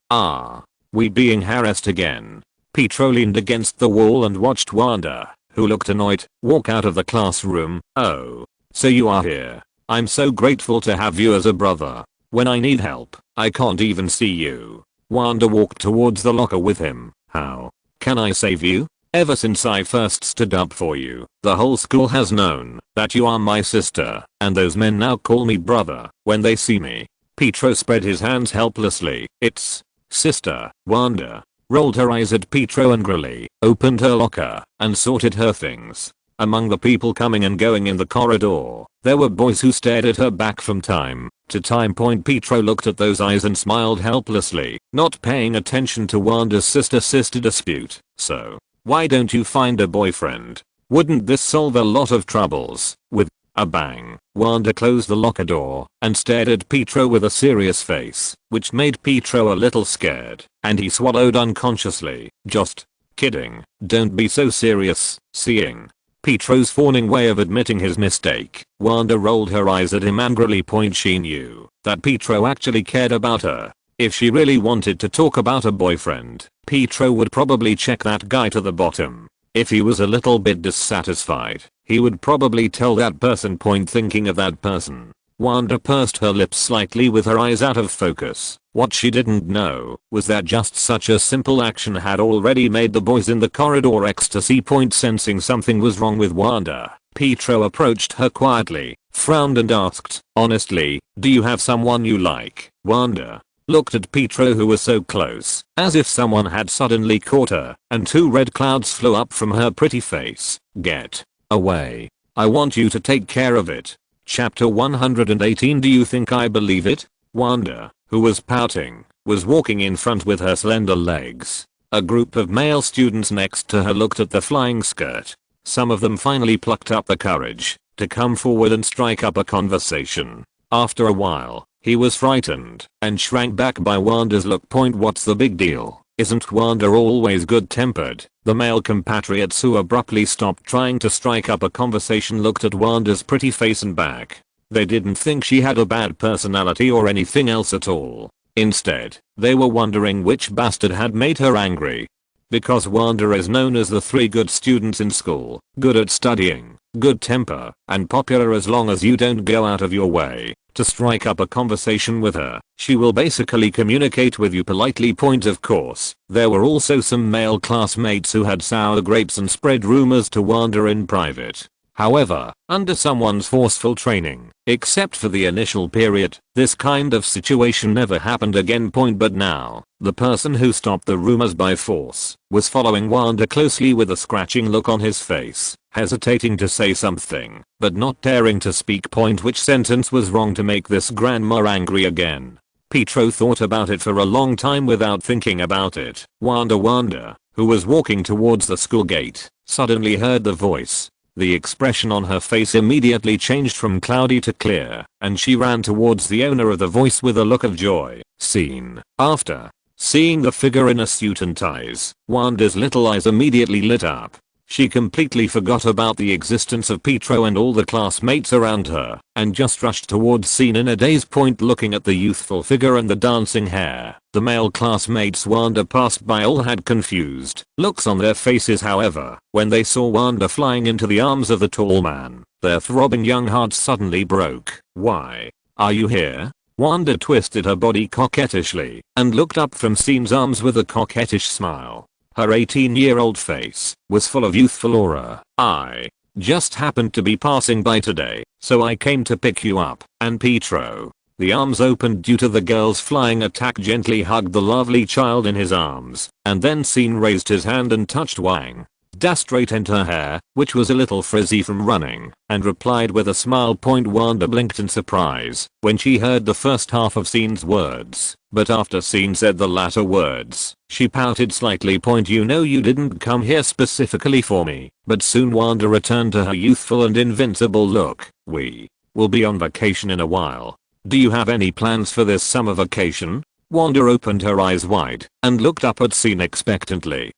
We being harassed again. Pietro leaned against the wall and watched Wanda, who looked annoyed, walk out of the classroom. Oh, so you are here. I'm so grateful to have you as a brother. When I need help, I can't even see you. Wanda walked towards the locker with him. How can I save you? Ever since I first stood up for you, the whole school has known that you are my sister, and those men now call me brother when they see me. Pietro spread his hands helplessly. It's sister. Wanda rolled her eyes at Pietro angrily, opened her locker, and sorted her things. Among the people coming and going in the corridor, there were boys who stared at her back from time to time. Pietro looked at those eyes and smiled helplessly, not paying attention to Wanda's sister-sister dispute. So, why don't you find a boyfriend? Wouldn't this solve a lot of troubles? With a bang, Wanda closed the locker door and stared at Pietro with a serious face, which made Pietro a little scared, and he swallowed unconsciously. Just kidding, don't be so serious. Seeing Pietro's fawning way of admitting his mistake, Wanda rolled her eyes at him angrily. She knew that Pietro actually cared about her. If she really wanted to talk about a boyfriend, Pietro would probably check that guy to the bottom. If he was a little bit dissatisfied, he would probably tell that person. Thinking of that person, Wanda pursed her lips slightly with her eyes out of focus. What she didn't know was that just such a simple action had already made the boys in the corridor ecstasy. Sensing something was wrong with Wanda, Pietro approached her quietly, frowned and asked, honestly, do you have someone you like? Wanda looked at Pietro, who was so close, as if someone had suddenly caught her, and 2 red clouds flew up from her pretty face. Get away. I want you to take care of it. Chapter 118. Do you think I believe it? Wanda, who was pouting, was walking in front with her slender legs. A group of male students next to her looked at the flying skirt. Some of them finally plucked up the courage to come forward and strike up a conversation. After a while, he was frightened and shrank back by Wanda's look. What's the big deal? Isn't Wanda always good-tempered? The male compatriots who abruptly stopped trying to strike up a conversation looked at Wanda's pretty face and back. They didn't think she had a bad personality or anything else at all. Instead, they were wondering which bastard had made her angry. Because Wanda is known as the 3 good students in school, good at studying, good temper, and popular as long as you don't go out of your way to strike up a conversation with her. She will basically communicate with you politely. Point of course, there were also some male classmates who had sour grapes and spread rumors to Wanda in private. However, under someone's forceful training, except for the initial period, this kind of situation never happened again. But now, the person who stopped the rumors by force was following Wanda closely with a scratching look on his face, hesitating to say something, but not daring to speak. Which sentence was wrong to make this grandma angry again? Pietro thought about it for a long time without thinking about it. Wanda, who was walking towards the school gate, suddenly heard the voice. The expression on her face immediately changed from cloudy to clear, and she ran towards the owner of the voice with a look of joy. Scene. After seeing the figure in a suit and ties, Wanda's little eyes immediately lit up. She completely forgot about the existence of Pietro and all the classmates around her, and just rushed towards Scene in a daze. Looking at the youthful figure and the dancing hair, the male classmates Wanda passed by all had confused looks on their faces. However, when they saw Wanda flying into the arms of the tall man, their throbbing young hearts suddenly broke. "Why are you here?" Wanda twisted her body coquettishly and looked up from Scene's arms with a coquettish smile. Her 18-year-old face was full of youthful aura. "I just happened to be passing by today, so I came to pick you up." And Pietro, the arms opened due to the girl's flying attack, gently hugged the lovely child in his arms, and then Scene raised his hand and touched Wang. Straight into her hair, which was a little frizzy from running, and replied with a smile. Wanda blinked in surprise when she heard the first half of Scene's words, but after Scene said the latter words, she pouted slightly. "You know you didn't come here specifically for me." But soon Wanda returned to her youthful and invincible look. "We will be on vacation in a while. Do you have any plans for this summer vacation?" Wanda opened her eyes wide and looked up at Scene expectantly.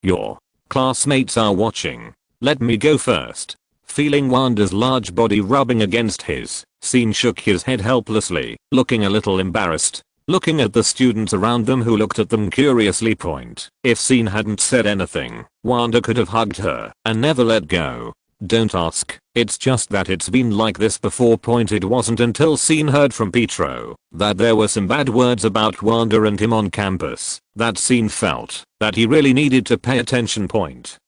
Your classmates are watching. Let me go first." Feeling Wanda's large body rubbing against his, Scene shook his head helplessly, looking a little embarrassed. Looking at the students around them who looked at them curiously. If Scene hadn't said anything, Wanda could have hugged her and never let go. "Don't ask, it's just that it's been like this before." It wasn't until Scene heard from Pietro that there were some bad words about Wanda and him on campus that Scene felt that he really needed to pay attention.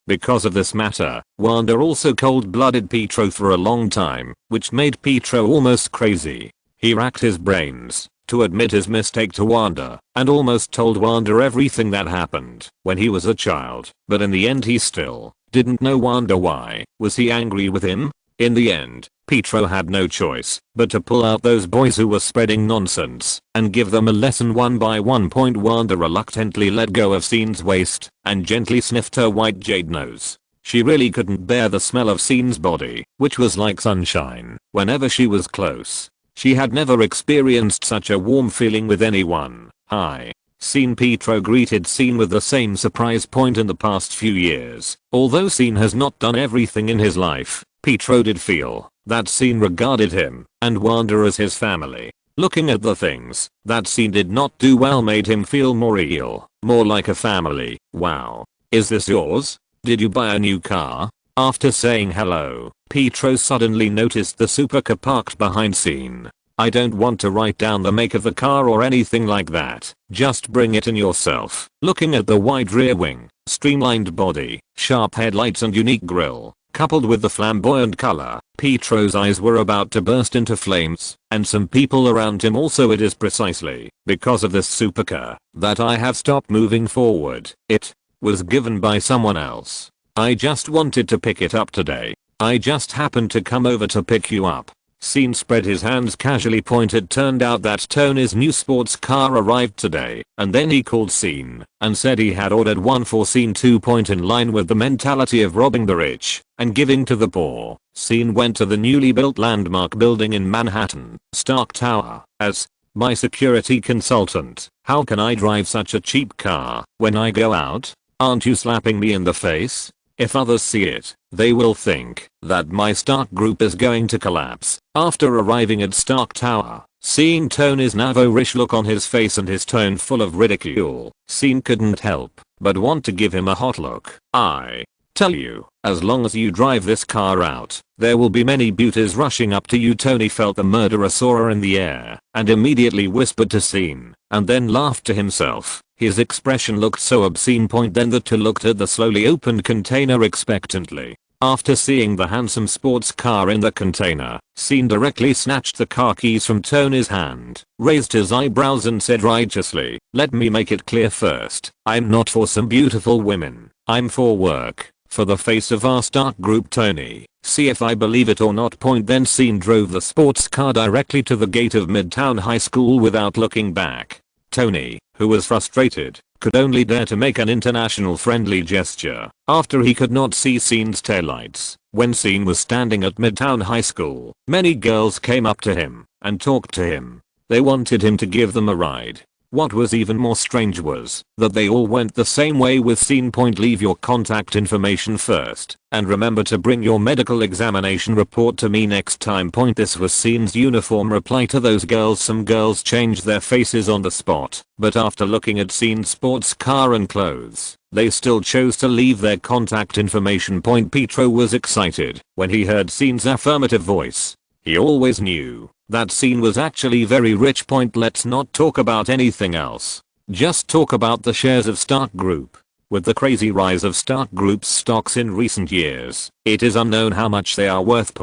Because of this matter, Wanda also cold-blooded Pietro for a long time, which made Pietro almost crazy. He racked his brains to admit his mistake to Wanda and almost told Wanda everything that happened when he was a child, but in the end he still didn't know Wanda. Why was he angry with him? In the end, Pietro had no choice but to pull out those boys who were spreading nonsense and give them a lesson one by one. Wanda reluctantly let go of Scene's waist and gently sniffed her white jade nose. She really couldn't bear the smell of Scene's body, which was like sunshine whenever she was close. She had never experienced such a warm feeling with anyone. "Hi, Scene." Pietro greeted Scene with the same surprise. In the past few years, although Scene has not done everything in his life, Pietro did feel that Scene regarded him and Wanda as his family. Looking at the things that Scene did not do well made him feel more real, more like a family. "Wow. Is this yours? Did you buy a new car?" After saying hello, Pietro suddenly noticed the supercar parked behind Scene. "I don't want to write down the make of the car or anything like that. Just bring it in yourself." Looking at the wide rear wing, streamlined body, sharp headlights and unique grille, coupled with the flamboyant color, Pietro's eyes were about to burst into flames, and some people around him also. "It is precisely because of this supercar that I have stopped moving forward. It was given by someone else. I just wanted to pick it up today. I just happened to come over to pick you up." Scene spread his hands casually. Turned out that Tony's new sports car arrived today, and then he called Scene and said he had ordered one for Scene too. In line with the mentality of robbing the rich and giving to the poor, Scene went to the newly built landmark building in Manhattan, Stark Tower. "As my security consultant, how can I drive such a cheap car when I go out? Aren't you slapping me in the face? If others see it, they will think that my Stark group is going to collapse." After arriving at Stark Tower, seeing Tony's Navo-ish look on his face and his tone full of ridicule, Scene couldn't help but want to give him a hot look. "I Tell you, as long as you drive this car out, there will be many beauties rushing up to you. Tony felt the murderous aura in the air and immediately whispered to Scene and then laughed to himself. His expression looked so obscene. Then the two looked at the slowly opened container expectantly. After seeing the handsome sports car in the container, Scene directly snatched the car keys from Tony's hand, raised his eyebrows and said righteously, "Let me make it clear first, I'm not for some beautiful women, I'm for work. For the face of our stock group, Tony. See if I believe it or not." Then Scene drove the sports car directly to the gate of Midtown High School without looking back. Tony, who was frustrated, could only dare to make an international friendly gesture after he could not see Scene's taillights. When Scene was standing at Midtown High School, many girls came up to him and talked to him. They wanted him to give them a ride. What was even more strange was that they all went the same way with Scene. Leave your contact information first and remember to bring your medical examination report to me next time. This was Scene's uniform reply to those girls. Some girls changed their faces on the spot, but after looking at Scene's sports car and clothes, they still chose to leave their contact information. Pietro was excited when he heard Scene's affirmative voice. He always knew that Scene was actually very rich. Let's not talk about anything else. Just talk about the shares of Stark Group. With the crazy rise of Stark Group's stocks in recent years, it is unknown how much they are worth.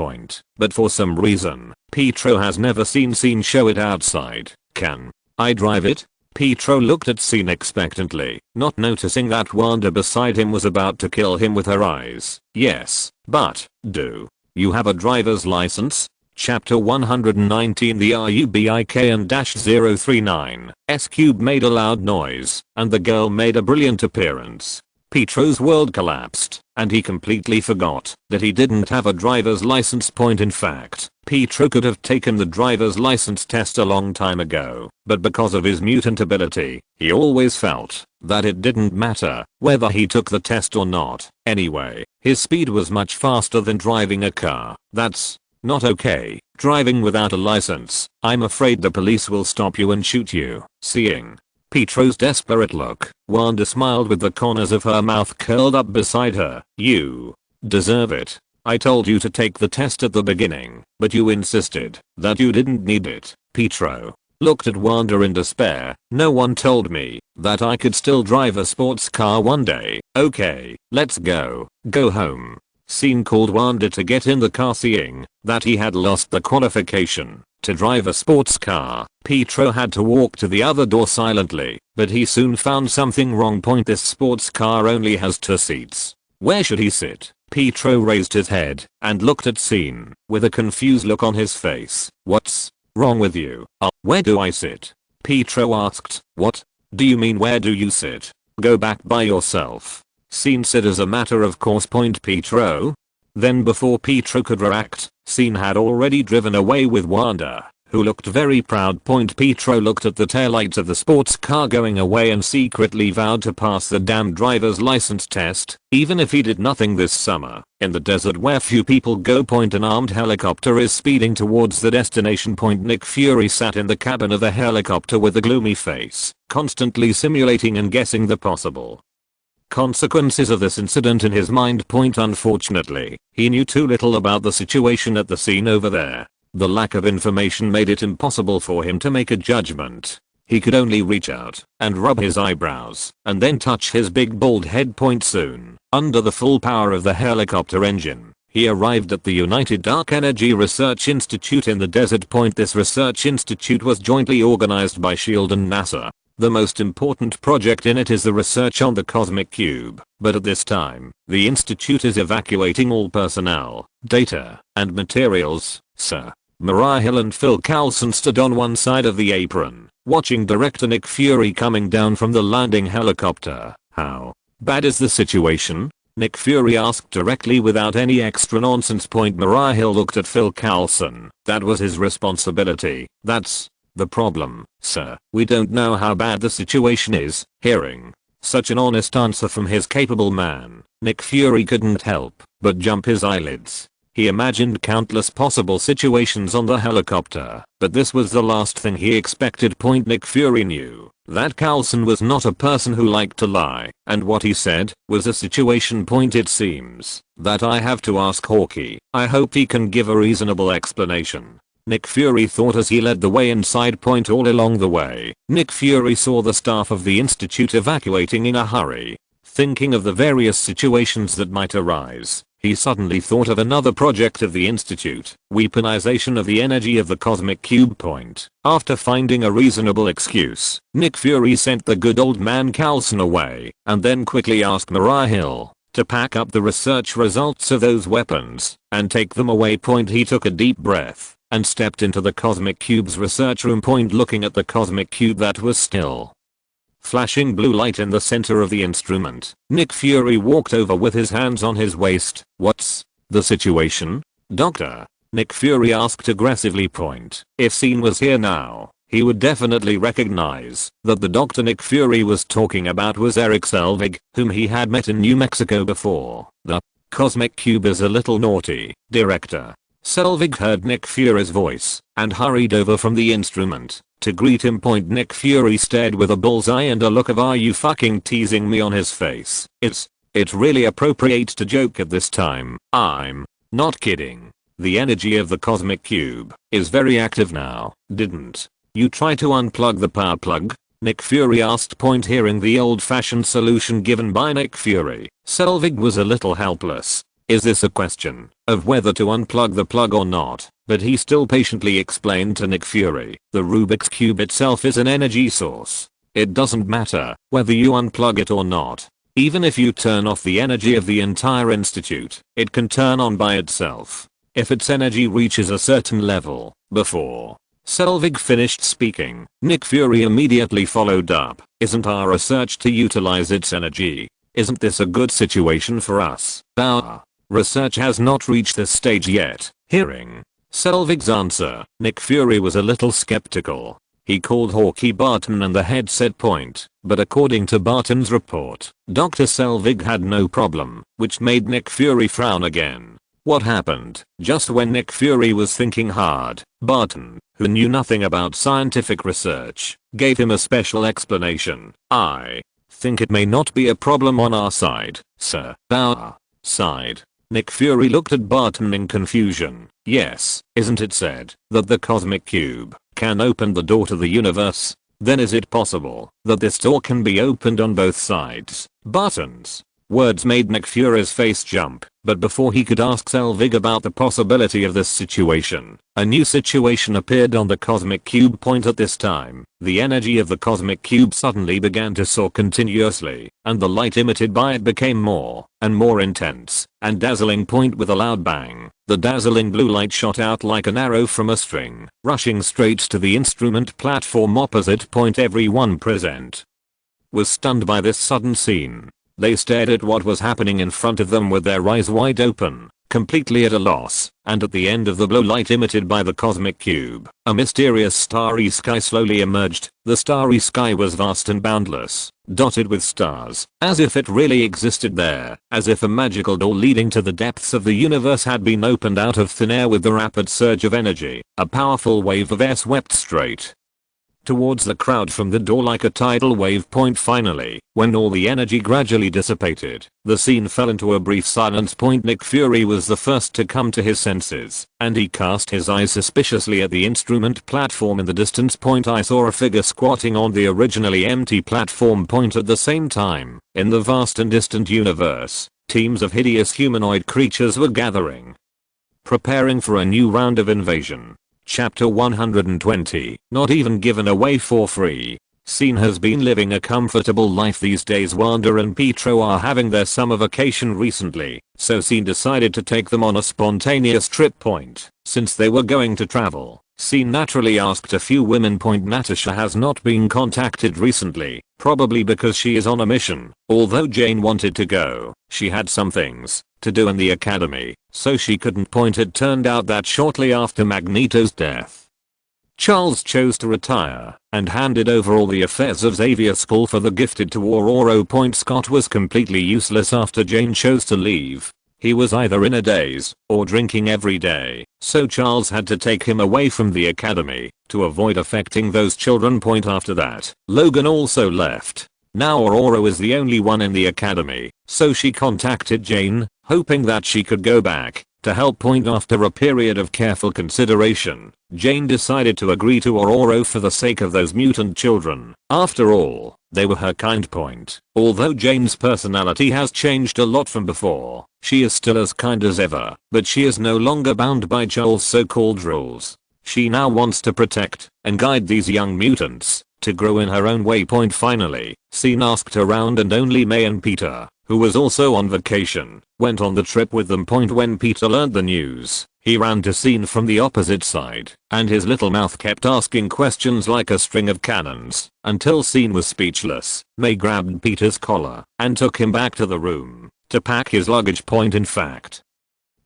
But for some reason, Pietro has never seen Scene show it outside. Can I drive it? Pietro looked at Scene expectantly, not noticing that Wanda beside him was about to kill him with her eyes. Yes, but do you have a driver's license? Chapter 119. The RUBIKN-039 S-Cube made a loud noise, and the girl made a brilliant appearance. Pietro's world collapsed, and he completely forgot that he didn't have a driver's license. In fact, Pietro could have taken the driver's license test a long time ago, but because of his mutant ability, he always felt that it didn't matter whether he took the test or not. Anyway, his speed was much faster than driving a car. That's not okay. Driving without a license, I'm afraid the police will stop you and shoot you. Seeing Pietro's desperate look, Wanda smiled with the corners of her mouth curled up beside her. You deserve it. I told you to take the test at the beginning, but you insisted that you didn't need it. Pietro looked at Wanda in despair. No one told me that I could still drive a sports car one day. Okay, let's go. Go home. Scene called Wanda to get in the car. Seeing that he had lost the qualification to drive a sports car, Pietro had to walk to the other door silently, but he soon found something wrong. This sports car only has 2 seats. Where should he sit? Pietro raised his head and looked at Scene with a confused look on his face. What's wrong with you? Where do I sit? Pietro asked. What do you mean, where do you sit? Go back by yourself. Scene said as a matter of course. Pietro. Then before Pietro could react, Scene had already driven away with Wanda, who looked very proud. Pietro looked at the taillights of the sports car going away and secretly vowed to pass the damn driver's license test, even if he did nothing this summer. In the desert where few people go. An armed helicopter is speeding towards the destination. Nick Fury sat in the cabin of the helicopter with a gloomy face, constantly simulating and guessing the possible consequences of this incident in his mind. Unfortunately, he knew too little about the situation at the scene over there. The lack of information made it impossible for him to make a judgment. He could only reach out and rub his eyebrows and then touch his big bald head. Soon, under the full power of the helicopter engine, he arrived at the United Dark Energy Research Institute in the desert. This research institute was jointly organized by SHIELD and NASA. The most important project in it is the research on the Cosmic Cube, but at this time, the institute is evacuating all personnel, data, and materials. Sir Mariah Hill and Phil Coulson stood on one side of the apron, watching director Nick Fury coming down from the landing helicopter. How bad is the situation? Nick Fury asked directly without any extra nonsense. Mariah Hill looked at Phil Coulson. That was his responsibility. That's the problem, sir. We don't know how bad the situation is. Hearing such an honest answer from his capable man, Nick Fury couldn't help but jump his eyelids. He imagined countless possible situations on the helicopter, but this was the last thing he expected. Nick Fury knew that Coulson was not a person who liked to lie, and what he said was a situation. It seems that I have to ask Hawkeye. I hope he can give a reasonable explanation. Nick Fury thought as he led the way inside. All along the way, Nick Fury saw the staff of the institute evacuating in a hurry. Thinking of the various situations that might arise, he suddenly thought of another project of the institute, weaponization of the energy of the cosmic cube. After finding a reasonable excuse, Nick Fury sent the good old man Coulson away, and then quickly asked Mariah Hill to pack up the research results of those weapons and take them away. He took a deep breath and stepped into the cosmic cube's research room. Looking at the cosmic cube that was still flashing blue light in the center of the instrument, Nick Fury walked over with his hands on his waist. What's the situation, Doctor? Nick Fury asked aggressively. If Scene was here now, he would definitely recognize that the Doctor Nick Fury was talking about was Eric Selvig, whom he had met in New Mexico before. The cosmic cube is a little naughty, Director. Selvig heard Nick Fury's voice and hurried over from the instrument to greet him. Nick Fury stared with a bullseye and a look of "Are you fucking teasing me?" on his face. It's really appropriate to joke at this time. I'm not kidding. The energy of the cosmic cube is very active now. Didn't you try to unplug the power plug? Nick Fury asked. Hearing the old-fashioned solution given by Nick Fury, Selvig was a little helpless. Is this a question of whether to unplug the plug or not? But he still patiently explained to Nick Fury, the Rubik's Cube itself is an energy source. It doesn't matter whether you unplug it or not. Even if you turn off the energy of the entire institute, it can turn on by itself if its energy reaches a certain level. Before Selvig finished speaking, Nick Fury immediately followed up. Isn't our research to utilize its energy? Isn't this a good situation for us? Our research has not reached this stage yet. Hearing Selvig's answer, Nick Fury was a little skeptical. He called Hawkeye Barton and the head said but according to Barton's report, Dr. Selvig had no problem, which made Nick Fury frown again. What happened? Just when Nick Fury was thinking hard, Barton, who knew nothing about scientific research, gave him a special explanation. I think it may not be a problem on our side, sir. Our side? Nick Fury looked at Barton in confusion. Yes, isn't it said that the cosmic cube can open the door to the universe? Then is it possible that this door can be opened on both sides? Barton's words made Nick Fury's face jump, but before he could ask Selvig about the possibility of this situation, a new situation appeared on the cosmic cube. At this time, the energy of the cosmic cube suddenly began to soar continuously, and the light emitted by it became more and more intense and dazzling. With a loud bang, the dazzling blue light shot out like an arrow from a string, rushing straight to the instrument platform opposite. Everyone present was stunned by this sudden scene. They stared at what was happening in front of them with their eyes wide open, completely at a loss, and at the end of the blue light emitted by the cosmic cube, a mysterious starry sky slowly emerged. The starry sky was vast and boundless, dotted with stars, as if it really existed there, as if a magical door leading to the depths of the universe had been opened out of thin air. With the rapid surge of energy, a powerful wave of air swept straight towards the crowd from the door like a tidal wave. Finally, when all the energy gradually dissipated, the scene fell into a brief silence. Nick Fury was the first to come to his senses, and he cast his eyes suspiciously at the instrument platform in the distance. I saw a figure squatting on the originally empty platform. At the same time, in the vast and distant universe, teams of hideous humanoid creatures were gathering, preparing for a new round of invasion. Chapter 120, not even given away for free. Scene has been living a comfortable life these days. Wanda and Pietro are having their summer vacation recently, so Scene decided to take them on a spontaneous trip. Since they were going to travel, Scene naturally asked a few women. Natasha has not been contacted recently, probably because she is on a mission. Although Jane wanted to go, she had some things to do in the academy, so she couldn't. It turned out that shortly after Magneto's death, Charles chose to retire and handed over all the affairs of Xavier School for the Gifted to Aurora. Scott was completely useless after Jane chose to leave. He was either in a daze or drinking every day, so Charles had to take him away from the academy to avoid affecting those children. After that, Logan also left. Now Aurora was the only one in the academy, so she contacted Jane, hoping that she could go back to help. After a period of careful consideration, Jane decided to agree to Aurora for the sake of those mutant children. After all, they were her kind. Although Jane's personality has changed a lot from before, she is still as kind as ever, but she is no longer bound by Charles' so-called rules. She now wants to protect and guide these young mutants to grow in her own way. Finally, Scene asked around and only May and Peter, who was also on vacation, went on the trip with them. When Peter learned the news, he ran to Scene from the opposite side, and his little mouth kept asking questions like a string of cannons, until Scene was speechless. May grabbed Peter's collar and took him back to the room to pack his luggage. In fact,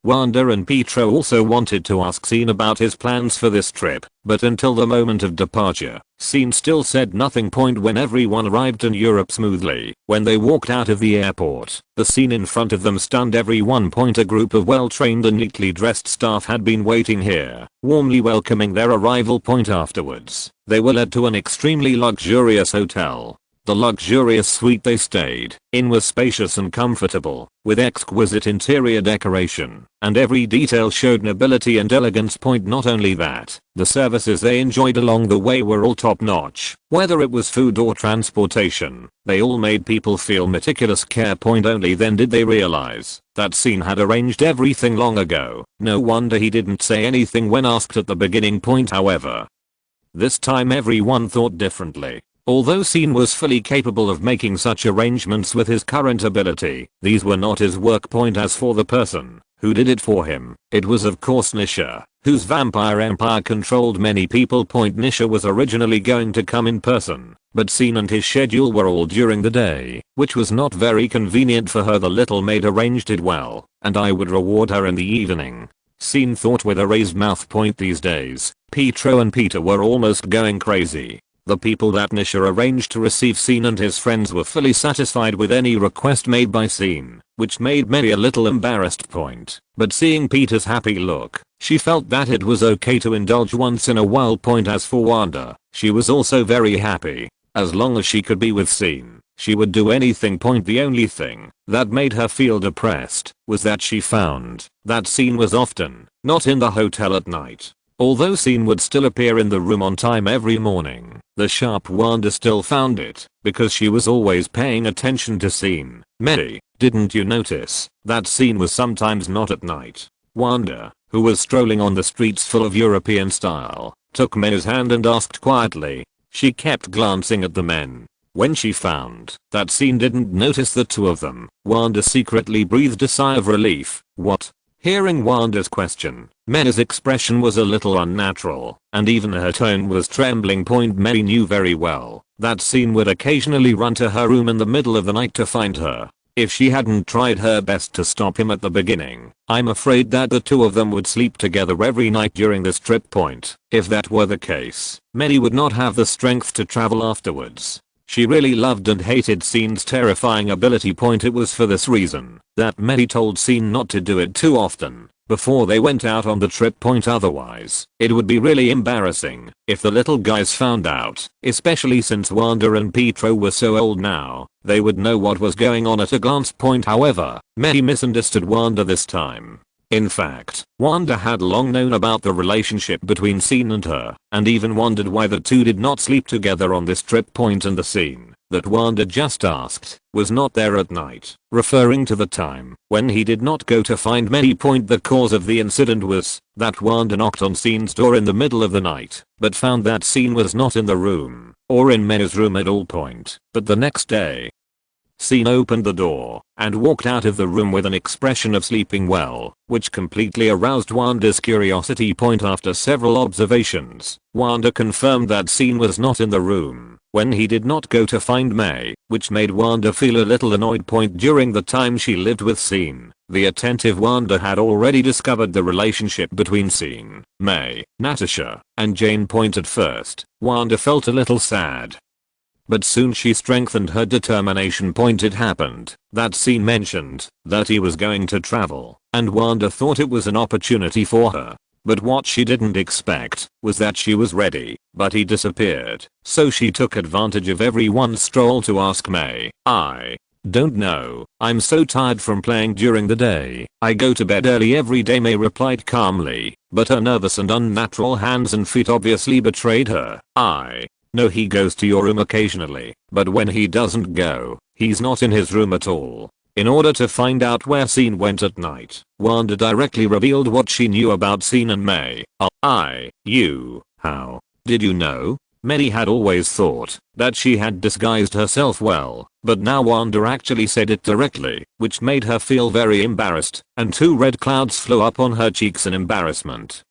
Wanda and Pietro also wanted to ask Scene about his plans for this trip, but until the moment of departure, Scene still said nothing. When everyone arrived in Europe smoothly, when they walked out of the airport, the scene in front of them stunned everyone. A group of well-trained and neatly dressed staff had been waiting here, warmly welcoming their arrival. Afterwards, they were led to an extremely luxurious hotel. The luxurious suite they stayed in was spacious and comfortable, with exquisite interior decoration, and every detail showed nobility and elegance. Not only that, the services they enjoyed along the way were all top-notch. Whether it was food or transportation, they all made people feel meticulous care. Only then did they realize that Scene had arranged everything long ago. No wonder he didn't say anything when asked at the beginning. However, this time everyone thought differently. Although Scene was fully capable of making such arrangements with his current ability, these were not his work. As for the person who did it for him, it was of course Nisha, whose vampire empire controlled many people. Nisha was originally going to come in person, but Scene and his schedule were all during the day, which was not very convenient for her. The little maid arranged it well, and I would reward her in the evening. Scene thought with a raised mouth. These days, Pietro and Peter were almost going crazy. The people that Nisha arranged to receive Scene and his friends were fully satisfied with any request made by Scene, which made May a little embarrassed. But seeing Peter's happy look, she felt that it was okay to indulge once in a while. As for Wanda, she was also very happy. As long as she could be with Scene, she would do anything. The only thing that made her feel depressed was that she found that Scene was often not in the hotel at night. Although Scene would still appear in the room on time every morning, the sharp Wanda still found it, because she was always paying attention to Scene. May, didn't you notice that Scene was sometimes not at night? Wanda, who was strolling on the streets full of European style, took May's hand and asked quietly. She kept glancing at the men. When she found that Scene didn't notice the two of them, Wanda secretly breathed a sigh of relief. What? Hearing Wanda's question, May's expression was a little unnatural, and even her tone was trembling. May knew very well that Scene would occasionally run to her room in the middle of the night to find her. If she hadn't tried her best to stop him at the beginning, I'm afraid that the two of them would sleep together every night during this trip. If that were the case, May would not have the strength to travel afterwards. She really loved and hated Scene's terrifying ability. It was for this reason that May told Scene not to do it too often before they went out on the trip. Otherwise, it would be really embarrassing if the little guys found out, especially since Wanda and Pietro were so old now. They would know what was going on at a glance. However, May misunderstood Wanda this time. In fact, Wanda had long known about the relationship between Scene and her, and even wondered why the two did not sleep together on this trip. And the Scene that Wanda just asked was not there at night, referring to the time when he did not go to find May. The cause of the incident was that Wanda knocked on Scene's door in the middle of the night, but found that Scene was not in the room, or in May's room at all. But the next day, Scene opened the door and walked out of the room with an expression of sleeping well, which completely aroused Wanda's curiosity. After several observations, Wanda confirmed that Scene was not in the room when he did not go to find May, which made Wanda feel a little annoyed. During the time she lived with Scene, the attentive Wanda had already discovered the relationship between Scene, May, Natasha, and Jane. At first, Wanda felt a little sad. but soon she strengthened her determination. It happened that Scene mentioned that he was going to travel, and Wanda thought it was an opportunity for her. But what she didn't expect was that she was ready, but he disappeared. So she took advantage of everyone's stroll to ask May, "I don't know. I'm so tired from playing during the day. I go to bed early every day," May replied calmly, but her nervous and unnatural hands and feet obviously betrayed her. "I know he goes to your room occasionally, but when he doesn't go, he's not in his room at all." In order to find out where Scene went at night, Wanda directly revealed what she knew about Scene and May. How did you know? Many had always thought that she had disguised herself well, but now Wanda actually said it directly, which made her feel very embarrassed, and 2 red clouds flew up on her cheeks in embarrassment.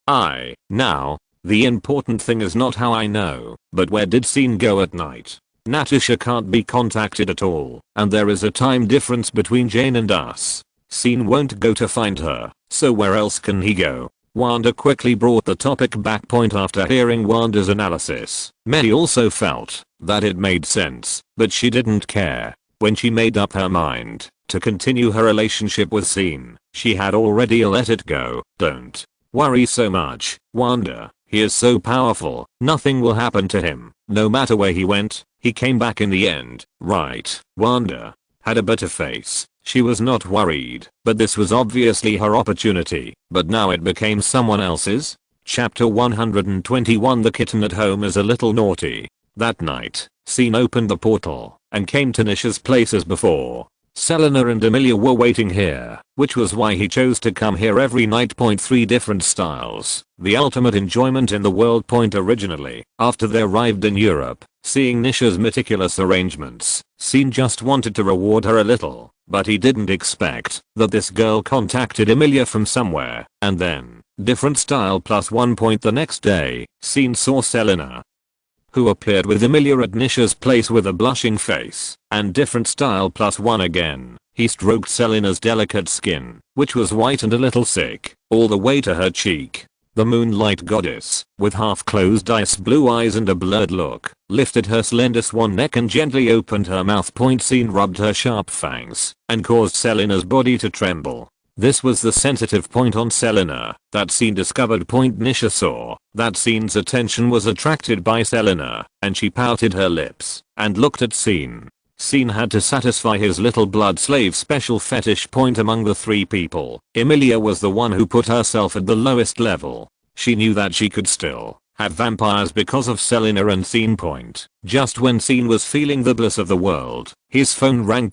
Now, the important thing is not how I know, but where did Scene go at night? Natasha can't be contacted at all, and there is a time difference between Jane and us. Scene won't go to find her, so where else can he go? Wanda quickly brought the topic back. After hearing Wanda's analysis, May also felt that it made sense, but she didn't care. When she made up her mind to continue her relationship with Scene, she had already let it go. "Don't worry so much, Wanda. He is so powerful, nothing will happen to him. No matter where he went, he came back in the end, right?" Wanda had a bitter face. She was not worried, but this was obviously her opportunity. But now it became someone else's. Chapter 121. The kitten at home is a little naughty. That night, Scene opened the portal and came to Nisha's place as before. Selena and Emilia were waiting here, which was why he chose to come here every night. 3 different styles. The ultimate enjoyment in the world. Originally, after they arrived in Europe, seeing Nisha's meticulous arrangements, Scene just wanted to reward her a little, but he didn't expect that this girl contacted Emilia from somewhere, and then, different style +1. The next day, Scene saw Selena, who appeared with Emilia at Nisha's place with a blushing face, and different style +1 again. He stroked Selena's delicate skin, which was white and a little sick, all the way to her cheek. The moonlight goddess, with half-closed ice blue eyes and a blurred look, lifted her slender swan neck and gently opened her mouth. Scene rubbed her sharp fangs and caused Selena's body to tremble. This was the sensitive point on Selena that Scene discovered. Nisha saw that Scene's attention was attracted by Selena, and she pouted her lips and looked at Scene. Scene had to satisfy his little blood slave special fetish. Among the 3 people, Emilia was the one who put herself at the lowest level. She knew that she could still have vampires because of Selena and Scene. Just when Scene was feeling the bliss of the world, his phone rang.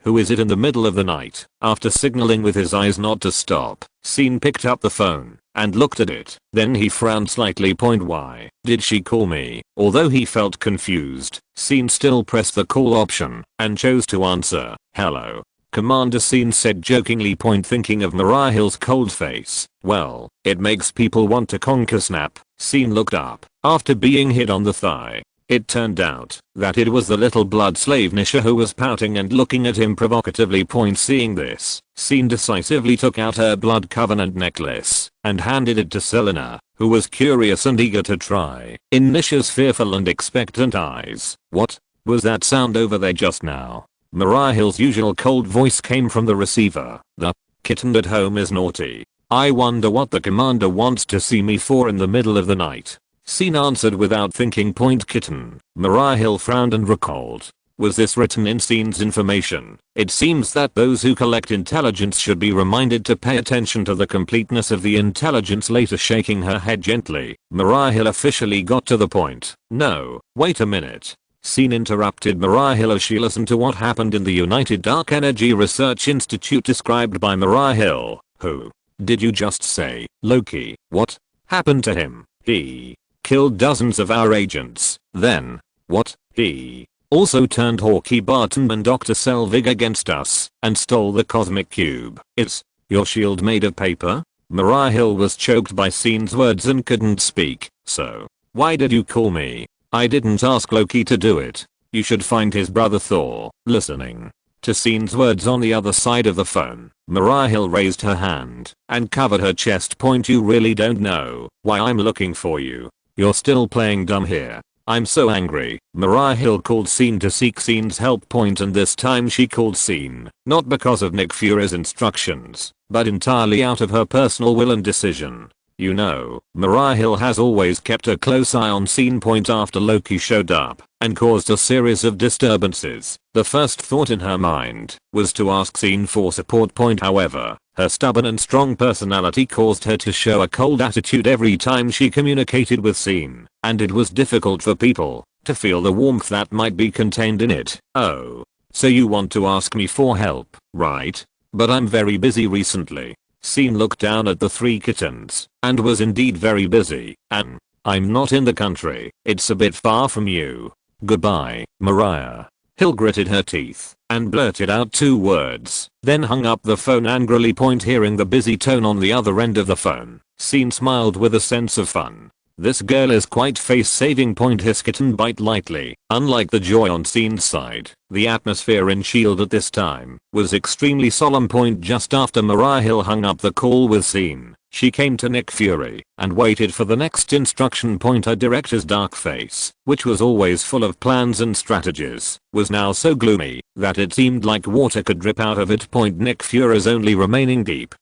Who is it in the middle of the night? After signaling with his eyes not to stop, Scene picked up the phone and looked at it. Then he frowned slightly. Why did she call me? Although he felt confused, Scene still pressed the call option and chose to answer. "Hello, Commander," Scene said jokingly. Thinking of Mariah Hill's cold face. "Well, it makes people want to conquer." Snap. Scene looked up after being hit on the thigh. It turned out that it was the little blood slave Nisha who was pouting and looking at him provocatively. Seeing this, Scene decisively took out her blood covenant necklace and handed it to Selena, who was curious and eager to try. In Nisha's fearful and expectant eyes, "What was that sound over there just now?" Mariah Hill's usual cold voice came from the receiver. "The kitten at home is naughty. I wonder what the commander wants to see me for in the middle of the night." Scene answered without thinking. Kitten. Mariah Hill frowned and recalled. Was this written in Scene's information? It seems that those who collect intelligence should be reminded to pay attention to the completeness of the intelligence. Later, shaking her head gently, Mariah Hill officially got to the point. "No, wait a minute." Scene interrupted Mariah Hill as she listened to what happened in the United Dark Energy Research Institute described by Mariah Hill. "Who did you just say? Loki? What happened to him? He killed dozens of our agents. Then, what? He also turned Hawkeye Barton and Dr. Selvig against us and stole the cosmic cube. Is your shield made of paper?" Mariah Hill was choked by Scene's words and couldn't speak. "So, why did you call me? I didn't ask Loki to do it. You should find his brother Thor." Listening to Scene's words on the other side of the phone, Mariah Hill raised her hand and covered her chest. "You really don't know why I'm looking for you. You're still playing dumb here. I'm so angry. Mariah Hill called Scene to seek Scene's help and this time she called Scene, not because of Nick Fury's instructions, but entirely out of her personal will and decision. You know, Mariah Hill has always kept a close eye on Scene after Loki showed up and caused a series of disturbances. The first thought in her mind was to ask Scene for support. However, her stubborn and strong personality caused her to show a cold attitude every time she communicated with Scene, and it was difficult for people to feel the warmth that might be contained in it. Oh, so you want to ask me for help, right? But I'm very busy recently. Scene looked down at the 3 kittens and was indeed very busy, and I'm not in the country. It's a bit far from you. Goodbye, Mariah. Hill gritted her teeth and blurted out 2 words, then hung up the phone angrily. Hearing the busy tone on the other end of the phone, Scene smiled with a sense of fun. This girl is quite face-saving. His kitten bite lightly. Unlike the joy on Scene's side, the atmosphere in S.H.I.E.L.D. at this time was extremely solemn. Just after Mariah Hill hung up the call with Scene, she came to Nick Fury and waited for the next instruction. Her director's dark face, which was always full of plans and strategies, was now so gloomy that it seemed like water could drip out of it. Nick Fury's only remaining deep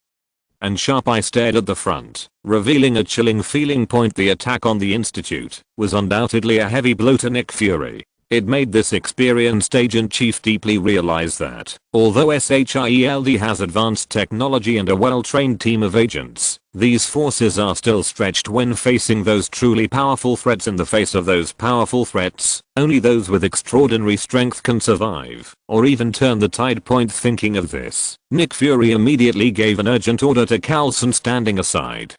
and sharp eye stared at the front, revealing a chilling feeling. The attack on the Institute was undoubtedly a heavy blow to Nick Fury. It made this experienced agent chief deeply realize that, although SHIELD has advanced technology and a well-trained team of agents, these forces are still stretched when facing those truly powerful threats. In the face of those powerful threats, only those with extraordinary strength can survive, or even turn the tide. Thinking of this, Nick Fury immediately gave an urgent order to Coulson, standing aside,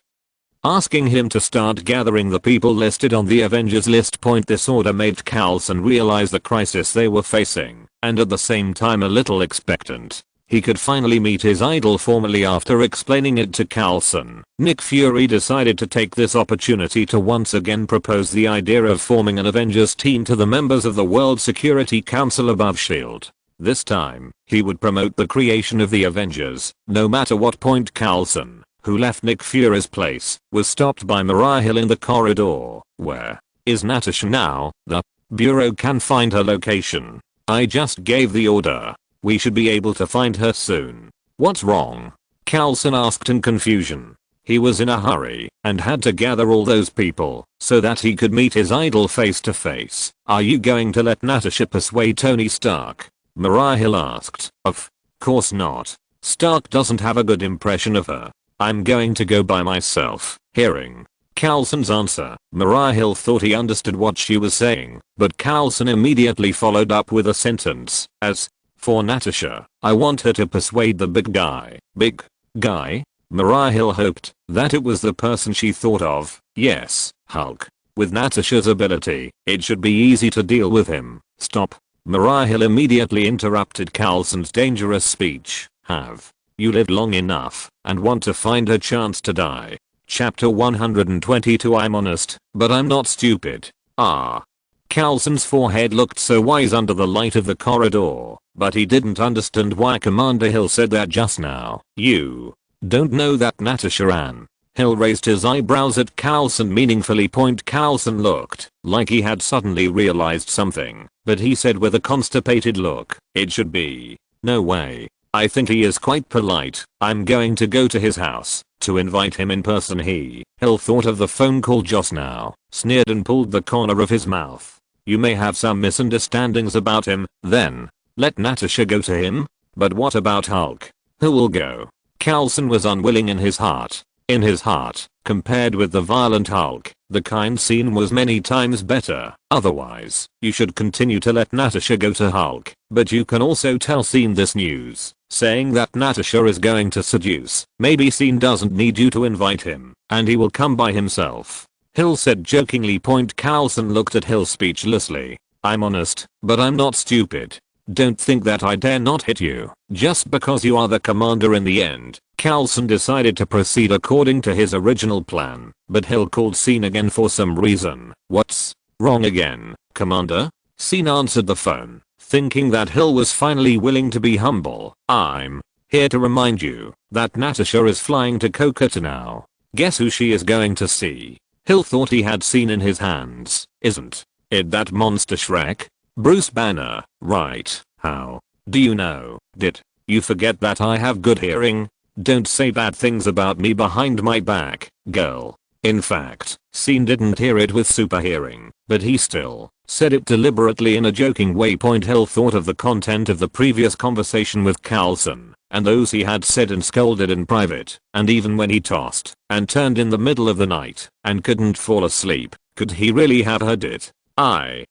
asking him to start gathering the people listed on the Avengers list. This order made Coulson realize the crisis they were facing, and at the same time a little expectant. He could finally meet his idol formally. After explaining it to Coulson, Nick Fury decided to take this opportunity to once again propose the idea of forming an Avengers team to the members of the World Security Council above S.H.I.E.L.D. This time, he would promote the creation of the Avengers, no matter what. Coulson, who left Nick Fury's place, was stopped by Mariah Hill in the corridor. Where is Natasha now? The Bureau can find her location. I just gave the order. We should be able to find her soon. What's wrong? Coulson asked in confusion. He was in a hurry and had to gather all those people so that he could meet his idol face to face. Are you going to let Natasha persuade Tony Stark? Mariah Hill asked. Of course not. Stark doesn't have a good impression of her. I'm going to go by myself. Hearing Coulson's answer, Mariah Hill thought he understood what she was saying, but Coulson immediately followed up with a sentence. As for Natasha, I want her to persuade the big guy. Big guy? Mariah Hill hoped that it was the person she thought of. Yes, Hulk. With Natasha's ability, it should be easy to deal with him. Stop. Mariah Hill immediately interrupted Coulson's dangerous speech. Have you lived long enough and want to find a chance to die? Chapter 122. I'm honest, but I'm not stupid. Ah. Coulson's forehead looked so wise under the light of the corridor, but he didn't understand why Commander Hill said that just now. You don't know that Natasha Ann? Hill raised his eyebrows at Coulson meaningfully. Coulson looked like he had suddenly realized something, but he said with a constipated look, it should be. No way. I think he is quite polite. I'm going to go to his house to invite him in person. Hill thought of the phone call just now, sneered and pulled the corner of his mouth. You may have some misunderstandings about him, then let Natasha go to him? But what about Hulk? Who will go? Coulson was unwilling in his heart. In his heart, compared with the violent Hulk, the kind Scene was many times better. Otherwise, you should continue to let Natasha go to Hulk, but you can also tell Scene this news, saying that Natasha is going to seduce. Maybe Scene doesn't need you to invite him, and he will come by himself. Hill said jokingly. Coulson looked at Hill speechlessly. I'm honest, but I'm not stupid. Don't think that I dare not hit you, just because you are the commander in the end. Coulson decided to proceed according to his original plan, but Hill called Scene again for some reason. What's wrong again, Commander? Scene answered the phone, thinking that Hill was finally willing to be humble. I'm here to remind you that Natasha is flying to Kolkata now. Guess who she is going to see? Hill thought he had Scene in his hands. Isn't It that monster Shrek? Bruce Banner, right, how? Do you know? Did you forget that I have good hearing? Don't say bad things about me behind my back, girl. In fact, Scene didn't hear it with super hearing, but he still said it deliberately in a joking way. Hill thought of the content of the previous conversation with Carlson, and those he had said and scolded in private, and even when he tossed and turned in the middle of the night and couldn't fall asleep, could he really have heard it? I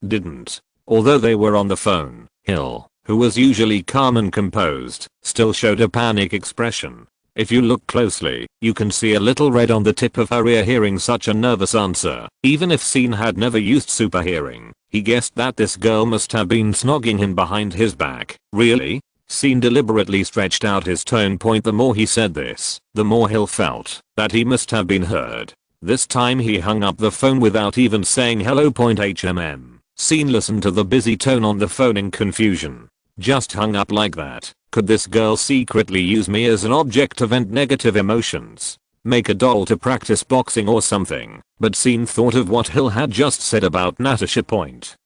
didn't. Although they were on the phone, Hill, who was usually calm and composed, still showed a panic expression. If you look closely, you can see a little red on the tip of her ear hearing such a nervous answer. Even if Scene had never used super hearing, he guessed that this girl must have been snogging him behind his back. Really? Scene deliberately stretched out his tone. The more he said this, the more Hill felt that he must have been heard. This time he hung up the phone without even saying hello. Scene listened to the busy tone on the phone in confusion. Just hung up like that. Could this girl secretly use me as an object to vent negative emotions? Make a doll to practice boxing or something? But Scene thought of what Hill had just said about Natasha.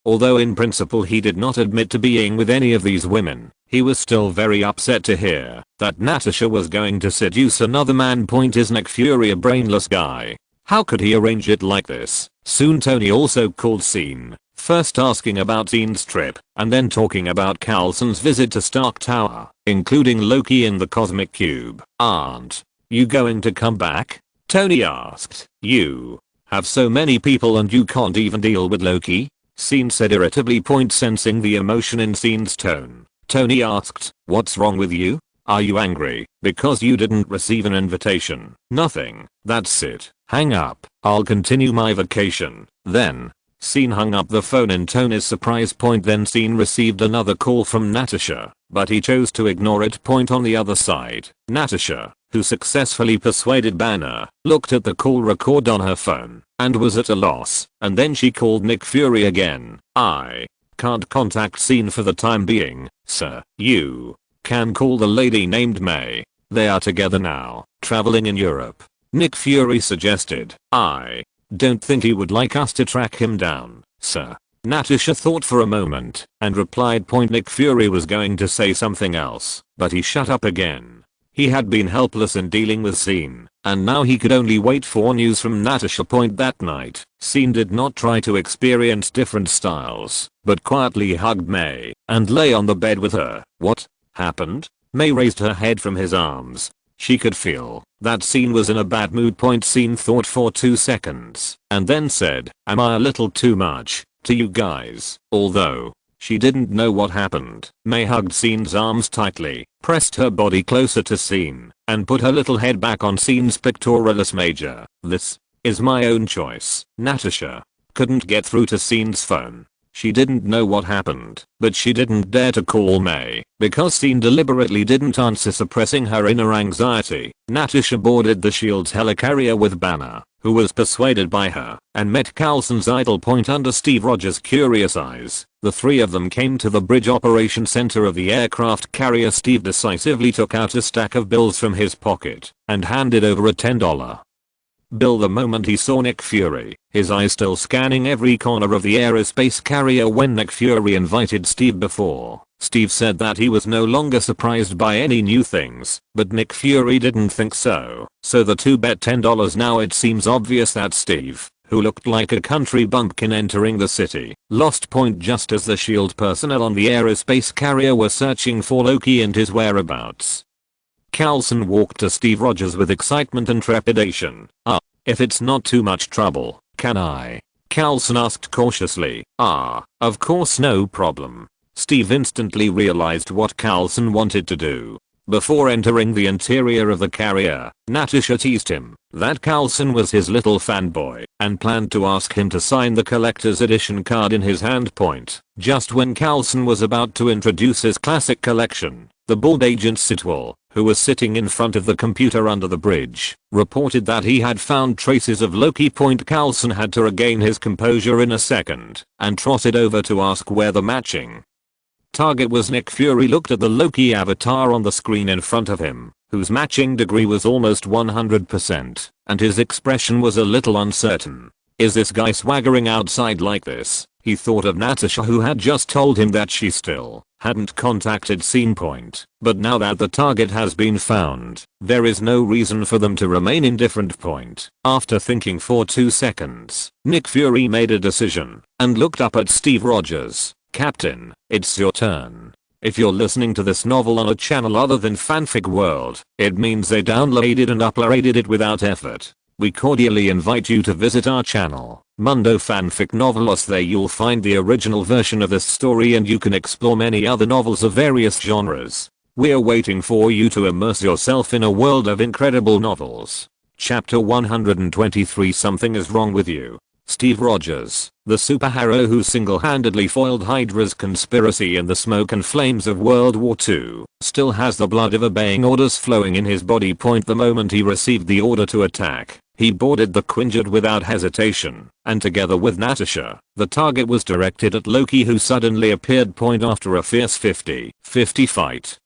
Although in principle he did not admit to being with any of these women, he was still very upset to hear that Natasha was going to seduce another man. Is Nick Fury a brainless guy? How could he arrange it like this? Soon Tony also called Scene, first asking about Scene's trip, and then talking about Carlson's visit to Stark Tower, including Loki in the Cosmic Cube. Aren't you going to come back? Tony asked. You have so many people and you can't even deal with Loki? Scene said irritably. Sensing the emotion in Scene's tone, Tony asked, what's wrong with you? Are you angry because you didn't receive an invitation? Nothing. That's it. Hang up. I'll continue my vacation. Then Scene hung up the phone in Tony's surprise. Then Scene received another call from Natasha, but he chose to ignore it. On the other side, Natasha, who successfully persuaded Banner, looked at the call record on her phone and was at a loss, and then she called Nick Fury again. I can't contact Scene for the time being, sir. You can call the lady named May. They are together now, traveling in Europe. Nick Fury suggested. I don't think he would like us to track him down, sir. Natasha thought for a moment and replied. Nick Fury was going to say something else, but he shut up again. He had been helpless in dealing with Scene, and now he could only wait for news from Natasha. That night, Scene did not try to experience different styles, but quietly hugged May and lay on the bed with her. What happened? May raised her head from his arms. She could feel that Scene was in a bad mood. Scene thought for 2 seconds and then said, am I a little too much to you guys? Although she didn't know what happened, May hugged Scene's arms tightly, pressed her body closer to Scene, and put her little head back on Scene's pectoralis major. This is my own choice. Natasha couldn't get through to Scene's phone. She didn't know what happened, but she didn't dare to call May because Scene deliberately didn't answer, suppressing her inner anxiety. Natasha boarded the Shield's helicarrier with Banner, who was persuaded by her, and met Carlson's idle. Under Steve Rogers' curious eyes, the three of them came to the bridge operation center of the aircraft carrier. Steve decisively took out a stack of bills from his pocket and handed over a $10 bill the moment he saw Nick Fury, his eyes still scanning every corner of the aerospace carrier. When Nick Fury invited Steve before, Steve said that he was no longer surprised by any new things, but Nick Fury didn't think so, so the two bet $10. Now it seems obvious that Steve, who looked like a country bumpkin entering the city, lost point just as the Shield personnel on the aerospace carrier were searching for Loki and his whereabouts. Carlson walked to Steve Rogers with excitement and trepidation. If it's not too much trouble, can I? Carlson asked cautiously. Of course, no problem. Steve instantly realized what Carlson wanted to do. Before entering the interior of the carrier, Natasha teased him that Carlson was his little fanboy and planned to ask him to sign the collector's edition card in his hand. Just when Carlson was about to introduce his classic collection, the bald agent Sitwell, who was sitting in front of the computer under the bridge, reported that he had found traces of Loki. Carlson had to regain his composure in a second and trotted over to ask where the matching target was. Nick Fury looked at the Loki avatar on the screen in front of him, whose matching degree was almost 100%, and his expression was a little uncertain. Is this guy swaggering outside like this? He thought of Natasha, who had just told him that she still hadn't contacted scene point. But now that the target has been found, there is no reason for them to remain indifferent. Point. After thinking for 2 seconds, Nick Fury made a decision and looked up at Steve Rogers. Captain, it's your turn. If you're listening to this novel on a channel other than Fanfic World, it means they downloaded and uploaded it without effort. We cordially invite you to visit our channel, Mundo Fanfic Novelos. There you'll find the original version of this story and you can explore many other novels of various genres. We're waiting for you to immerse yourself in a world of incredible novels. Chapter 123. Something is wrong with you. Steve Rogers, the superhero who single-handedly foiled Hydra's conspiracy in the smoke and flames of World War II, still has the blood of obeying orders flowing in his body. The moment he received the order to attack, he boarded the Quinjet without hesitation, and together with Natasha, the target was directed at Loki, who suddenly appeared. After a fierce 50-50 fight,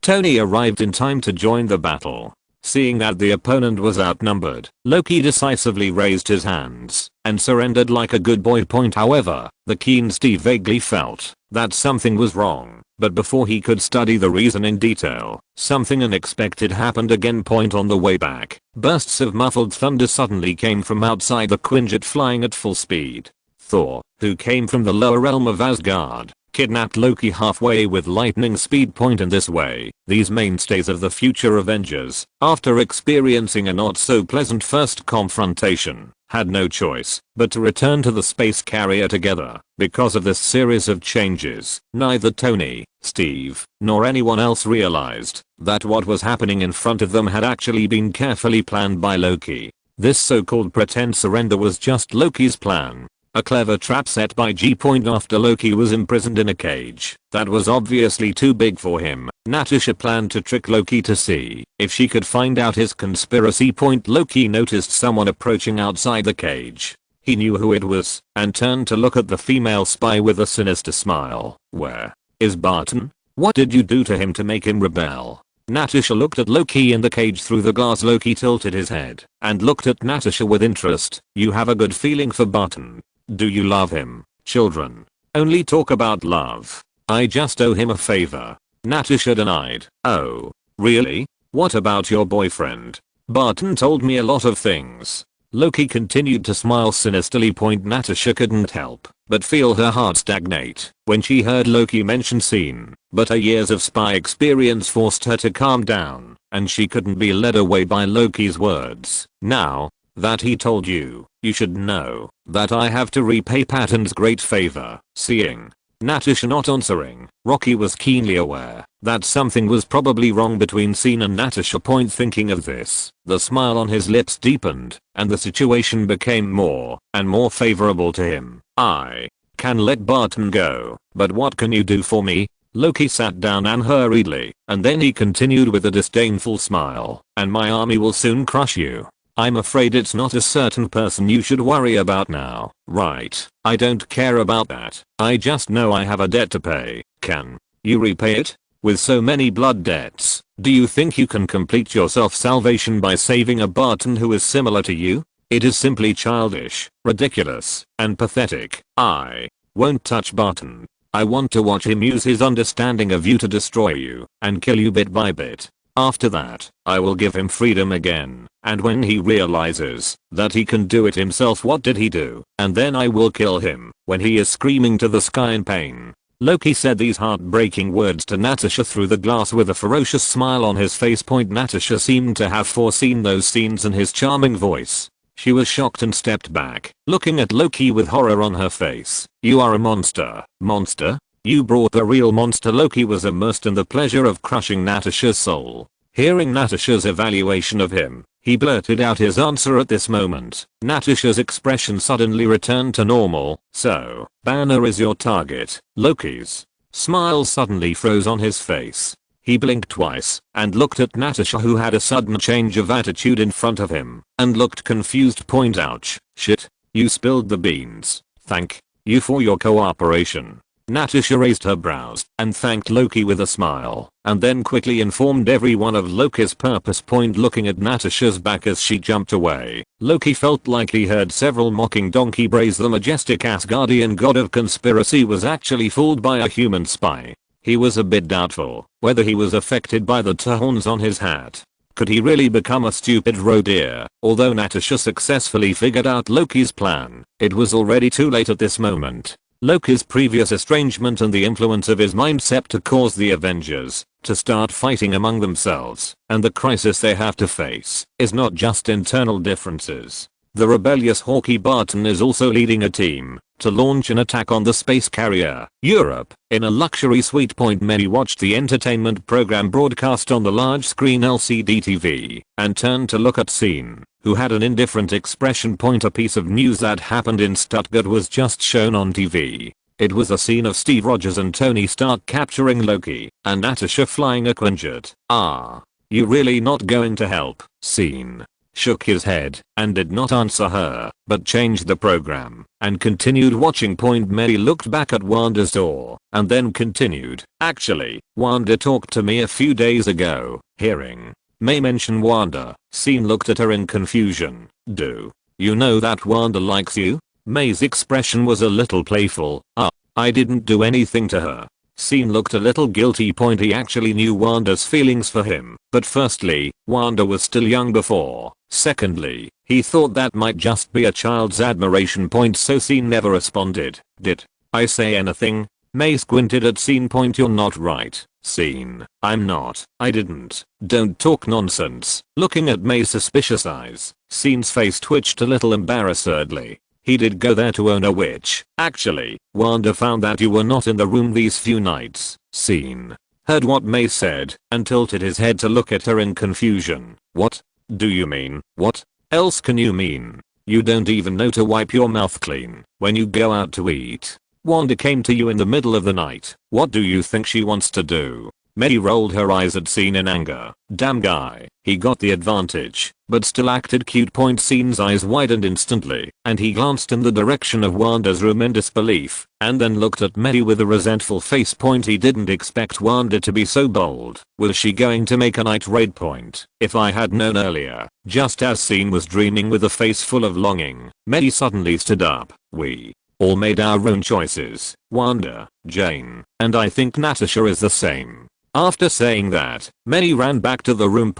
Tony arrived in time to join the battle. Seeing that the opponent was outnumbered, Loki decisively raised his hands and surrendered like a good boy. However, the keen Steve vaguely felt that something was wrong, but before he could study the reason in detail, something unexpected happened again. On the way back, bursts of muffled thunder suddenly came from outside the Quinjet flying at full speed. Thor, who came from the lower realm of Asgard, kidnapped Loki halfway with lightning speed. In this way, these mainstays of the future Avengers, after experiencing a not so pleasant first confrontation, had no choice but to return to the space carrier together. Because of this series of changes, neither Tony, Steve, nor anyone else realized that what was happening in front of them had actually been carefully planned by Loki. This so-called pretend surrender was just Loki's plan. A clever trap set by G. After Loki was imprisoned in a cage that was obviously too big for him, Natasha planned to trick Loki to see if she could find out his conspiracy. Loki noticed someone approaching outside the cage. He knew who it was and turned to look at the female spy with a sinister smile. Where is Barton? What did you do to him to make him rebel? Natasha looked at Loki in the cage through the glass. Loki tilted his head and looked at Natasha with interest. You have a good feeling for Barton. Do you love him? Children only talk about love. I just owe him a favor. Natasha denied. Oh, really? What about your boyfriend? Barton told me a lot of things. Loki continued to smile sinisterly. Natasha couldn't help but feel her heart stagnate when she heard Loki mention Scene, but her years of spy experience forced her to calm down, and she couldn't be led away by Loki's words. Now that he told you, you should know that I have to repay Patton's great favor. Seeing Natasha not answering, Rocky was keenly aware that something was probably wrong between Scene and Natasha. Thinking of this, the smile on his lips deepened, and the situation became more and more favorable to him. I can let Barton go, but what can you do for me? Loki sat down unhurriedly, and then he continued with a disdainful smile. And my army will soon crush you. I'm afraid it's not a certain person you should worry about now, right? I don't care about that. I just know I have a debt to pay. Can you repay it? With so many blood debts, do you think you can complete your self-salvation by saving a Barton who is similar to you? It is simply childish, ridiculous, and pathetic. I won't touch Barton. I want to watch him use his understanding of you to destroy you and kill you bit by bit. After that, I will give him freedom again, and when he realizes that he can do it himself, what did he do? And then I will kill him when he is screaming to the sky in pain. Loki said these heartbreaking words to Natasha through the glass with a ferocious smile on his face. Natasha seemed to have foreseen those scenes in his charming voice. She was shocked and stepped back, looking at Loki with horror on her face. You are a monster. Monster? You brought the real monster. Loki was immersed in the pleasure of crushing Natasha's soul. Hearing Natasha's evaluation of him, he blurted out his answer at this moment. Natasha's expression suddenly returned to normal. So, Banner is your target. Loki's smile suddenly froze on his face. He blinked twice and looked at Natasha, who had a sudden change of attitude in front of him and looked confused. Ouch. Shit. You spilled the beans. Thank you for your cooperation. Natasha raised her brows and thanked Loki with a smile, and then quickly informed everyone of Loki's purpose. Looking at Natasha's back as she jumped away, Loki felt like he heard several mocking donkey brays. The majestic Asgardian god of conspiracy was actually fooled by a human spy. He was a bit doubtful whether he was affected by the horns on his hat. Could he really become a stupid roe deer? Although Natasha successfully figured out Loki's plan, it was already too late at this moment. Loki's previous estrangement and the influence of his mindset to cause the Avengers to start fighting among themselves, and the crisis they have to face is not just internal differences. The rebellious Hawkeye Barton is also leading a team to launch an attack on the space carrier, Europe, in a luxury suite. Many watched the entertainment program broadcast on the large screen LCD TV and turned to look at Scene, who had an indifferent expression. A piece of news that happened in Stuttgart was just shown on TV. It was a scene of Steve Rogers and Tony Stark capturing Loki and Natasha flying a Quinjet. You really not going to help? Scene shook his head and did not answer her, but changed the program and continued watching. Mary looked back at Wanda's door and then continued. Actually, Wanda talked to me a few days ago. Hearing May mention Wanda, Scene looked at her in confusion. Do you know that Wanda likes you? May's expression was a little playful. I didn't do anything to her. Scene looked a little guilty. He actually knew Wanda's feelings for him, but firstly, Wanda was still young before. Secondly, he thought that might just be a child's admiration. So Scene never responded. Did I say anything? May squinted at Scene. You're not right, Scene. I'm not. I didn't. Don't talk nonsense. Looking at May's suspicious eyes, Scene's face twitched a little embarrassedly. He did go there to own a witch. Actually, Wanda found that you were not in the room these few nights. Scene heard what May said and tilted his head to look at her in confusion. What do you mean? What else can you mean? You don't even know to wipe your mouth clean when you go out to eat. Wanda came to you in the middle of the night. What do you think she wants to do? May rolled her eyes at Scene in anger. Damn guy, he got the advantage, but still acted cute. Scene's eyes widened instantly, and he glanced in the direction of Wanda's room in disbelief, and then looked at May with a resentful face. He didn't expect Wanda to be so bold. Was she going to make a night raid? If I had known earlier. Just as Scene was dreaming with a face full of longing, May suddenly stood up. We all made our own choices, Wanda, Jane, and I think Natasha is the same. After saying that, May ran back to the room.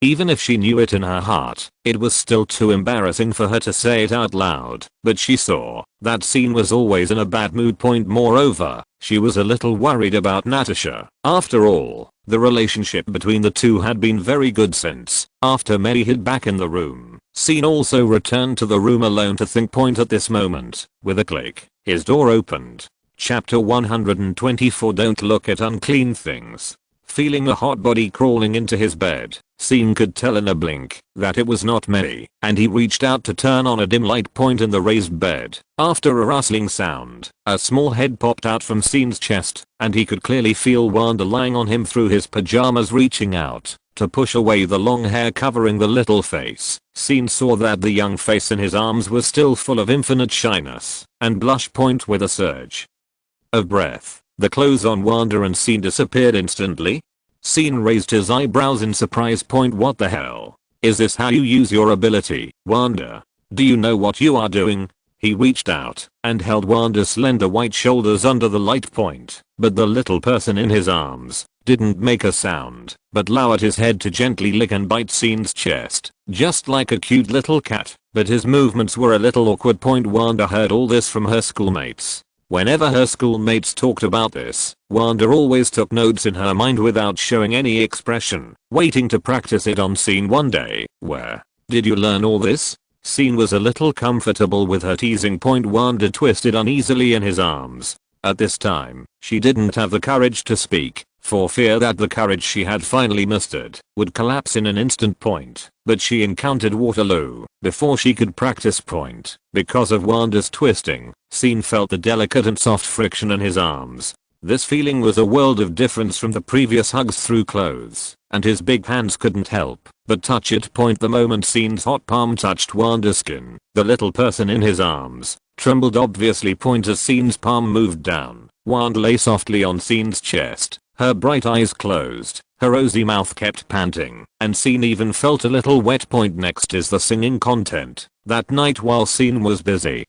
Even if she knew it in her heart, it was still too embarrassing for her to say it out loud, but she saw that Scene was always in a bad mood. Moreover, she was a little worried about Natasha. After all, the relationship between the two had been very good since after May hid back in the room. Scene also returned to the room alone to think. At this moment, with a click, his door opened. Chapter 124. Don't look at unclean things. Feeling a hot body crawling into his bed, Scene could tell in a blink that it was not May, and he reached out to turn on a dim light. In the raised bed, after a rustling sound, a small head popped out from Scene's chest, and he could clearly feel Wanda lying on him through his pajamas, reaching out to push away the long hair covering the little face. Scene saw that the young face in his arms was still full of infinite shyness and blush. With a surge of breath, the clothes on Wanda and Scene disappeared instantly. Scene raised his eyebrows in surprise. What the hell? Is this how you use your ability, Wanda? Do you know what you are doing? He reached out and held Wanda's slender white shoulders under the light. But the little person in his arms didn't make a sound, but lowered his head to gently lick and bite Scene's chest, just like a cute little cat, but his movements were a little awkward. Wanda heard all this from her schoolmates. Whenever her schoolmates talked about this, Wanda always took notes in her mind without showing any expression, waiting to practice it on Scene one day. Where did you learn all this? Scene was a little comfortable with her teasing. Wanda twisted uneasily in his arms. At this time, she didn't have the courage to speak, for fear that the courage she had finally mustered would collapse in an instant. But she encountered Waterloo before she could practice. Because of Wanda's twisting, Scene felt the delicate and soft friction in his arms. This feeling was a world of difference from the previous hugs through clothes, and his big hands couldn't help but touch it. The moment Scene's hot palm touched Wanda's skin, the little person in his arms trembled obviously. As Scene's palm moved down, wand lay softly on Scene's chest, her bright eyes closed, her rosy mouth kept panting, and Scene even felt a little wet. Next is the singing content. That night while Scene was busy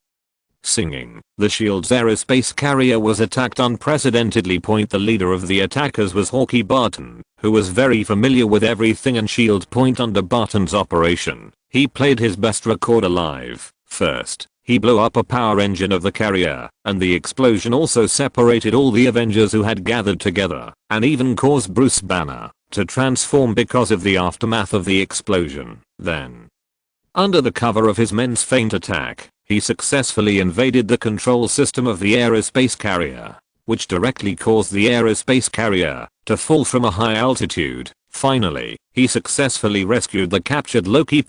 singing, the shield's aerospace carrier was attacked unprecedentedly. The leader of the attackers was Hawkeye Barton, who was very familiar with everything and shield. Under Barton's operation, he played his best record alive. First, he blew up a power engine of the carrier, and the explosion also separated all the Avengers who had gathered together, and even caused Bruce Banner to transform because of the aftermath of the explosion. Then, under the cover of his men's feint attack, he successfully invaded the control system of the aerospace carrier, which directly caused the aerospace carrier to fall from a high altitude. Finally, he successfully rescued the captured Loki.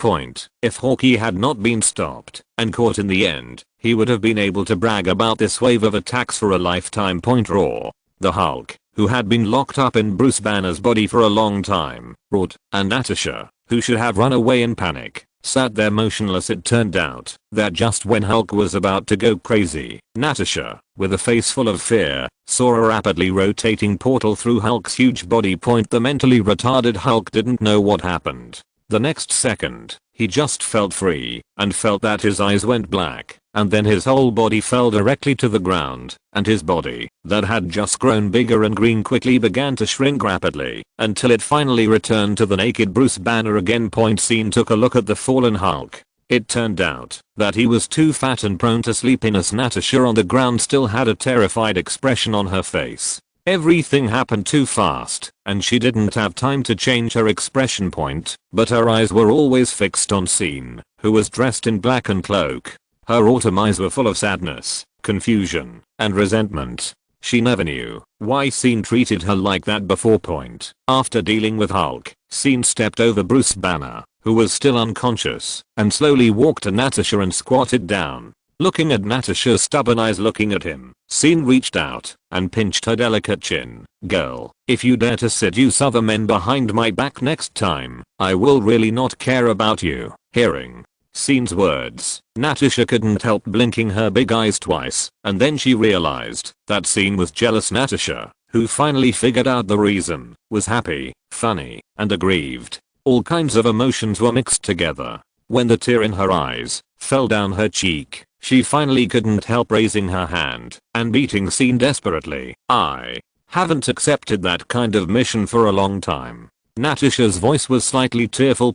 If Hawkeye had not been stopped and caught in the end, he would have been able to brag about this wave of attacks for a lifetime. Raw. The Hulk, who had been locked up in Bruce Banner's body for a long time, roared, and Natasha, who should have run away in panic, sat there motionless. It turned out that just when Hulk was about to go crazy, Natasha, with a face full of fear, saw a rapidly rotating portal through Hulk's huge body. The mentally retarded Hulk didn't know what happened. The next second, he just felt free and felt that his eyes went black, and then his whole body fell directly to the ground, and his body, that had just grown bigger and green, quickly began to shrink rapidly until it finally returned to the naked Bruce Banner again. Scene took a look at the fallen Hulk. It turned out that he was too fat and prone to sleepiness. Natasha on the ground still had a terrified expression on her face. Everything happened too fast, and she didn't have time to change her expression. But her eyes were always fixed on Scene, who was dressed in black and cloak. Her autumn eyes were full of sadness, confusion, and resentment. She never knew why Scene treated her like that before. After dealing with Hulk, Scene stepped over Bruce Banner, who was still unconscious, and slowly walked to Natasha and squatted down. Looking at Natasha's stubborn eyes looking at him, Scene reached out and pinched her delicate chin. "Girl, if you dare to seduce other men behind my back next time, I will really not care about you." Hearing Scene's words, Natasha couldn't help blinking her big eyes twice, and then she realized that Scene was jealous. Natasha, who finally figured out the reason, was happy, funny, and aggrieved. All kinds of emotions were mixed together. When the tear in her eyes fell down her cheek, she finally couldn't help raising her hand and beating Scene desperately. "I haven't accepted that kind of mission for a long time." Natasha's voice was slightly tearful.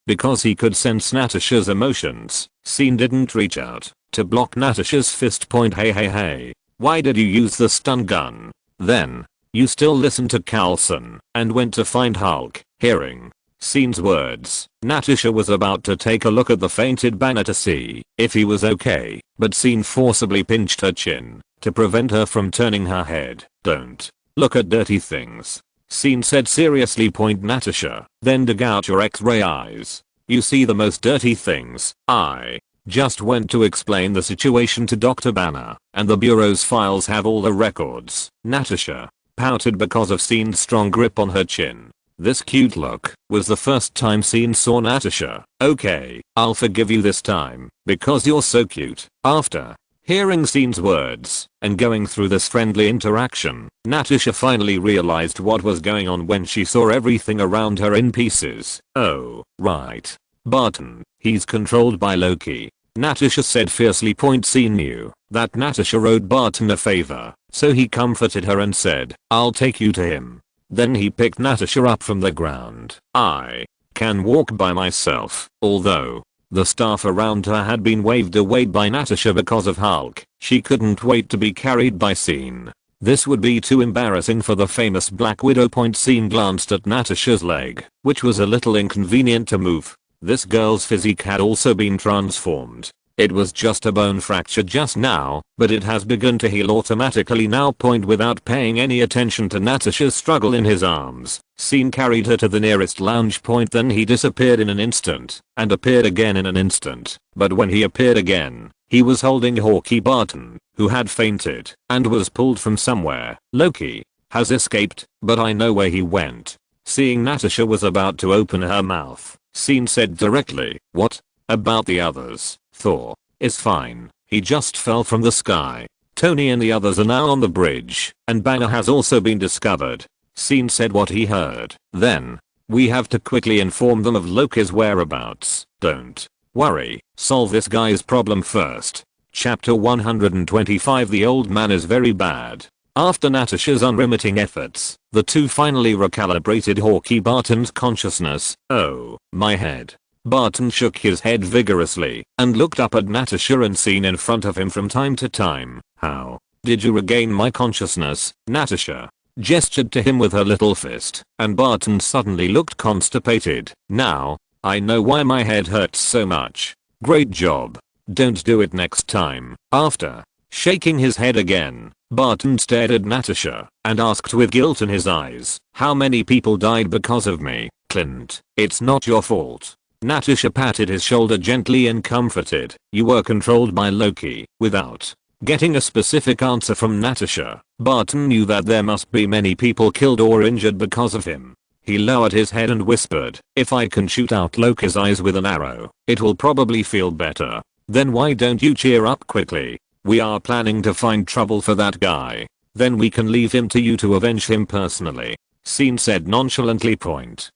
Because he could sense Natasha's emotions, Scene didn't reach out to block Natasha's fist. Hey, why did you use the stun gun? Then, you still listened to Coulson and went to find Hulk. Hearing Scene's words, Natasha was about to take a look at the fainted Banner to see if he was okay, but Scene forcibly pinched her chin to prevent her from turning her head. "Don't look at dirty things," Scene said seriously. Natasha, then dig out your x-ray eyes. "You see the most dirty things." "I just went to explain the situation to Dr. Banner, and the bureau's files have all the records." Natasha pouted because of Scene's strong grip on her chin. This cute look was the first time Scene saw Natasha. "Okay, I'll forgive you this time, because you're so cute." After hearing Scene's words and going through this friendly interaction, Natasha finally realized what was going on when she saw everything around her in pieces. "Oh, right. Barton, he's controlled by Loki," Natasha said fiercely. Scene knew that Natasha owed Barton a favor, so he comforted her and said, "I'll take you to him." Then he picked Natasha up from the ground. "I can walk by myself." Although the staff around her had been waved away by Natasha because of Hulk, she couldn't wait to be carried by Scene. This would be too embarrassing for the famous Black Widow. Scene glanced at Natasha's leg, which was a little inconvenient to move. This girl's physique had also been transformed. It was just a bone fracture just now, but it has begun to heal automatically now. Without paying any attention to Natasha's struggle in his arms, Scene carried her to the nearest lounge. Then he disappeared in an instant, and appeared again in an instant. But when he appeared again, he was holding Hawkeye Barton, who had fainted and was pulled from somewhere. "Loki has escaped, but I know where he went." Seeing Natasha was about to open her mouth, Scene said directly, "What about the others?" "Thor is fine. He just fell from the sky." Tony and the others are now on the bridge, and Banner has also been discovered. Scene said what he heard. Then, we have to quickly inform them of Loki's whereabouts. Don't worry, solve this guy's problem first. Chapter 125. The old man is very bad. After Natasha's unremitting efforts, the two finally recalibrated Hawkeye Barton's consciousness. Oh, my head. Barton shook his head vigorously and looked up at Natasha and Scene in front of him from time to time. How did you regain my consciousness? Natasha gestured to him with her little fist, and Barton suddenly looked constipated. Now, I know why my head hurts so much. Great job. Don't do it next time. After shaking his head again, Barton stared at Natasha and asked with guilt in his eyes, how many people died because of me? Clint, it's not your fault. Natasha patted his shoulder gently and comforted. You were controlled by Loki. Without getting a specific answer from Natasha, Barton knew that there must be many people killed or injured because of him. He lowered his head and whispered, if I can shoot out Loki's eyes with an arrow, it will probably feel better. Then why don't you cheer up quickly? We are planning to find trouble for that guy. Then we can leave him to you to avenge him personally. Scene said nonchalantly.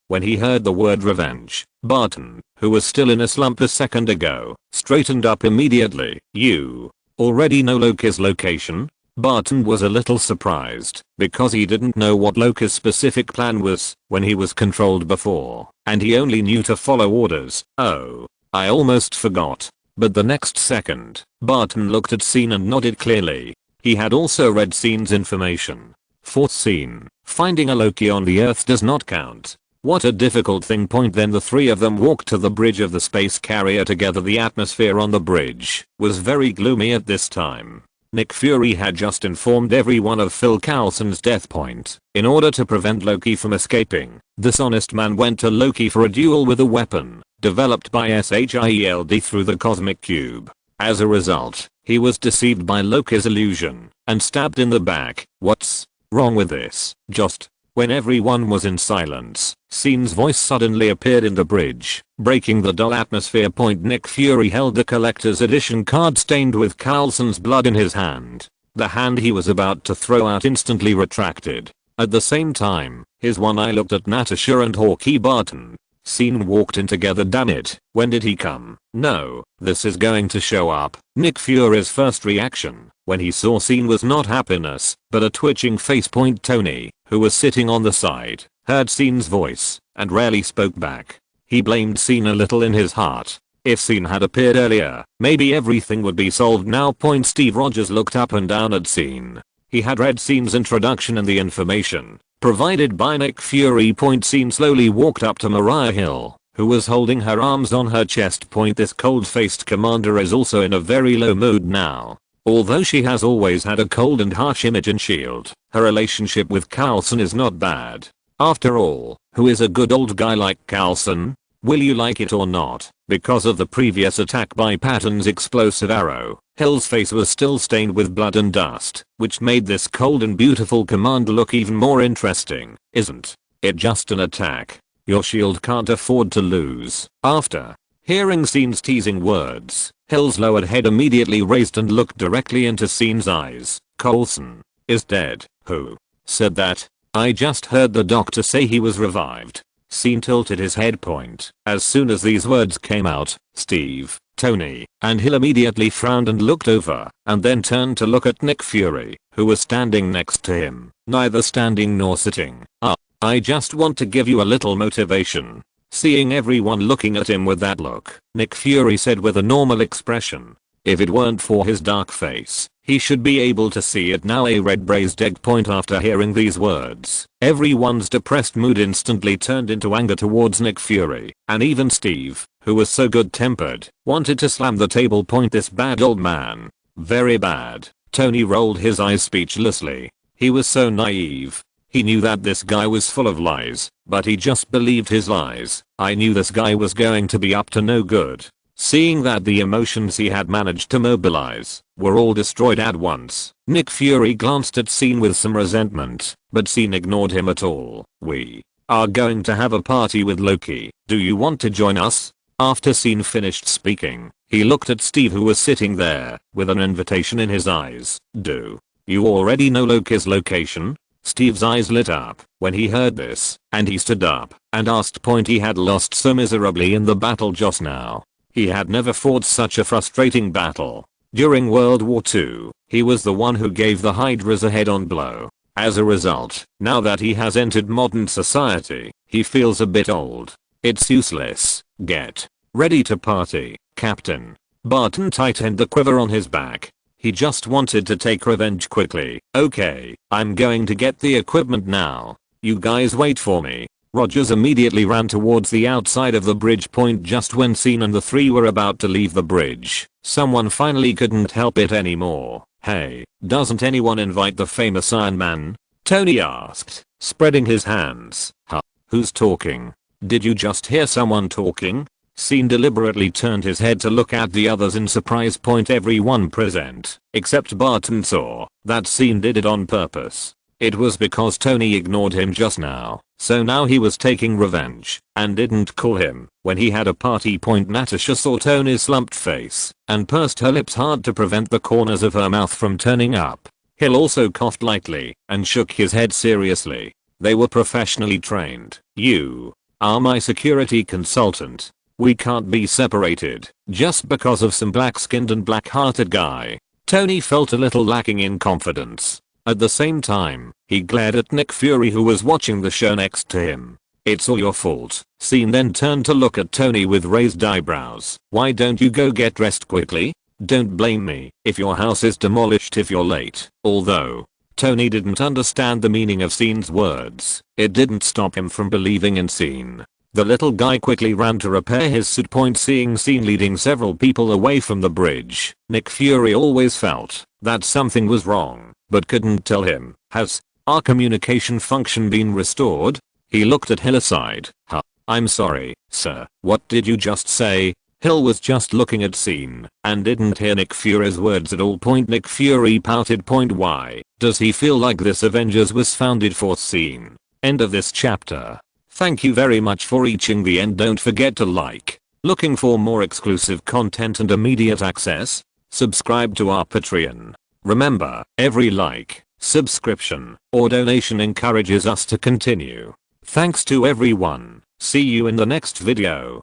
When he heard the word revenge, Barton, who was still in a slump a second ago, straightened up immediately. You already know Loki's location? Barton was a little surprised because he didn't know what Loki's specific plan was when he was controlled before, and he only knew to follow orders. Oh, I almost forgot. But the next second, Barton looked at Scene and nodded clearly. He had also read Scene's information. Fourth scene, finding a Loki on the Earth does not count. What a difficult thing. Then the three of them walked to the bridge of the space carrier together. The atmosphere on the bridge was very gloomy at this time. Nick Fury had just informed everyone of Phil Coulson's death point. In order to prevent Loki from escaping, this honest man went to Loki for a duel with a weapon developed by SHIELD through the cosmic cube. As a result, he was deceived by Loki's illusion and stabbed in the back. What's wrong with this? Just when everyone was in silence, Scene's voice suddenly appeared in the bridge, breaking the dull atmosphere. Nick Fury held the collector's edition card stained with Coulson's blood in his hand. The hand he was about to throw out instantly retracted. At the same time, his one eye looked at Natasha and Hawkeye Barton. Scene walked in together. Damn it, when did he come? No, this is going to show up. Nick Fury's first reaction when he saw Scene was not happiness, but a twitching face. Tony, who was sitting on the side, heard Scene's voice and rarely spoke back. He blamed Scene a little in his heart. If Scene had appeared earlier, maybe everything would be solved now. Steve Rogers looked up and down at Scene. He had read Scene's introduction and the information provided by Nick Fury. Scene slowly walked up to Mariah Hill, who was holding her arms on her chest. This cold-faced commander is also in a very low mood now. Although she has always had a cold and harsh image in S.H.I.E.L.D., her relationship with Coulson is not bad. After all, who is a good old guy like Coulson? Will you like it or not? Because of the previous attack by Patton's explosive arrow, Hill's face was still stained with blood and dust, which made this cold and beautiful commander look even more interesting. Isn't it just an attack? Your shield can't afford to lose. After hearing Scene's teasing words, Hill's lowered head immediately raised and looked directly into Scene's eyes. Coulson is dead. Who said that? I just heard the doctor say he was revived. Scene tilted his head. As soon as these words came out, Steve, Tony, and Hill immediately frowned and looked over, and then turned to look at Nick Fury, who was standing next to him, neither standing nor sitting. I just want to give you a little motivation. Seeing everyone looking at him with that look, Nick Fury said with a normal expression. If it weren't for his dark face, he should be able to see it now. A red braised egg. After hearing these words, everyone's depressed mood instantly turned into anger towards Nick Fury, and even Steve, who was so good-tempered, wanted to slam the table. This bad old man. Very bad. Tony rolled his eyes speechlessly. He was so naive. He knew that this guy was full of lies, but he just believed his lies. I knew this guy was going to be up to no good. Seeing that the emotions he had managed to mobilize were all destroyed at once, Nick Fury glanced at Scene with some resentment, but Scene ignored him at all. We are going to have a party with Loki. Do you want to join us? After Scene finished speaking, he looked at Steve who was sitting there with an invitation in his eyes. Do you already know Loki's location? Steve's eyes lit up when he heard this, and he stood up and asked point he had lost so miserably in the battle just now. He had never fought such a frustrating battle. During World War II, he was the one who gave the Hydras a head-on blow. As a result, now that he has entered modern society, he feels a bit old. It's useless. Get ready to party, Captain. Barton tightened the quiver on his back. He just wanted to take revenge quickly. Okay, I'm going to get the equipment now. You guys wait for me. Rogers immediately ran towards the outside of the bridge point just when Scene and the three were about to leave the bridge. Someone finally couldn't help it anymore. Hey, doesn't anyone invite the famous Iron Man? Tony asked, spreading his hands. Huh? Who's talking? Did you just hear someone talking? Scene deliberately turned his head to look at the others in surprise. Everyone present, except Barton, saw that Scene did it on purpose. It was because Tony ignored him just now, so now he was taking revenge and didn't call him when he had a party. Natasha saw Tony's slumped face and pursed her lips hard to prevent the corners of her mouth from turning up. Hill also coughed lightly and shook his head seriously. They were professionally trained. You are my security consultant. We can't be separated just because of some black-skinned and black-hearted guy. Tony felt a little lacking in confidence. At the same time, he glared at Nick Fury who was watching the show next to him. It's all your fault. Scene then turned to look at Tony with raised eyebrows. Why don't you go get dressed quickly? Don't blame me if your house is demolished if you're late. Although Tony didn't understand the meaning of Scene's words, it didn't stop him from believing in Scene. The little guy quickly ran to repair his suit. Seeing Scene leading several people away from the bridge, Nick Fury always felt that something was wrong, but couldn't tell him. Has our communication function been restored? He looked at Hill aside. Huh? I'm sorry, sir. What did you just say? Hill was just looking at Scene and didn't hear Nick Fury's words at all. Nick Fury pouted. Why does he feel like this Avengers was founded for Scene? End of this chapter. Thank you very much for reaching the end. Don't forget to like. Looking for more exclusive content and immediate access? Subscribe to our Patreon. Remember, every like, subscription, or donation encourages us to continue. Thanks to everyone. See you in the next video.